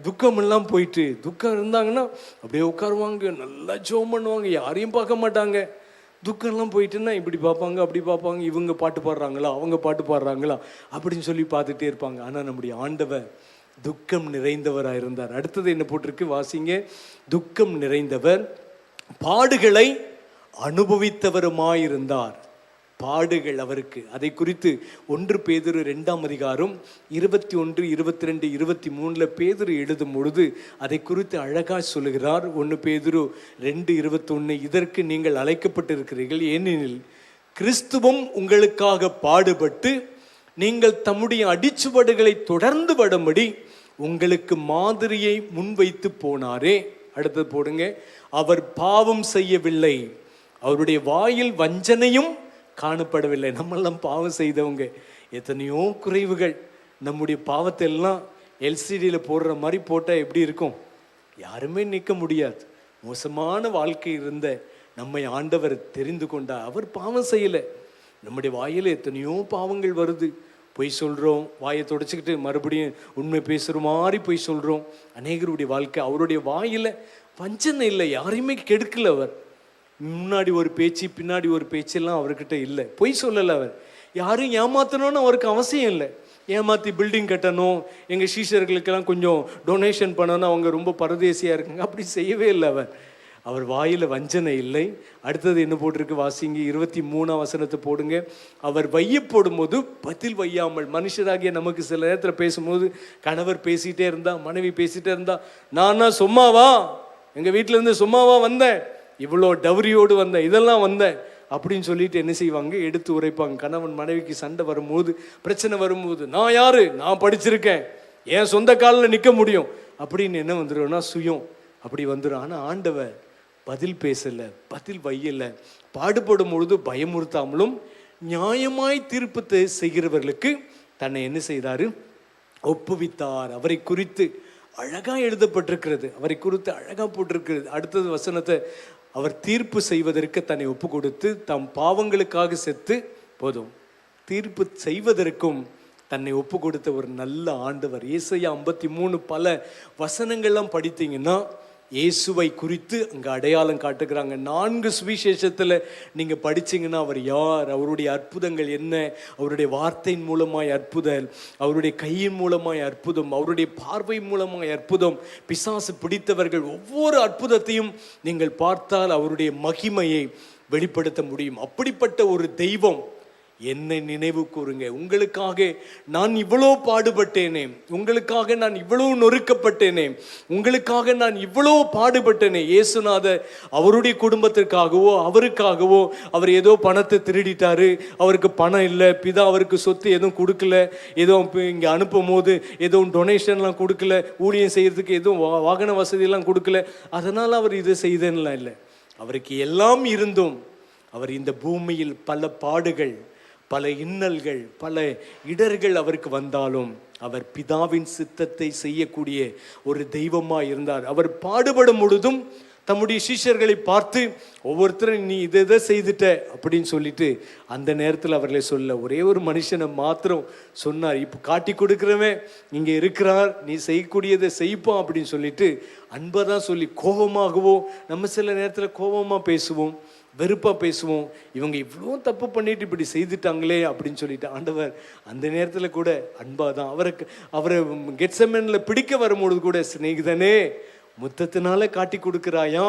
துக்கமெல்லாம் போயிட்டு, துக்கம் இருந்தாங்கன்னா அப்படியே உட்காருவாங்க, நல்லா ஜெபம் பண்ணுவாங்க, யாரையும் பார்க்க மாட்டாங்க. துக்கம்லாம் போயிட்டுன்னா இப்படி பார்ப்பாங்க, அப்படி பார்ப்பாங்க, இவங்க பாட்டு பாடுறாங்களா, அவங்க பாட்டு பாடுறாங்களா அப்படின்னு சொல்லி பார்த்துட்டே இருப்பாங்க. ஆனால் நம்முடைய ஆண்டவர் துக்கம் நிறைந்தவராக இருந்தார். அடுத்தது என்ன போட்டிருக்கு வாசிங்க. துக்கம் நிறைந்தவர், பாடுகளை அனுபவித்தவருமாயிருந்தார். பாடுகள் அவருக்கு. அதை குறித்து 1 பேதுரு 2ஆம் அதிகாரம் 21, 22, 23 பேதுரு எழுதும் பொழுது அதை குறித்து அழகாக சொல்லுகிறார். 1 பேதுரு 2:21, இதற்கு நீங்கள் அழைக்கப்பட்டிருக்கிறீர்கள், ஏனெனில் கிறிஸ்துவும் உங்களுக்காக பாடுபட்டு நீங்கள் தம்முடைய அடிச்சுவடுகளை தொடர்ந்து வரும்படி உங்களுக்கு மாதிரியை முன்வைத்து போனாரே. அடுத்தது போடுங்க. அவர் பாவம் செய்யவில்லை, அவருடைய வாயில் வஞ்சனையும் காணப்படவில்லை. நம்மெல்லாம் பாவம் செய்தவங்க, எத்தனையோ குறைவுகள். நம்முடைய பாவத்தை எல்லாம் எல்சிடியில் போடுற மாதிரி போட்டால் எப்படி இருக்கும்? யாருமே நிற்க முடியாது. மோசமான வாழ்க்கை இருந்த நம்மை ஆண்டவர் தெரிந்து கொண்டார். அவர் பாவம் செய்யலை. நம்முடைய வாயில் எத்தனையோ பாவங்கள் வருது. பொய் சொல்கிறோம், வாயை தொடச்சிக்கிட்டு மறுபடியும் உண்மை பேசுகிற மாதிரி பொய் சொல்கிறோம். அநேகருடைய வாழ்க்கை, அவருடைய வாயில் வஞ்சனை இல்லை, யாரையுமே கெடுக்கல. அவர் முன்னாடி ஒரு பேச்சு பின்னாடி ஒரு பேச்செல்லாம் அவர்கிட்ட இல்லை. பொய் சொல்லலை. அவர் யாரும் ஏமாற்றணும்னு அவருக்கு அவசியம் இல்லை. ஏமாற்றி பில்டிங் கட்டணும், எங்கள் சீஷர்களுக்கெல்லாம் கொஞ்சம் டொனேஷன் பண்ணணும், அவங்க ரொம்ப பரதேசியாக இருக்காங்க, அப்படி செய்யவே இல்லை. அவர் வாயில் வஞ்சனை இல்லை. அடுத்தது என்ன போட்டிருக்கு வாசிங்க. 23ஆம் வசனத்தை போடுங்க. அவர் வைய போடும்போது பதில் வையாமல். மனுஷராகிய நமக்கு சில நேரத்தில் பேசும்போது கணவர் பேசிகிட்டே இருந்தா, மனைவி பேசிகிட்டே இருந்தா, நானா சும்மாவா, எங்கள் வீட்டிலேருந்து சும்மாவா வந்தேன், இவ்வளோ டவுரியோடு வந்தேன், இதெல்லாம் வந்தேன் அப்படின்னு சொல்லிட்டு என்ன செய்வாங்க, எடுத்து உரைப்பாங்க. கணவன் மனைவிக்கு சண்டை வரும்போது, பிரச்சனை வரும்போது, நான் யாரு, நான் படிச்சிருக்கேன், என் சொந்த காலில் நிற்க முடியும் அப்படின்னு என்ன வந்துடும்னா சுயம் அப்படி வந்துடும். ஆனால் ஆண்டவர் பதில் பேசலை, பதில் வையலை. பாடுபடும் பொழுது பயமுறுத்தாமலும் நியாயமாய் தீர்ப்பு செய்கிறவர்களுக்கு தன்னை என்ன செய்தாரு, ஒப்புவித்தார். அவரை குறித்து அழகா எழுதப்பட்டிருக்கிறது, அவரை குறித்து அழகா போட்டிருக்கிறது. அடுத்தது வசனத்தை, அவர் தீர்ப்பு செய்வதற்கு தன்னை ஒப்பு கொடுத்து தம் பாவங்களுக்காக செத்து போதும், தீர்ப்பு செய்வதற்கும் தன்னை ஒப்பு கொடுத்த ஒரு நல்ல ஆண்டவர். ஏசாயா 53 பல வசனங்கள்லாம் படித்தீங்கன்னா இயேசுவை குறித்து அங்கே அடையாளம் காட்டுகிறாங்க. 4 சுவிசேஷத்தில் நீங்கள் படிச்சீங்கன்னா அவர் யார், அவருடைய அற்புதங்கள் என்ன, அவருடைய வார்த்தையின் மூலமாய் அற்புதம், அவருடைய கையின் மூலமாய் அற்புதம், அவருடைய பார்வை மூலமாய் அற்புதம், பிசாசு பிடித்தவர்கள் ஒவ்வொரு அற்புதத்தையும் நீங்கள் பார்த்தால் அவருடைய மகிமையை வெளிப்படுத்த முடியும். அப்படிப்பட்ட ஒரு தெய்வம் என்னை நினைவு கூறுங்க. உங்களுக்காக நான் இவ்வளோ பாடுபட்டேனே, உங்களுக்காக நான் இவ்வளோ நொறுக்கப்பட்டேனே, உங்களுக்காக நான் இவ்வளோ பாடுபட்டேனே. இயேசுநாதர் அவருடைய குடும்பத்திற்காகவோ அவருக்காகவோ, அவர் ஏதோ பணத்தை திருடிட்டாரு, அவருக்கு பணம் இல்லை, பிதா அவருக்கு சொத்து எதுவும் கொடுக்கல, ஏதோ இங்கே அனுப்பும் போது எதுவும் டொனேஷன்லாம் கொடுக்கல, ஊழியம் செய்யறதுக்கு எதுவும் வாகன வசதியெல்லாம் கொடுக்கல, அதனால் அவர் இதை செய்தேன்லாம் இல்லை. அவருக்கு எல்லாம் இருந்தும் அவர் இந்த பூமியில் பல பாடுகள், பல இன்னல்கள், பல இடர்கள் அவருக்கு வந்தாலும் அவர் பிதாவின் சித்தத்தை செய்யக்கூடிய ஒரு தெய்வமாக இருந்தார். அவர் பாடுபடும் பொழுதும் தம்முடைய சீஷர்களை பார்த்து ஒவ்வொருத்தரும் நீ இதை செய்துட்ட அப்படின்னு சொல்லிட்டு அந்த நேரத்தில் அவர்களை சொல்ல ஒரே ஒரு மனுஷனை மாத்திரம் சொன்னார். இப்போ காட்டி கொடுக்குறவன் இங்கே இருக்கிறார், நீ செய்யக்கூடியதை செய்ப்பான் அப்படின்னு சொல்லிட்டு அன்பை தான் சொல்லி. கோபமாகவோ நம்ம சில நேரத்தில் கோபமாக பேசுவோம், வெறுப்பாக பேசுவோம், இவங்க இவ்வளோ தப்பு பண்ணிட்டு இப்படி செய்துட்டாங்களே அப்படின்னு சொல்லிட்டு. ஆண்டவர் அந்த நேரத்தில் கூட அன்பாக தான் அவரை கெத்செமனில் பிடிக்க வரும்பொழுது கூட சிநேகிதனே முத்தத்தினால காட்டி கொடுக்குறாயா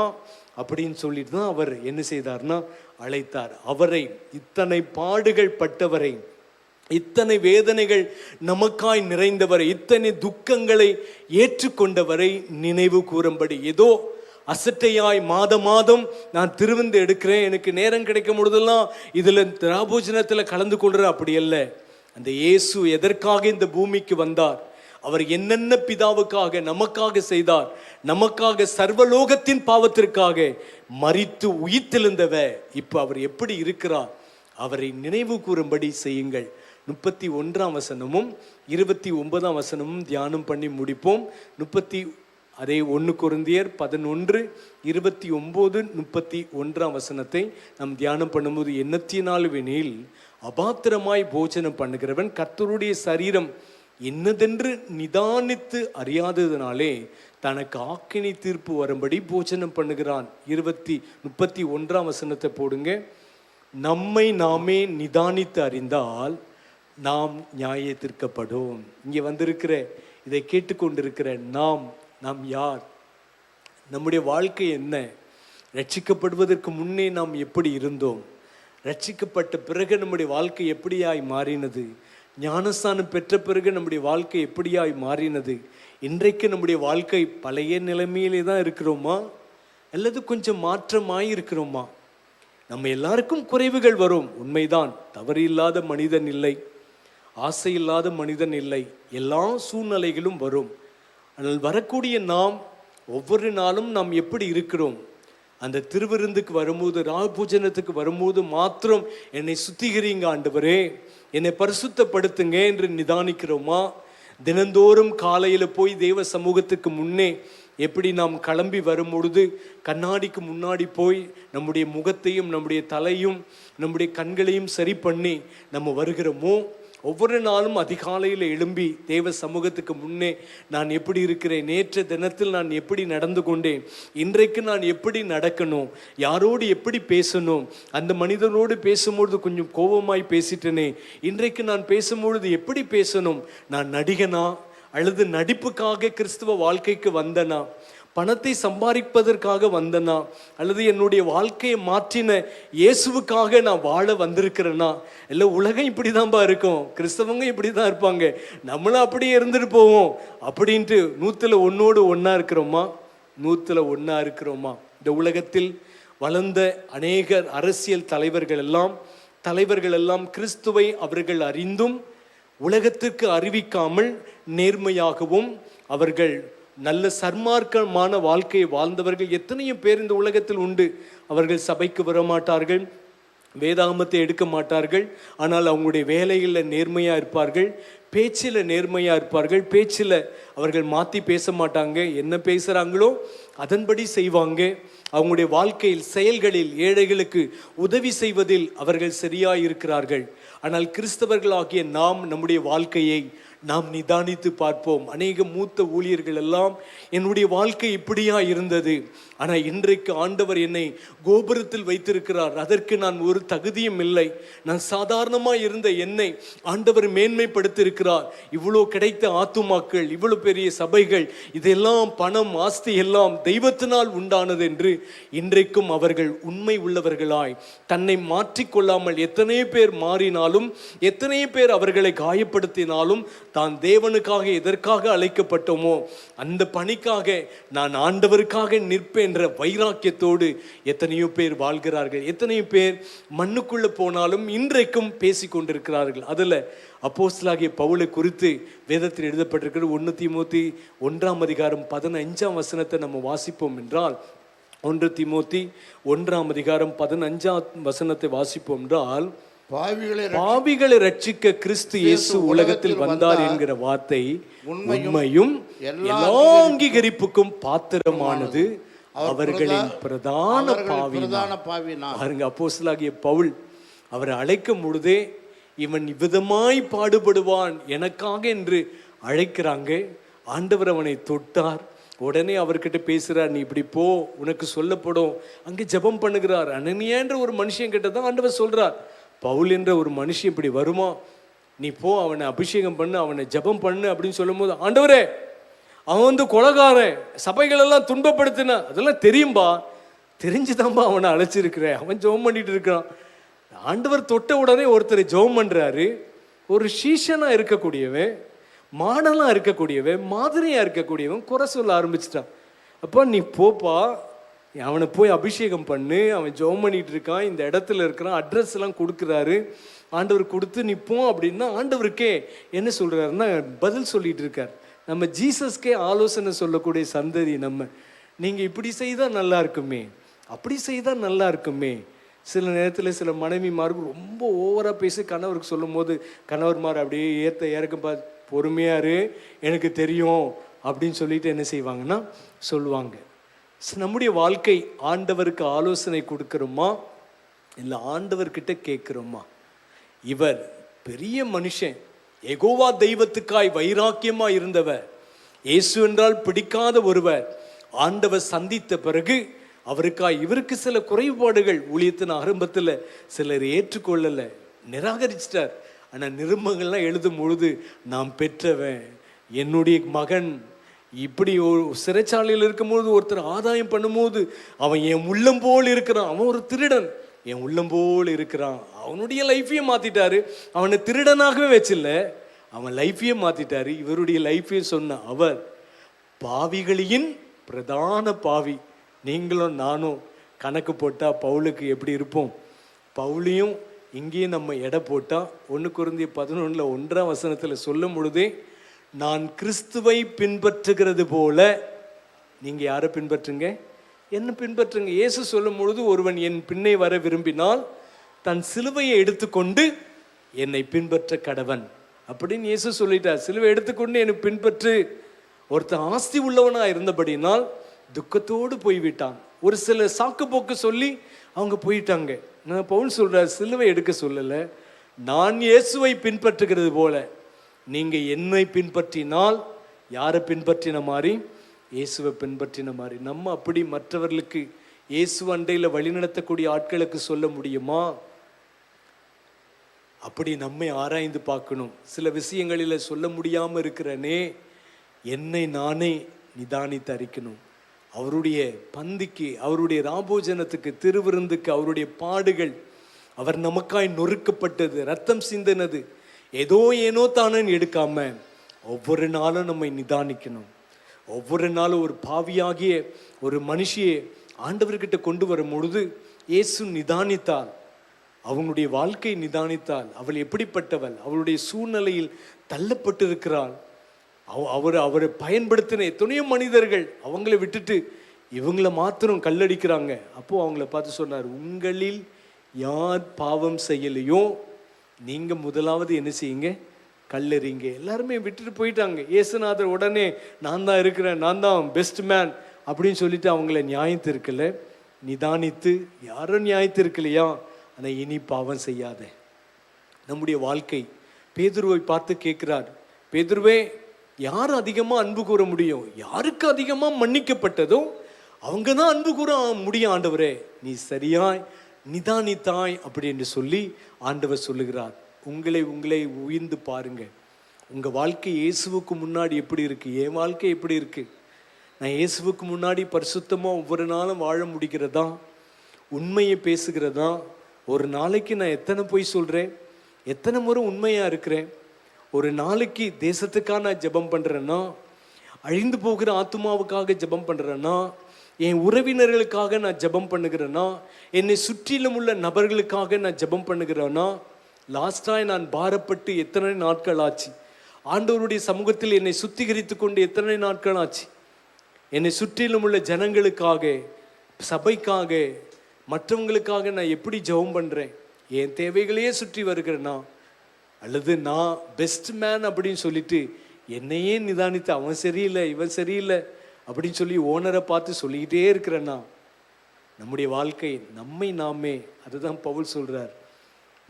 அப்படின்னு சொல்லிட்டு தான் அவர் என்ன செய்தார்னா அழைத்தார். அவரை, இத்தனை பாடுகள் பட்டவரை, இத்தனை வேதனைகள் நமக்காய் நிறைந்தவரை, இத்தனை துக்கங்களை ஏற்றுக்கொண்டவரை நினைவு கூறும்படி ஏதோ அசட்டையாய் மாதம் நான் திருவிந்து எடுக்கிறேன், எனக்கு நேரம் கிடைக்கும் பொழுதெல்லாம் இதில் ராபோஜனத்தில் கலந்து கொள்கிறேன், அப்படி அல்ல. அந்த இயேசு எதற்காக இந்த பூமிக்கு வந்தார், அவர் என்னென்ன பிதாவுக்காக நமக்காக செய்தார், நமக்காக சர்வலோகத்தின் பாவத்திற்காக மரித்து உயிர்த்தெழுந்தவர், இப்போ அவர் எப்படி இருக்கிறார், அவரை நினைவு கூறும்படி செய்யுங்கள். 31ஆம் வசனமும் 29ஆம் வசனமும் தியானம் பண்ணி முடிப்போம். 1 கொரிந்தியர் 11 29 31ஆம் வசனத்தை நாம் தியானம் பண்ணும்போது, எண்ணத்தினாலுவெனில் அபாத்திரமாய் போஜனம் பண்ணுகிறவன் கர்த்தருடைய சரீரம் என்னதென்று நிதானித்து அறியாததினாலே தனக்கு ஆக்கினை தீர்ப்பு வரும்படி போஜனம் பண்ணுகிறான். 31ஆம் வசனத்தை போடுங்க. நம்மை நாமே நிதானித்து அறிந்தால் நாம் நியாயத்திற்கப்படும். இங்கே வந்திருக்கிற, இதை கேட்டுக்கொண்டிருக்கிற நாம் யார், நம்முடைய வாழ்க்கை என்ன, ரட்சிக்கப்படுவதற்கு முன்னே நாம் எப்படி இருந்தோம், ரட்சிக்கப்பட்ட பிறகு நம்முடைய வாழ்க்கை எப்படியாய் மாறினது, ஞானஸ்தானம் பெற்ற பிறகு நம்முடைய வாழ்க்கை எப்படியாய் மாறினது, இன்றைக்கு நம்முடைய வாழ்க்கை பழைய நிலைமையிலே தான் இருக்கிறோமா அல்லது கொஞ்சம் மாற்றமாய் இருக்கிறோமா? நம்ம எல்லாருக்கும் குறைவுகள் வரும், உண்மைதான். தவறு இல்லாத மனிதன் இல்லை, ஆசை இல்லாத மனிதன் இல்லை, எல்லா சூழ்நிலைகளும் வரும். ஆனால் வரக்கூடிய நாம் ஒவ்வொரு நாளும் நாம் எப்படி இருக்கிறோம், அந்த திருவிருந்துக்கு வரும்போது, ராபூஜனத்துக்கு வரும்போது மாத்திரம் என்னை சுத்திகரிங்க ஆண்டவரே, என்னை பரிசுத்தப்படுத்துங்க என்று நிதானிக்கிறோமா? தினந்தோறும் காலையில் போய் தேவ சமூகத்துக்கு முன்னே எப்படி நாம் கிளம்பி வரும் பொழுது கண்ணாடிக்கு முன்னாடி போய் நம்முடைய முகத்தையும் நம்முடைய தலையும் நம்முடைய கண்களையும் சரி பண்ணி நம்ம வருகிறோமோ? ஒவ்வொரு நாளும் அதிகாலையில் எழும்பி தேவ சமூகத்துக்கு முன்னே நான் எப்படி இருக்கிறேன், நேற்று தினத்தில் நான் எப்படி நடந்து கொண்டேன், இன்றைக்கு நான் எப்படி நடக்கணும், யாரோடு எப்படி பேசணும், அந்த மனிதனோடு பேசும்பொழுது கொஞ்சம் கோபமாய் பேசிட்டேனே, இன்றைக்கு நான் பேசும்பொழுது எப்படி பேசணும், நான் நடிகனா அல்லது நடிப்புக்காக கிறிஸ்துவ வாழ்க்கைக்கு வந்தனா, பணத்தை சம்பாதிப்பதற்காக வந்தனா, அல்லது என்னுடைய வாழ்க்கையை மாற்றின இயேசுவுக்காக நான் வாழ வந்திருக்கிறேன்னா? இல்லை, உலகம் இப்படி தான்ப்பா இருக்கும், கிறிஸ்தவங்க இப்படி தான் இருப்பாங்க, நம்மளும் அப்படியே இருந்துட்டு போவோம் அப்படின்ட்டு 100ல் 1 இருக்கிறோமா? 100ல் 1 இருக்கிறோமா? இந்த உலகத்தில் வளர்ந்த அநேகர் அரசியல் தலைவர்கள் எல்லாம் கிறிஸ்துவை அவர்கள் அறிந்தும் உலகத்திற்கு அறிவிக்காமல் நேர்மையாகவும் அவர்கள் நல்ல சன்மார்க்கமான வாழ்க்கையை வாழ்ந்தவர்கள் எத்தனையோ பேர் இந்த உலகத்தில் உண்டு. அவர்கள் சபைக்கு வரமாட்டார்கள், வேதாகமத்தை எடுக்க மாட்டார்கள், ஆனால் அவங்களுடைய வேலைகளில் நேர்மையாக இருப்பார்கள், பேச்சில் நேர்மையாக இருப்பார்கள், பேச்சில் அவர்கள் மாற்றி பேச மாட்டாங்க, என்ன பேசுகிறாங்களோ அதன்படி செய்வாங்க. அவங்களுடைய வாழ்க்கையில் செயல்களில் ஏழைகளுக்கு உதவி செய்வதில் அவர்கள் சரியாக இருக்கிறார்கள். ஆனால் கிறிஸ்தவர்களாகிய நாம் நம்முடைய வாழ்க்கையை நாம் நிதானித்து பார்ப்போம். அநேக மூத்த ஊழியர்கள் எல்லாம் என்னுடைய வாழ்க்கை இப்படியா இருந்தது, ஆனால் இன்றைக்கு ஆண்டவர் என்னை கோபுரத்தில் வைத்திருக்கிறார், அதற்கு நான் ஒரு தகுதியும் இல்லை, நான் சாதாரணமாக இருந்த என்னை ஆண்டவர் மேன்மைப்படுத்தியிருக்கிறார், இவ்வளோ கிடைத்த ஆத்துமாக்கள், இவ்வளோ பெரிய சபைகள், இதெல்லாம் பணம் ஆஸ்தி எல்லாம் தெய்வத்தினால் உண்டானது என்று இன்றைக்கும் அவர்கள் உண்மை உள்ளவர்களாய் தன்னை மாற்றிக்கொள்ளாமல் எத்தனை பேர் மாறினாலும் எத்தனை பேர் அவர்களை காயப்படுத்தினாலும் தான் தேவனுக்காக எதற்காக அழைக்கப்பட்டோமோ அந்த பணிக்காக நான் ஆண்டவருக்காக நிற்பேன் என்ற வைராக்கியத்தோடு எத்தனையோ பேர் வாழ்கிறார்கள். எத்தனையோ பேர் மண்ணுக்குள்ள போனாலும் இன்றைக்கும் பேசிக் கொண்டிருக்கிறார்கள். அதில் அப்போஸ்தலனாகிய பவுலை குறித்து வேதத்தில் எழுதப்பட்டிருக்கிற 1 தீமோத்தி 1:15 நம்ம வாசிப்போம் என்றால், 1 தீமோத்தி 1:15 வாசிப்போம் என்றால், பாவிகளை ரட்சிக்க கிறிஸ்து இயேசு உலகத்தில் வந்தார் என்கிற வார்த்தை உண்மையும் எல்லா அங்கீகரிப்புக்கும் பாத்திரமானது, அவர்களின் பிரதான பாவினார். பாருங்க, அப்போஸ்தலனாகிய பவுல் அவரை அழைக்கும் பொழுதே இவன் இவ்விதமாய் பாடுபடுவான் எனக்காக என்று அழைக்கிறாங்க. ஆண்டவர் அவனை தொட்டார். உடனே அவர்கிட்ட பேசுறார், நீ இப்படி போ, உனக்கு சொல்லப்படும். அங்கே ஜெபம் பண்ணுகிறார். அனனியா என்ற ஒரு மனுஷன் கிட்ட தான் ஆண்டவர் சொல்றார், பவுல் என்ற ஒரு மனுஷன் இப்படி வருமா, நீ போ, அவனை அபிஷேகம் பண்ணு, அவனை ஜெபம் பண்ணு அப்படின்னு சொல்லும் போது, ஆண்டவரே அவன் கொலைகாரன், சபைகள் எல்லாம் துன்பப்படுத்தின, அதெல்லாம் தெரியும்பா, தெரிஞ்சுதான்பா அவனை அழைச்சிருக்கிறேன், அவன் ஜெபம் பண்ணிட்டு இருக்கிறான். ஆண்டவர் தொட்ட உடனே ஒருத்தர் ஜெபம் பண்றாரு. ஒரு சீஷனா இருக்கக்கூடியவன், மாடலா இருக்கக்கூடியவன், மாதிரியா இருக்கக்கூடியவன் குறை சொல்ல ஆரம்பிச்சிட்டான். அப்போ நீ போப்பா, அவனை போய் அபிஷேகம் பண்ணு, அவன் ஜெபம் பண்ணிட்டு இருக்கான், இந்த இடத்துல இருக்கிறான், அட்ரஸ் எல்லாம் கொடுக்குறாரு. ஆண்டவர் கொடுத்து நீ போ அப்படின்னா ஆண்டவருக்கே என்ன சொல்றாருன்னா பதில் சொல்லிட்டு இருக்கார். நம்ம ஜீசஸ்கே ஆலோசனை சொல்லக்கூடிய சந்ததி நம்ம. நீங்கள் இப்படி செய்தால் நல்லா இருக்குமே, அப்படி செய்தால் நல்லா இருக்குமே. சில நேரத்தில் சில மனைவிமாருக்கு ரொம்ப ஓவராக பேசி கணவருக்கு சொல்லும் போது கணவர்மார் அப்படியே இறக்க பொறுமையாரு, எனக்கு தெரியும் அப்படின்னு சொல்லிட்டு என்ன செய்வாங்கன்னா சொல்லுவாங்க. நம்முடைய வாழ்க்கை ஆண்டவருக்கு ஆலோசனை கொடுக்குறோமா இல்லை ஆண்டவர்கிட்ட கேட்குறோமா? இவர் பெரிய மனுஷன், யெகோவா தெய்வத்துக்காய் வைராக்கியமா இருந்தவர், இயேசு என்றால் பிடிக்காத ஒருவர். ஆண்டவர் சந்தித்த பிறகு அவருக்காய் இவருக்கு சில குறைபாடுகள் ஊழியத்தின் ஆரம்பத்தில் சிலர் ஏற்றுக்கொள்ளலை, நிராகரிச்சிட்டார். ஆனால் நிருபங்கள்லாம் எழுதும் பொழுது, நாம் பெற்றவன், என்னுடைய மகன் இப்படி ஒரு சிறைச்சாலையில் இருக்கும்போது ஒருத்தர் ஆதாயம் பண்ணும்போது அவன் என் உள்ளம் போல் இருக்கிறான், அவன் ஒரு திருடன், என் உள்ளம் போல் இருக்கிறான். அவனுடைய லைஃப்பையும் மாற்றிட்டாரு. அவனை திருடனாகவே வச்சில்ல, அவன் லைஃப்பையும் மாற்றிட்டாரு. இவருடைய லைஃப்பையும் சொன்ன அவர் பாவிகளின் பிரதான பாவி. நீங்களும் நானும் கணக்கு போட்டால் பவுலுக்கு எப்படி இருப்போம்? பவுலையும் இங்கேயும் நம்ம எடை போட்டால் 1 கொரிந்தியர் 11:1 சொல்லும் பொழுதே, நான் கிறிஸ்துவை பின்பற்றுகிறது போல நீங்கள் யாரை பின்பற்றுங்க? என்ன பின்பற்றுங்க. இயேசு சொல்லும் பொழுது, ஒருவன் என் பின்னே வர விரும்பினால் தன் சிலுவையை எடுத்துக்கொண்டு என்னை பின்பற்ற கடவன் அப்படின்னு இயேசு சொல்லிட்டார். சிலுவை எடுத்துக்கொண்டு என்னை பின்பற்று. ஒருத்தன் ஆஸ்தி உள்ளவனா இருந்தபடினால் துக்கத்தோடு போய்விட்டான். ஒரு சில சாக்கு போக்கு சொல்லி அவங்க போயிட்டாங்க. நான் பவுல் சொல்றார், சிலுவை எடுக்க சொல்லலை, நான் இயேசுவை பின்பற்றுகிறது போல நீங்கள் என்னை பின்பற்றினால், யாரை பின்பற்றின மாதிரி? இயேசுவை பின்பற்றின மாதிரி. நம்ம அப்படி மற்றவர்களுக்கு இயேசு அண்டையில் வழிநடத்தக்கூடிய ஆட்களுக்கு சொல்ல முடியுமா? அப்படி நம்மை ஆராய்ந்து பார்க்கணும். சில விஷயங்களில் சொல்ல முடியாமல் இருக்கிறனே, என்னை நானே நிதானித்து அறிக்கணும். அவருடைய பந்திக்கு, அவருடைய ராபோஜனத்துக்கு, திருவிருந்துக்கு, அவருடைய பாடுகள், அவர் நமக்காய் நொறுக்கப்பட்டது, ரத்தம் சிந்தினது, ஏனோ தானேன்னு எடுக்காம ஒவ்வொரு நாளும் நம்மை நிதானிக்கணும். ஒவ்வொரு நாளும் ஒரு பாவியாகிய ஒரு மனுஷியை ஆண்டவர்கிட்ட கொண்டு வரும் பொழுது இயேசு நிதானித்தார். அவனுடைய வாழ்க்கை நிதானித்தால், அவள் எப்படிப்பட்டவள், அவளுடைய சூழ்நிலையில் தள்ளப்பட்டிருக்கிறாள். அவரை பயன்படுத்தின எத்தனையோ மனிதர்கள் அவங்கள விட்டுட்டு இவங்கள மாத்திரம் கல்லடிக்கிறாங்க. அப்போ அவங்கள பார்த்து சொன்னார், உங்களில் யார் பாவம் செய்யலையோ நீங்க முதலாவது என்ன செய்யுங்க, கல்லறிங்க. எல்லாருமே விட்டுட்டு போயிட்டாங்க. இயேசுநாதர் உடனே நான் தான் இருக்கிறேன், நான் தான் பெஸ்ட் மேன் அப்படின்னு சொல்லிட்டு அவங்கள நியாயத்திருக்கல, நிதானித்து யாரும் நியாயத்திருக்கலையா, ஆனால் இனி பாவம் செய்யாத. நம்முடைய வாழ்க்கை பேதுருவை பார்த்து கேட்கிறார், பேதுருவே யார் அதிகமாக அன்பு கூற முடியும்? யாருக்கு அதிகமாக மன்னிக்கப்பட்டதோ அவங்க தான் அன்பு கூற முடியும் ஆண்டவரே, நீ சரியாய் நிதானித்தாய் அப்படி என்று சொல்லி ஆண்டவர் சொல்லுகிறார். உங்களை உயர்ந்து பாருங்க. உங்கள் வாழ்க்கை இயேசுவுக்கு முன்னாடி எப்படி இருக்குது? என் வாழ்க்கை எப்படி இருக்குது? நான் இயேசுவுக்கு முன்னாடி பரிசுத்தமாக ஒவ்வொரு நாளும் வாழ முடிகிறதா? உண்மையை பேசுகிறதா? ஒரு நாளைக்கு நான் எத்தனை பொய் சொல்கிறேன்? எத்தனை முறை உண்மையாக இருக்கிறேன்? ஒரு நாளைக்கு தேசத்துக்காக நான் ஜெபம் பண்ணுறேன்னா, அழிந்து போகிற ஆத்துமாவுக்காக ஜெபம் பண்ணுறேன்னா, என் உறவினர்களுக்காக நான் ஜெபம் பண்ணுகிறேன்னா, என்னை சுற்றிலும் உள்ள நபர்களுக்காக நான் ஜெபம் பண்ணுகிறேன்னா, லாஸ்டாக நான் பாரப்பட்டு எத்தனை நாட்கள் ஆச்சு? ஆண்டவருடைய சமூகத்தில் என்னை சுத்திகரித்து கொண்டு எத்தனை நாட்கள் ஆச்சு? என்னை சுற்றிலும் உள்ள ஜனங்களுக்காக, சபைக்காக, மற்றவங்களுக்காக நான் எப்படி ஜெபம் பண்ணுறேன்? என் தேவைகளையே சுற்றி வருகிறேன்னா, அல்லது நான் பெஸ்ட் மேன் அப்படின்னு சொல்லிட்டு என்னையே நிதானித்து அவன் சரியில்லை இவன் சரியில்லை அப்படின்னு சொல்லி ஓனரை பார்த்து சொல்லிக்கிட்டே இருக்கிறேன்னா, நம்முடைய வாழ்க்கை நம்மை நாமே, அதுதான் பவுல் சொல்றார்,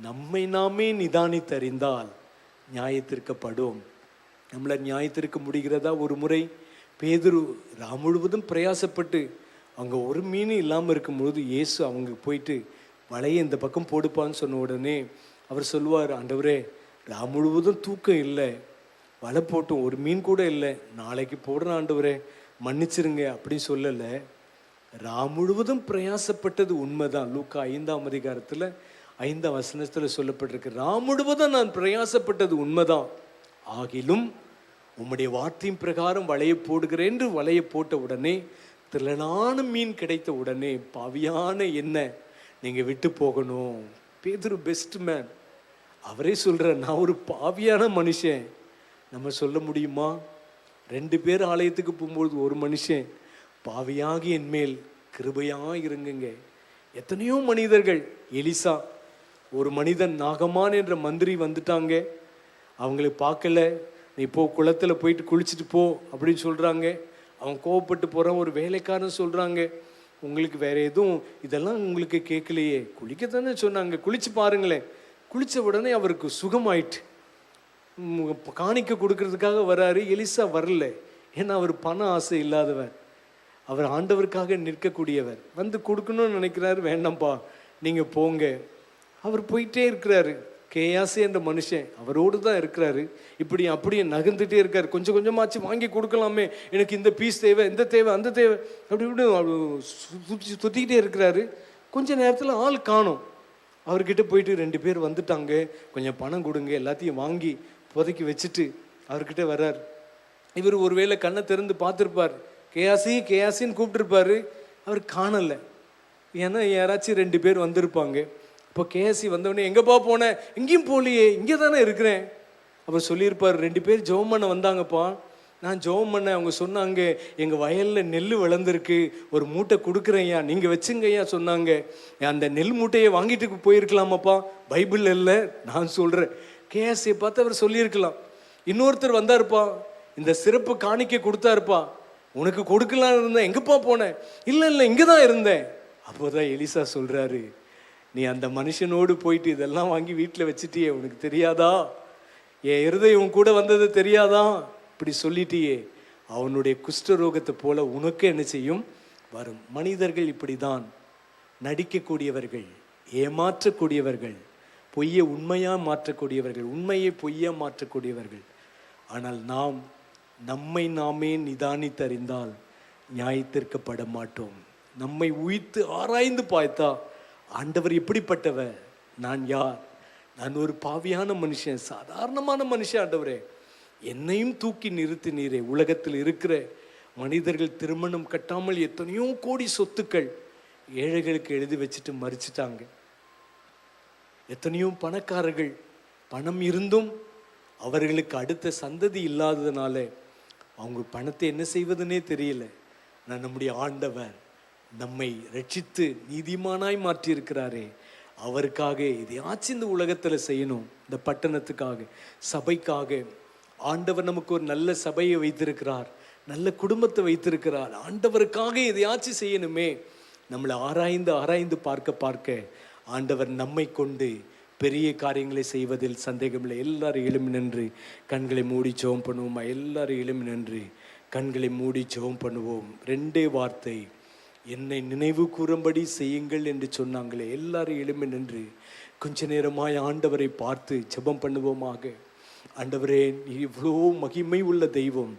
நம்மை நாமே நிதானித்தறிந்தால் நியாயத்திற்கப்படும். நம்மளை நியாயத்திற்க முடிகிறதா? ஒரு முறை பேதுரு முழுவதும் பிரயாசப்பட்டு அங்கே ஒரு மீன் இல்லாமல் இருக்கும்பொழுது இயேசு அவங்க போயிட்டு வலையை இந்த பக்கம் போடுப்பான்னு சொன்ன உடனே அவர் சொல்லுவார், ஆண்டவரே முழுவதும் தூக்கம் இல்லை, வலை போட்டும் ஒரு மீன் கூட இல்லை, நாளைக்கு போடுற ஆண்டவரே மன்னிச்சிருங்க அப்படின்னு சொல்லலை. முழுவதும் பிரயாசப்பட்டது உண்மைதான். லூக்கா 5ஆம் அதிகாரத்தில் 5ஆம் வசனத்தில் சொல்லப்பட்டிருக்கு, முழுவதும் நான் பிரயாசப்பட்டது உண்மைதான், ஆகிலும் உம்முடைய வார்த்தையின் பிரகாரம் வலையை போடுகிறேன் என்று வலையை போட்ட உடனே திரளான மீன் கிடைத்த உடனே பாவியான என்ன நீங்கள் விட்டு போகணும். பேதுரு பெஸ்ட் மேன், அவரே சொல்கிறார், நான் ஒரு பாவியான மனுஷன். நம்ம சொல்ல முடியுமா? 2 பேர் ஆலயத்துக்கு போகும்போது ஒரு மனுஷன் பாவியாகி என்மேல் கிருபையாக இருங்குங்க. எத்தனையோ மனிதர்கள், எலிசா, ஒரு மனிதன் நாகமான் என்ற மந்திரி வந்துட்டாங்க, அவங்களை பார்க்கல, நீ போ குளத்தில் போயிட்டு குளிச்சுட்டு போ அப்படின்னு சொல்கிறாங்க. அவன் கோவப்பட்டு போகிறான். ஒரு வேலைக்காரன் சொல்கிறாங்க, உங்களுக்கு வேற எதுவும் இதெல்லாம் உங்களுக்கு கேட்கலையே, குளிக்கத்தானே சொன்னாங்க, குளிச்சு பாருங்களேன். குளித்த உடனே அவருக்கு சுகமாயிட்டு காணிக்க கொடுக்கறதுக்காக வராரு. எலிசா வரல, ஏன்னா அவர் பண ஆசை இல்லாதவர், அவர் ஆண்டவருக்காக நிற்கக்கூடியவர். வந்து கொடுக்கணும்னு நினைக்கிறாரு, வேண்டாம்ப்பா நீங்கள் போங்க. அவர் போயிட்டே இருக்கிறாரு. கேயாசே என்ற மனுஷன் அவரோடு தான் இருக்கிறாரு. இப்படி அப்படியே நகர்ந்துட்டே இருக்காரு. கொஞ்சம் கொஞ்சமாச்சு வாங்கி கொடுக்கலாமே, எனக்கு இந்த பீஸ் தேவை, இந்த தேவை, அந்த தேவை, அப்படி இப்படி சுற்றிக்கிட்டே இருக்கிறாரு. கொஞ்ச நேரத்தில் ஆள் காணும். அவர்கிட்ட போயிட்டு 2 பேர் வந்துட்டாங்க, கொஞ்சம் பணம் கொடுங்க, எல்லாத்தையும் வாங்கி புதைக்கி வச்சுட்டு அவர்கிட்ட வர்றார். இவர் ஒருவேளை கண்ணை திறந்து பார்த்துருப்பார், கேயாசி கேயாசின்னு கூப்பிட்டுருப்பாரு, அவர் காணலை. ஏன்னா யாராச்சும் 2 பேர் வந்திருப்பாங்க. இப்போ கேஎஸ்சி வந்தவொடனே எங்கேப்பா போனேன்? எங்கேயும் போகலையே, இங்கே தானே இருக்கிறேன். அவர் சொல்லியிருப்பார், 2 பேர் ஜெபம் பண்ண வந்தாங்கப்பா, நான் ஜெபம் பண்ணேன், அவங்க சொன்னாங்க எங்கள் வயலில் நெல் வளர்ந்துருக்கு, ஒரு மூட்டை கொடுக்குறேன்யா, நீங்கள் வச்சுங்கய்யா சொன்னாங்க. அந்த நெல் மூட்டையை வாங்கிட்டு போயிருக்கலாமாப்பா, பைபிள் இல்லை நான் சொல்கிறேன். கேஎஸ்சியை பார்த்து அவர் சொல்லியிருக்கலாம். இன்னொருத்தர் வந்தாருப்பா, இந்த சிறப்பு காணிக்கை கொடுத்தாருப்பா, உனக்கு கொடுக்கலான்னு இருந்தேன், எங்கேப்பா போனேன்? இல்லை இல்லை இங்கே தான் இருந்தேன். அப்போதான் எலிசா சொல்கிறாரு, நீ அந்த மனுஷனோடு போயிட்டு இதெல்லாம் வாங்கி வீட்டில் வச்சுட்டியே, உனக்கு தெரியாதா? என் இருதயம் கூட வந்தது தெரியாதா? இப்படி சொல்லிட்டியே, அவனுடைய குஷ்டரோகத்தை போல உனக்கு என்ன செய்யும் வரும். மனிதர்கள் இப்படி தான் நடிக்கக்கூடியவர்கள், ஏமாற்றக்கூடியவர்கள், பொய்யை உண்மையாக மாற்றக்கூடியவர்கள், உண்மையை பொய்யா மாற்றக்கூடியவர்கள். ஆனால் நாம் நம்மை நாமே நிதானித்தறிந்தால் நியாயத்திற்கப்பட மாட்டோம். நம்மை உய்த்து ஆராய்ந்து பார்த்தா ஆண்டவர் எப்படிப்பட்டவர், நான் யார்? நான் ஒரு பாவியான மனுஷன், சாதாரணமான மனுஷன். ஆண்டவரே என்னையும் தூக்கி நிறுத்தினீரே, உலகத்தில் இருக்கிற மனிதர்கள் திருமணம் கட்டாமல் எத்தனையோ கோடி சொத்துக்கள் ஏழைகளுக்கு எழுதி வச்சுட்டு மறிச்சிட்டாங்க. எத்தனையோ பணக்காரர்கள் பணம் இருந்தும் அவர்களுக்கு அடுத்த சந்ததி இல்லாததுனால அவங்க பணத்தை என்ன செய்வதுன்னே தெரியல. நான் நம்முடைய ஆண்டவர் நம்மை ரட்சித்து நீதிமானாய் மாற்றி இருக்கிறாரே, அவருக்காக இதையாச்சும் இந்த உலகத்தில் செய்யணும். இந்த பட்டணத்துக்காக, சபைக்காக. ஆண்டவர் நமக்கு ஒரு நல்ல சபையை வைத்திருக்கிறார், நல்ல குடும்பத்தை வைத்திருக்கிறார். ஆண்டவருக்காக இதையாச்சும் செய்யணுமே. நம்மளை ஆராய்ந்து ஆராய்ந்து பார்க்க பார்க்க ஆண்டவர் நம்மை கொண்டு பெரிய காரியங்களை செய்வதில் சந்தேகமில்லை. எல்லாரும் எழும்பி நின்று கண்களை மூடி ஜெபம் பண்ணுவோமா? எல்லாரும் எழும்பி நின்று கண்களை மூடி ஜெபம் பண்ணுவோம். 2 வார்த்தை, என்னை நினைவு கூறும்படி செய்யுங்கள் என்று சொன்னாங்களே. எல்லாரும் எழும்பி நின்று கொஞ்ச நேரமாய் ஆண்டவரை பார்த்து ஜெபம் பண்ணுவோமாக. ஆண்டவரே, நீ இவ்வளோ மகிமை உள்ள தெய்வம்,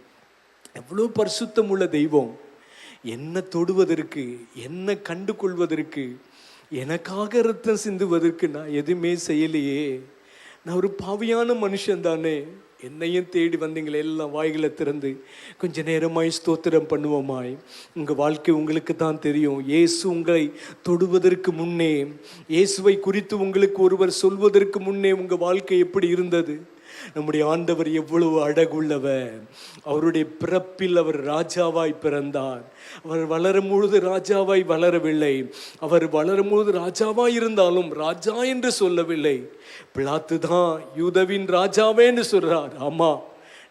எவ்வளோ பரிசுத்தம் உள்ள தெய்வம். என்ன தொடுவதற்கு, என்ன கண்டு கொள்வதற்கு, எனக்காக ரத்தம் சிந்துவதற்கு நான் எதுவுமே செய்யலையே. நான் ஒரு பாவியான மனுஷன் தானே. என்னையும் தேடி வந்தீங்களே. எல்லாம் வாய்களை திறந்து கொஞ்ச நேரமாய் ஸ்தோத்திரம் பண்ணுவோமாய். உங்கள் வாழ்க்கை உங்களுக்கு தான் தெரியும். இயேசு உங்களை தொடுவதற்கு முன்னே, இயேசுவை குறித்து உங்களுக்கு ஒருவர் சொல்வதற்கு முன்னே உங்கள் வாழ்க்கை எப்படி இருந்தது? நம்முடைய ஆண்டவர் எவ்வளவு அழகுள்ளவர். அவருடைய பிறப்பில் அவர் ராஜாவாய் பிறந்தார். அவர் வளரும் பொழுது ராஜாவாய் வளரவில்லை. அவர் வளரும் பொழுது ராஜாவாய் இருந்தாலும் ராஜா என்று சொல்லவில்லை. பிலாத்து தான் யூதவின் ராஜாவே என்று சொல்றார். ஆமா,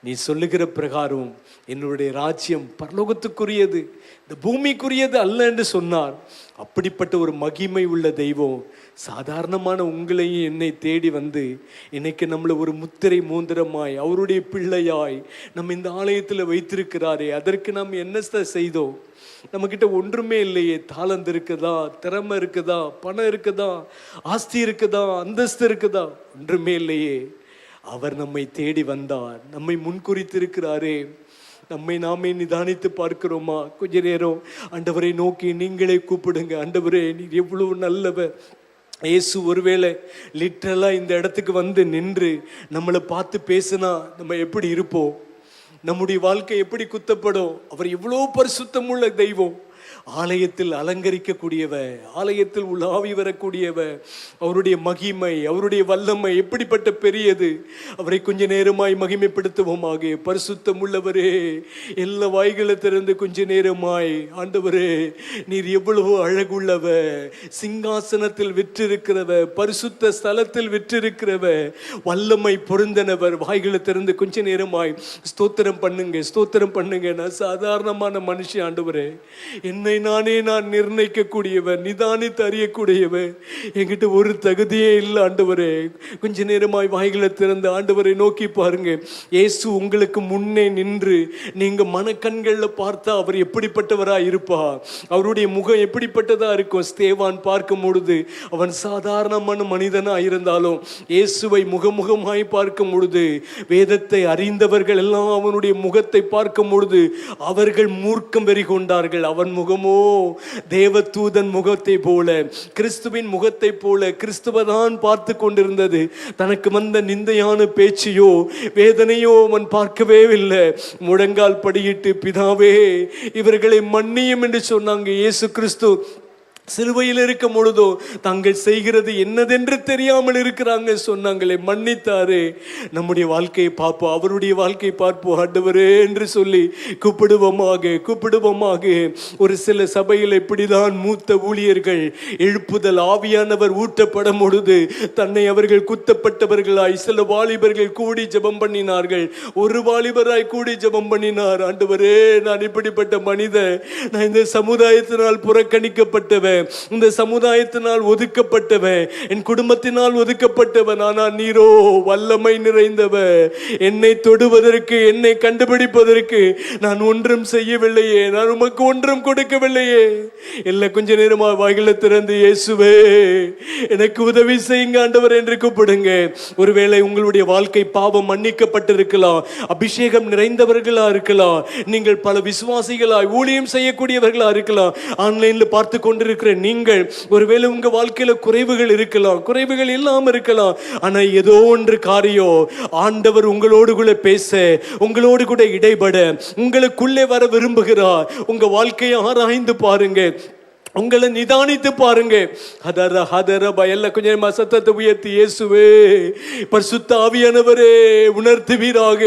நீ சொல்லுகிற பிரகாரம் என்னுடைய ராஜ்யம் பரலோகத்துக்குரியது, இந்த பூமிக்குரியது அல்ல என்று சொன்னார். அப்படிப்பட்ட ஒரு மகிமை உள்ள தெய்வம் சாதாரணமான உங்களையும் என்னை தேடி வந்து இன்னைக்கு நம்மளை ஒரு முத்திரை மோந்திரமாய், அவருடைய பிள்ளையாய் நம்ம இந்த ஆலயத்தில் வைத்திருக்கிறாரே. அதற்கு நாம் என்ன செய்தோம்? நம்மக்கிட்ட ஒன்றுமே இல்லையே. தாளந்து இருக்குதா, திறமை இருக்குதா, பணம் இருக்குதா, ஆஸ்தி இருக்குதா, அந்தஸ்து இருக்குதா? ஒன்றுமே இல்லையே. அவர் நம்மை தேடி வந்தார், நம்மை முன்குறித்திருக்கிறாரே. நம்மை நாமே நிதானித்து பார்க்கிறோமா? கொஞ்ச நேரம் ஆண்டவரை நோக்கி நீங்களே கூப்பிடுங்க. ஆண்டவரே, நீர் எவ்வளவு நல்லவர். இயேசு ஒருவேளை லிட்டரலாக இந்த இடத்துக்கு வந்து நின்று நம்மளை பார்த்து பேசினா நம்ம எப்படி இருப்போம்? நம்முடைய வாழ்க்கை எப்படி குத்தப்படும்? அவர் எவ்வளோ பரிசுத்தமுள்ள தெய்வம். ஆலயத்தில் அலங்கரிக்கக்கூடியவர், ஆலயத்தில் உலாவி வரக்கூடியவர். அவருடைய மகிமை, அவருடைய வல்லமை எப்படிப்பட்ட பெரியது! அவரை கொஞ்ச நேரமாய் மகிமைப்படுத்துவோமாக. பரிசுத்தம் உள்ளவரே, எல்லா வாய்களை திறந்து கொஞ்ச நேரமாய், ஆண்டவரே, நீர் எவ்வளவு அழகுள்ளவர், சிங்காசனத்தில் விற்றிருக்கிறவர், பரிசுத்த ஸ்தலத்தில் விற்றிருக்கிறவர், வல்லமை பொருந்தனவர். வாய்களை திறந்து கொஞ்ச நேரமாய் ஸ்தோத்திரம் பண்ணுங்க, ஸ்தோத்திரம் பண்ணுங்க. நான் சாதாரணமான மனுஷன் ஆண்டவரே. என்னை நான் நிர்ணயிக்கக்கூடியவர், நிதானித்து அறியக்கூடியவர். என்கிட்ட ஒரு தகுதியே இல்லை ஆண்டவரே. கொஞ்ச நேரமாய் வாய்களை திறந்து ஆண்டவரை நோக்கி பாருங்க. இயேசு உங்களுக்கு முன்னே நின்று நீங்க மனக்கண்கள்ல பார்த்தா அவர் எப்படிப்பட்டவராய் இருப்பார்? அவருடைய முகம் எப்படிப்பட்டதா இருக்கும்? ஸ்தேவான் பார்க்கும் பொழுது அவன் சாதாரணமான மனிதனா இருந்தாலும் இயேசுவை முகமுகமாய் பார்க்கும் பொழுது, வேதத்தை அறிந்தவர்கள் எல்லாம் அவனுடைய முகத்தை பார்க்கும் பொழுது அவர்கள் மூர்க்கம் வெறி கொண்டார்கள். அவன் முகமோ தேவதூதன் முகத்தை போல, கிறிஸ்துவின் முகத்தை போல கிறிஸ்துவதான் பார்த்து கொண்டிருந்தது. தனக்கு வந்த நிந்தையான பேச்சையோ வேதனையோ அவன் பார்க்கவே இல்லை. முழங்கால் படியிட்டு, பிதாவே, இவர்களை மன்னியும் என்று சொன்னாங்க. இயேசு கிறிஸ்து சிலுவையில் இருக்கும் பொழுதோ தாங்கள் செய்கிறது என்னதென்று தெரியாமல் இருக்கிறாங்க சொன்னாங்களே, மன்னித்தாரே. நம்முடைய வாழ்க்கையை பார்ப்போம், அவருடைய வாழ்க்கையை பார்ப்போம். ஆண்டவரே என்று சொல்லி கூப்பிடுவோமாக, கூப்பிடுவோமாக. ஒரு சில சபையில் இப்படிதான் மூத்த ஊழியர்கள் எழுப்புதல் ஆவியானவர் ஊட்டப்படும் பொழுது தன்னை அவர்கள் குத்தப்பட்டவர்களாய் சில வாலிபர்கள் கூடி ஜெபம் பண்ணினார்கள். ஒரு வாலிபராய் கூடி ஜெபம் பண்ணினார். ஆண்டவரே, நான் இப்படிப்பட்ட மனிதன், நான் இந்த சமுதாயத்தினால் புறக்கணிக்கப்பட்டவன், இந்த சமுதாயத்தினால் ஒதுக்கப்பட்டவன், என் குடும்பத்தினால் ஒதுக்கப்பட்டவன். ஆனால் நீரோ வல்லமை நிறைந்தவன். என்னை தொடுவதற்கு, என்னை கண்டுபிடிப்பதற்கு நான் ஒன்றும் செய்யவில்லையே, நான் உமக்கு ஒன்றும் கொடுக்கவில்லையே. எல்லாம் கொஞ்ச நேரமா வாய்களை திறந்து, இயேசுவே எனக்கு உதவி செய்யுங்க ஆண்டவர் என்று கூப்பிடுங்க. ஒருவேளை உங்களுடைய வாழ்க்கை பாவம் மன்னிக்கப்பட்டிருக்கலாம், அபிஷேகம் நிறைந்தவர்களா இருக்கலாம், நீங்கள் பல விசுவாசிகளாய் ஊழியம் செய்யக்கூடியவர்களா இருக்கலாம், ஆன்லைன்ல பார்த்து கொண்டிருக்க இருக்கிற நீங்கள் ஒருவேளை உங்க வாழ்க்கையில குறைவுகள் இருக்கலாம், குறைவுகள் இல்லாம இருக்கலாம். ஆனா ஏதோ ஒன்று காரியம் ஆண்டவர் உங்களோடு கூட பேச, உங்களோடு கூட இடைபட, உங்களுக்குள்ளே வர விரும்புகிறார். உங்க வாழ்க்கையை ஆராய்ந்து பாருங்க, உங்களை நிதானித்து பாருங்க. எல்லாம் கொஞ்சம் சத்தத்தை உயர்த்தி இயேசுவே, பரிசுத்த ஆவியானவரே உணர்த்துவீராக.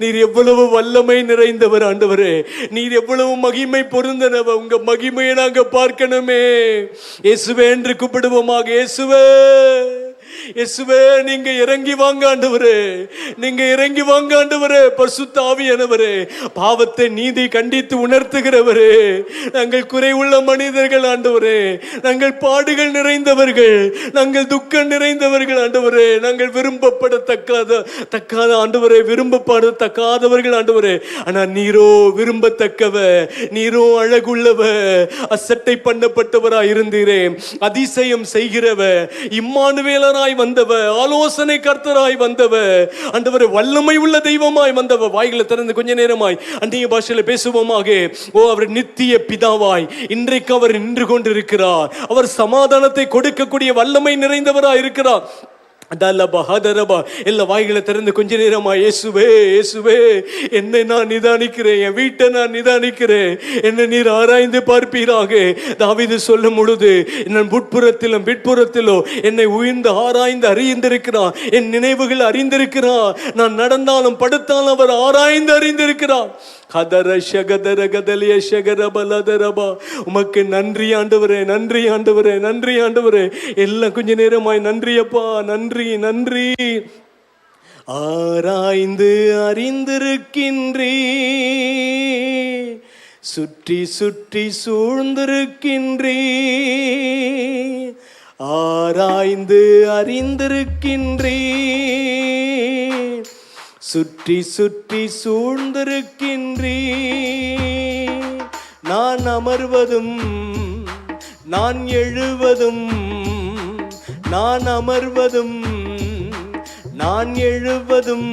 நீர் எவ்வளவு வல்லமை நிறைந்தவர் ஆண்டவரே, நீர் எவ்வளவு மகிமை பொருந்தனவர். உங்க மகிமையை நாங்க பார்க்கணுமே. இயேசுவே என்று கூப்பிடுவோமாக. இயேசுவே, இயேசுவே, நீங்க இறங்கி வாங்க ஆண்டவரே, நீங்க இறங்கி வாங்க ஆண்டவரே. பரிசுத்த ஆவியானவரே, பாவத்தை நீதி கண்டித்து உணர்த்துகிறவரே, நாங்கள் குறைவுள்ள மனிதர்கள் ஆண்டவரே, நாங்கள் பாடுகள் நிறைந்தவர்கள், நாங்கள் துக்கம் நிறைந்தவர்கள் ஆண்டவரே, நாங்கள் விரும்பப்படத்தக்காத ஆண்டவரே, விரும்பப்படத்தக்காதவர்கள் ஆண்டவரே. ஆனா நீரோ விரும்பத்தக்கவ, நீரோ அழகுள்ளவ, அசட்டை பண்ணப்பட்டவராய் இருந்தீரே, அதிசயம் செய்கிறவ, இம்மானுவேலராய் வந்தவ, ஆலோசனை கர்த்தராய் வந்தவ ஆண்டவரே, வல்லமை உள்ள தெய்வமாய் வந்தவ. வாய்களை திறந்து கொஞ்ச நேரமாய் அந்நிய பாஷையில பேசுவோமாக. ஓ, அவர் நித்திய பிதாவாய் இன்றைக்கு அவர் நின்று கொண்டிருக்கிறார். அவர் சமாதானத்தை கொடுக்கக்கூடிய வல்லமை நிறைந்தவராய் இருக்கிறார். எல்லா வாய்களை திறந்து கொஞ்ச நேரமா இயேசுவே, இயேசுவே, என்னை நான் நிதானிக்கிறேன், என் வீட்டை நான் நிதானிக்கிறேன், என்னை நீர் ஆராய்ந்து பார்ப்பீராக. தாவீது சொல்லும் பொழுது, என் உட்புறத்திலும் பிற்புறத்திலோ என்னை உயிர்ந்து ஆராய்ந்து அறிந்திருக்கிறார், என் நினைவுகள் அறிந்திருக்கிறார், நான் நடந்தாலும் படுத்தாலும் அவர் ஆராய்ந்து அறிந்திருக்கிறார். உமக்கு நன்றி ஆண்டவரே, நன்றி ஆண்டவரே, நன்றி ஆண்டவரே. எல்லாம் கொஞ்ச நேரமாய் நன்றி அப்பா, நன்றி நன்றி. ஆராய்ந்து அறிந்திருக்கின்றீ, சுற்றி சுற்றி சூழ்ந்திருக்கின்றீ, ஆராய்ந்து அறிந்திருக்கின்றீ, சுற்றி சுற்றி சூழ்ந்திருக்கின்றீ. நான் அமர்வதும் நான் எழுவதும், நான் அமர்வதும் நான் எழுவதும்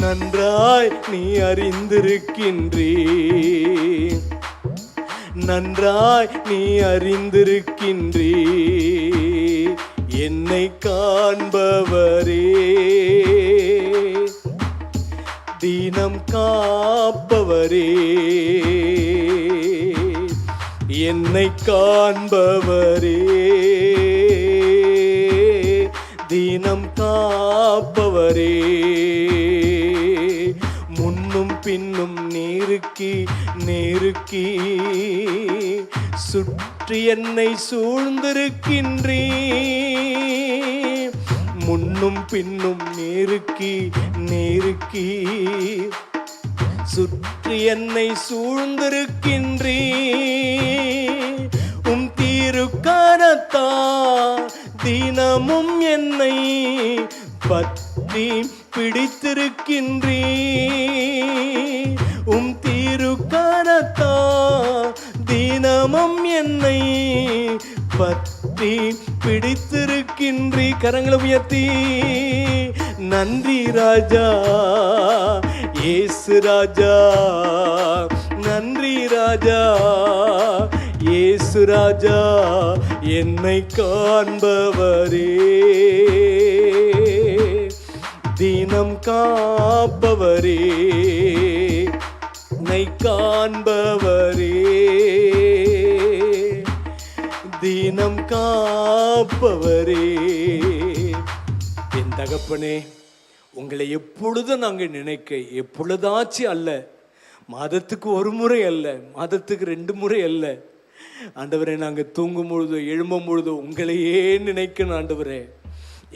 நன்றாய் நீ அறிந்திருக்கின்றீ, நன்றாய் நீ அறிந்திருக்கின்றீ. என்னை காண்பவரே, தீனம் காப்பவரே, என்னை காண்பவரே, தீனம் காப்பவரே. முன்னும் பின்னும் நெருக்கி நெருக்கி சுற்றி என்னை சூழ்ந்திருக்கின்றீ, முன்னும் பின்னும் நெருக்கி நெருக்கி சுற்றி என்னை சூழ்ந்திருக்கின்றீ. உம் தீருக்கரத்தா தினமும் என்னை பற்றி பிடித்திருக்கின்றீ, உம் தீருக்கரத்தா தினமும் என்னை பற்றி பிடித்திருக்கின்றீ. கரங்களை உயர்த்தி நன்றி ராஜா, இயேசு ராஜா, நன்றி ராஜா, இயேசு ராஜா, என்னை காண்பவரே, தினம் காப்பவரே, என்னை காண்பவரே, தினம் காப்பவரே. என் தகப்பனே, உங்களை எப்பொழுதும் நாங்கள் நினைக்க, எப்பொழுதாச்சும் அல்ல, மாதத்துக்கு ஒரு முறை அல்ல, மாதத்துக்கு 2 முறை அல்ல ஆண்டவரே, நாங்கள் தூங்கும் பொழுதோ எழும்பும் பொழுதோ உங்களையே நினைக்கணும் ஆண்டவரே.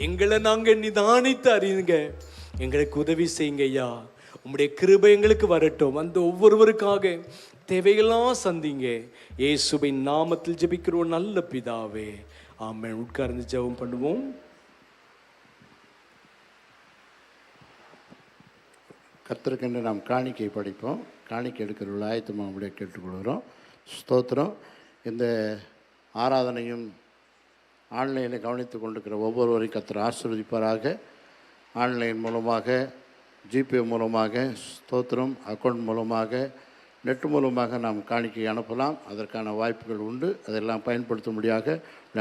எங்களை நாங்கள் நிதானித்து அறியுங்க, எங்களுக்கு உதவி செய்யுங்க ஐயா. உம்முடைய கிருபை எங்களுக்கு வரட்டும். அந்த ஒவ்வொருவருக்காக தேவையெல்லாம் சந்திங்க. இயேசுவின் நாமத்தில் ஜெபிக்கிறோம் நல்ல பிதாவே, ஆமென். உட்கார்ந்து ஜெபம் பண்ணுவோம். கர்த்தருக்கென்று நாம் காணிக்கை படிப்போம். காணிக்கை எடுக்கிற ஆயத்தமாக நம்முடைய கேட்டுக்கொள்கிறோம். ஸ்தோத்திரம். இந்த ஆராதனையும் ஆன்லைனில் கவனித்து கொண்டிருக்கிற ஒவ்வொருவரையும் கர்த்தர் ஆசீர்வதிப்பாராக. ஆன்லைன் மூலமாக, ஜிபே மூலமாக, ஸ்தோத்திரம், அக்கௌண்ட் மூலமாக நெட் மூலமாக நாம் காணிக்கை அனுப்பலாம். அதற்கான வாய்ப்புகள் உண்டு. அதெல்லாம் பயன்படுத்தும்படியாக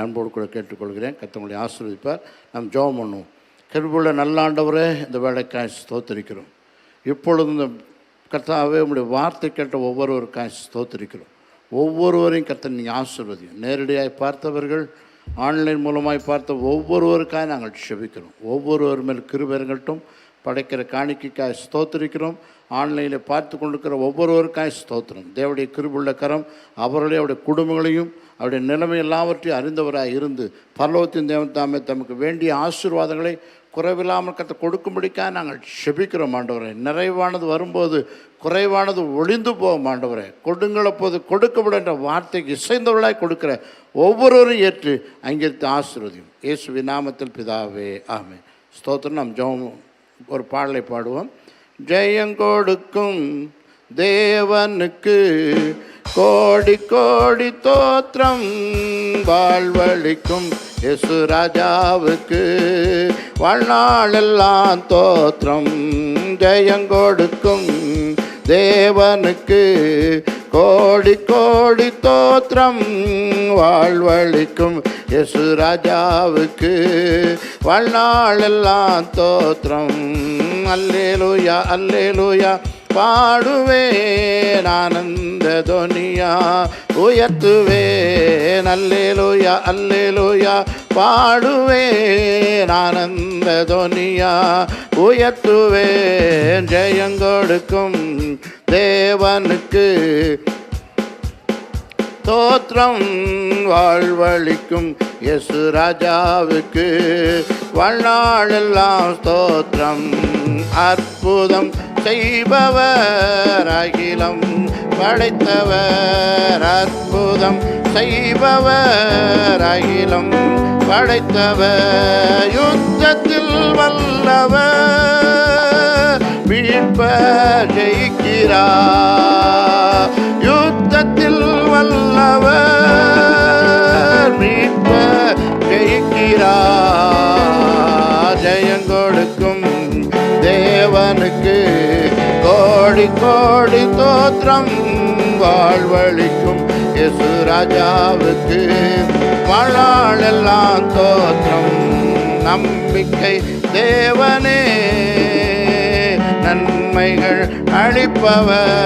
அன்போடு கூட கேட்டுக்கொள்கிறேன். கர்த்தர் ஆசீர்வதிப்பார். நாம் ஜெபம் பண்ணுவோம். கிருபையுள்ள நல்ல ஆண்டவரே, இந்த வேலைக்காய் ஸ்தோத்திரிக்கிறோம். இப்பொழுது இந்த கர்த்தாவே உம்முடைய வார்த்தை கேட்ட ஒவ்வொருவருக்காய் ஸ்தோத்திரிக்கிறோம். ஒவ்வொருவரையும் கர்த்தர் நீங்கள் ஆசீர்வதியும். நேரடியாய் பார்த்தவர்கள், ஆன்லைன் மூலமாய் பார்த்த ஒவ்வொருவருக்காய் நாங்கள் செபிக்கிறோம். ஒவ்வொருவர் மேல் கிருபை இறங்கட்டும். படைக்கிற காணிக்கைக்காய் ஸ்தோத்திரிக்கிறோம். ஆன்லைனில் பார்த்து கொண்டிருக்கிற ஒவ்வொருவருக்காய் ஸ்தோத்திரம். தேவனுடைய கிருபையுள்ள கரம் அவருடைய அவருடைய குடும்பங்களையும் அவருடைய நிலைமை எல்லாவற்றையும் அறிந்தவராக இருந்து பரலோகத்தின் தேவன் தாமே தமக்கு வேண்டிய ஆசீர்வாதங்களை குறைவில்லாமல் கற்று கொடுக்கும்படிக்காக நாங்கள் செபிக்கிறோம் ஆண்டவரே. நிறைவானது வரும்போது குறைவானது ஒளிந்து போகும் ஆண்டவரே. கொடுங்கள் அப்போது கொடுக்கப்படும் என்ற வார்த்தைக்கு இசைந்தவர்களாய் கொடுக்கிற ஒவ்வொருவரும் ஏற்று அங்கிருந்து ஆசீர்வதியும். இயேசுவின் நாமத்தில் பிதாவே, ஆமென். ஸ்தோத்திரம். நாம் ஜெபம் ஒரு பாடலை பாடுவோம். ஜெயங்கொடுக்கும் தேவனுக்கு கோடி கோடி தோத்திரம், வாழ்வழிக்கும் இயேசு ராஜாவுக்கு வாழ்நாளெல்லாம் தோத்திரம். ஜெயங்கொடுக்கும் தேவனுக்கு கோடி கோடி தோத்திரம், வாழ்வழிக்கும் இயேசு ராஜாவுக்கு வாழ்நாளெல்லாம் தோத்திரம். அல்லேலூயா அல்லேலூயா பாடுவேன் ஆனந்த தொனியா உயர்த்துவேன். அல்லேலூயா அல்லேலூயா பாடுவேன் ஆனந்த தொனியா உயர்த்துவேன். ஜெயங்கொடுக்கும் தேவனுக்கு தோத்திரம், வாழ்வழிக்கும் இயேசு ராஜாவுக்கு வாழ்நாளெல்லாம் ஸ்தோத்திரம். அற்புதம் செய்பவர், அகிலம் படைத்தவர். அற்புதம் செய்பவர், அகிலம் படைத்தவர். யுத்தத்தில் வல்லவர், மீட்பர் ஜெயிக்கிறார். யுத்தத்தில் வல்லவர், மீட்பர் ஜெயிக்கிறார். ஜெயங்கொடுக்கும் தேவனுக்கு கோடி கோடி தோத்திரம், வாழ்வழிக்கும் இயேசு ராஜாவுக்கு வாழ்நாளெல்லாம் தோத்திரம். நம்பிக்கை தேவனே, நன்மைகள் அளிப்பவர்.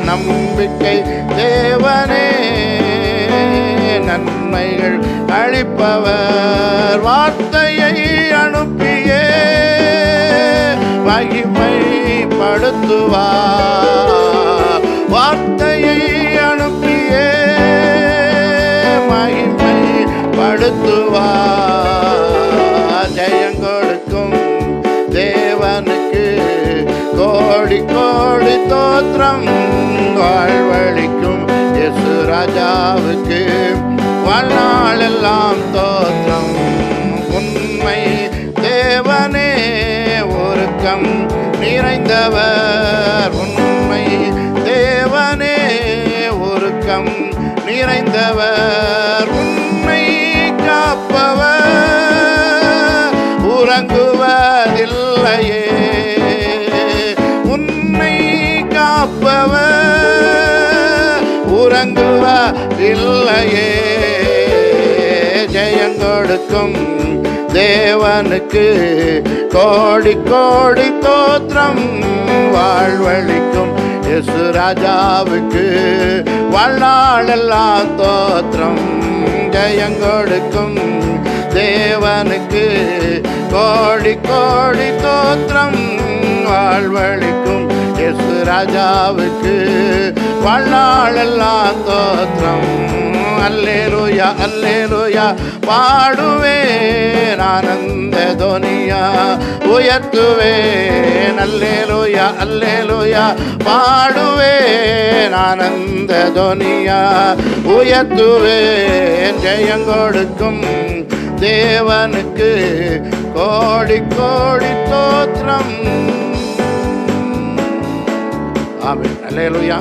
நம்பிக்கை தேவனே, நன்மைகள் அளிப்பவர். வார்த்தையை அனுப்பியே மகிமைப்படுத்துவார். வார்த்தையை அனுப்பியே மகிமைப்படுத்துவார். ஜெயங்கொடுக்கும் தேவனுக்கு கோடி கோடி தோத்திரம், வாழ்வழிக்கும் இயேசு ராஜாவுக்கு வாழ்நாளெல்லாம் தோத்திரம். உண்மை தேவனே, உருக்கம் நிறைந்தவர். உண்மை தேவனே, உருக்கம் நிறைந்தவர். உண்மை காப்பவர், உறங்குவதில்லையே. உன்னை காப்பவர், உறங்குவதில்லையே. ஜெயங்கொடுக்கும் தேவனுக்கு கோடி கோடி தோத்திரம், வாழ்வழிக்கும் இயேசு ராஜாவுக்கு வாழ்நாளெல்லாம் தோத்திரம். ஜெயங்கொடுக்கும் தேவனுக்கு கோடி கோடி தோத்திரம், வாழ்வழிக்கும் இயேசு ராஜாவுக்கு வாழ்நாளெல்லாம் தோத்திரம். அல்லேலூயா அல்லேலூயா பாடுவேன் ஆனந்த தொனியா உயர்த்துவேன். அல்லேலூயா அல்லேலூயா பாடுவேன் ஆனந்த தொனியா உயர்த்துவேன். ஜெயங்கொடுக்கும் தேவனுக்கு கோடி கோடி தோத்திரம். ஆமென். அல்லேலூயா.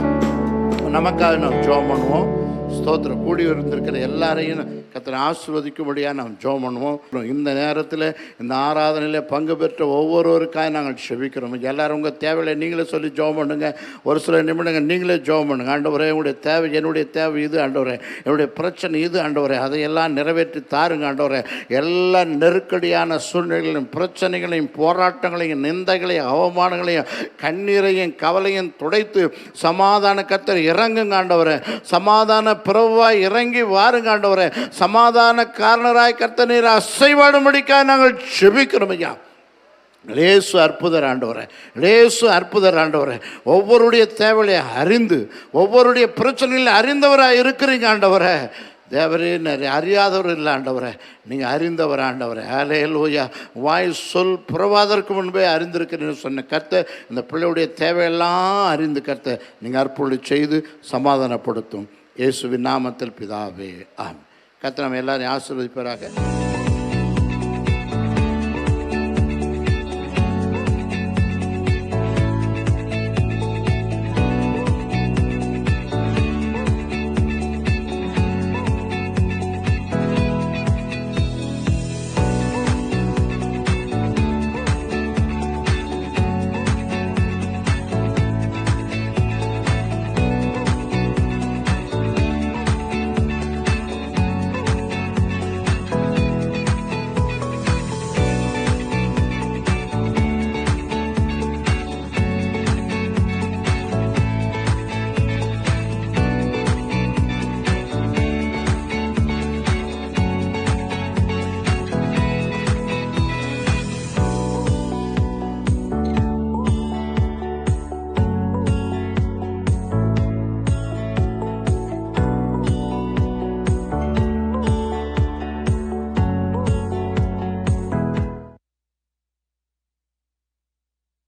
நமக்காக நாம் ஜெபம் பண்ணுவோம். ஸ்தோத்திரம். கூடி இருந்திருக்கிற எல்லாரையும் கர்த்தரை ஆசீர்வதிக்கும்படியாக நாம் ஜெபம் பண்ணுவோம். இந்த நேரத்தில் இந்த ஆராதனையில் பங்கு பெற்ற ஒவ்வொருவருக்காக நாங்கள் செபிக்கிறோம். எல்லாரும் உங்கள் தேவையில்லை நீங்களே சொல்லி ஜெபம் பண்ணுங்க. ஒரு சில நிமிடங்கள் நீங்களே ஜெபம் பண்ணுங்க. ஆண்டவரே, என்னுடைய தேவை, என்னுடைய தேவை இது ஆண்டவரே, என்னுடைய பிரச்சனை இது ஆண்டவரே, அதையெல்லாம் நிறைவேற்றி தாருங்க ஆண்டவரே. எல்லா நெருக்கடியான சூழ்நிலைகளையும் பிரச்சனைகளையும் போராட்டங்களையும் நிந்தைகளையும் அவமானங்களையும் கண்ணீரையும் கவலையும் துடைத்து சமாதான கர்த்தர் இறங்குங்க ஆண்டவரே. சமாதான பிரபுவாய் இறங்கி வாருங்க ஆண்டவரே. சமாதான காரணராய் கர்த்தர் நீர் அசைவாடும்படிக்காக நாங்கள் செபிக்கிறோம் ஐயா. லேசு அற்புதர் ஆண்டவரே, லேசு அற்புதர் ஆண்டவரே. ஒவ்வொருடைய தேவையை அறிந்து ஒவ்வொருடைய பிரச்சனையில் அறிந்தவராக இருக்கிறீங்க ஆண்டவரே. தேவரே, அறியாதவர் இல்லை ஆண்டவரே, நீங்கள் அறிந்தவர் ஆண்டவரே. ஹல்லேலூயா. வாய் சொல் புறவாதற்கு முன்பே அறிந்திருக்கிறேன்னு சொன்ன கர்த்தர் இந்த பிள்ளையுடைய தேவையெல்லாம் அறிந்து கர்த்தர் நீங்கள் அற்புதம் செய்து சமாதானப்படுத்தும். இயேசுவின் நாமத்தில் பிதாவே, ஆமென். கர்த்தர் நம்ம எல்லாரையும் ஆசீர்வதிப்பாராக.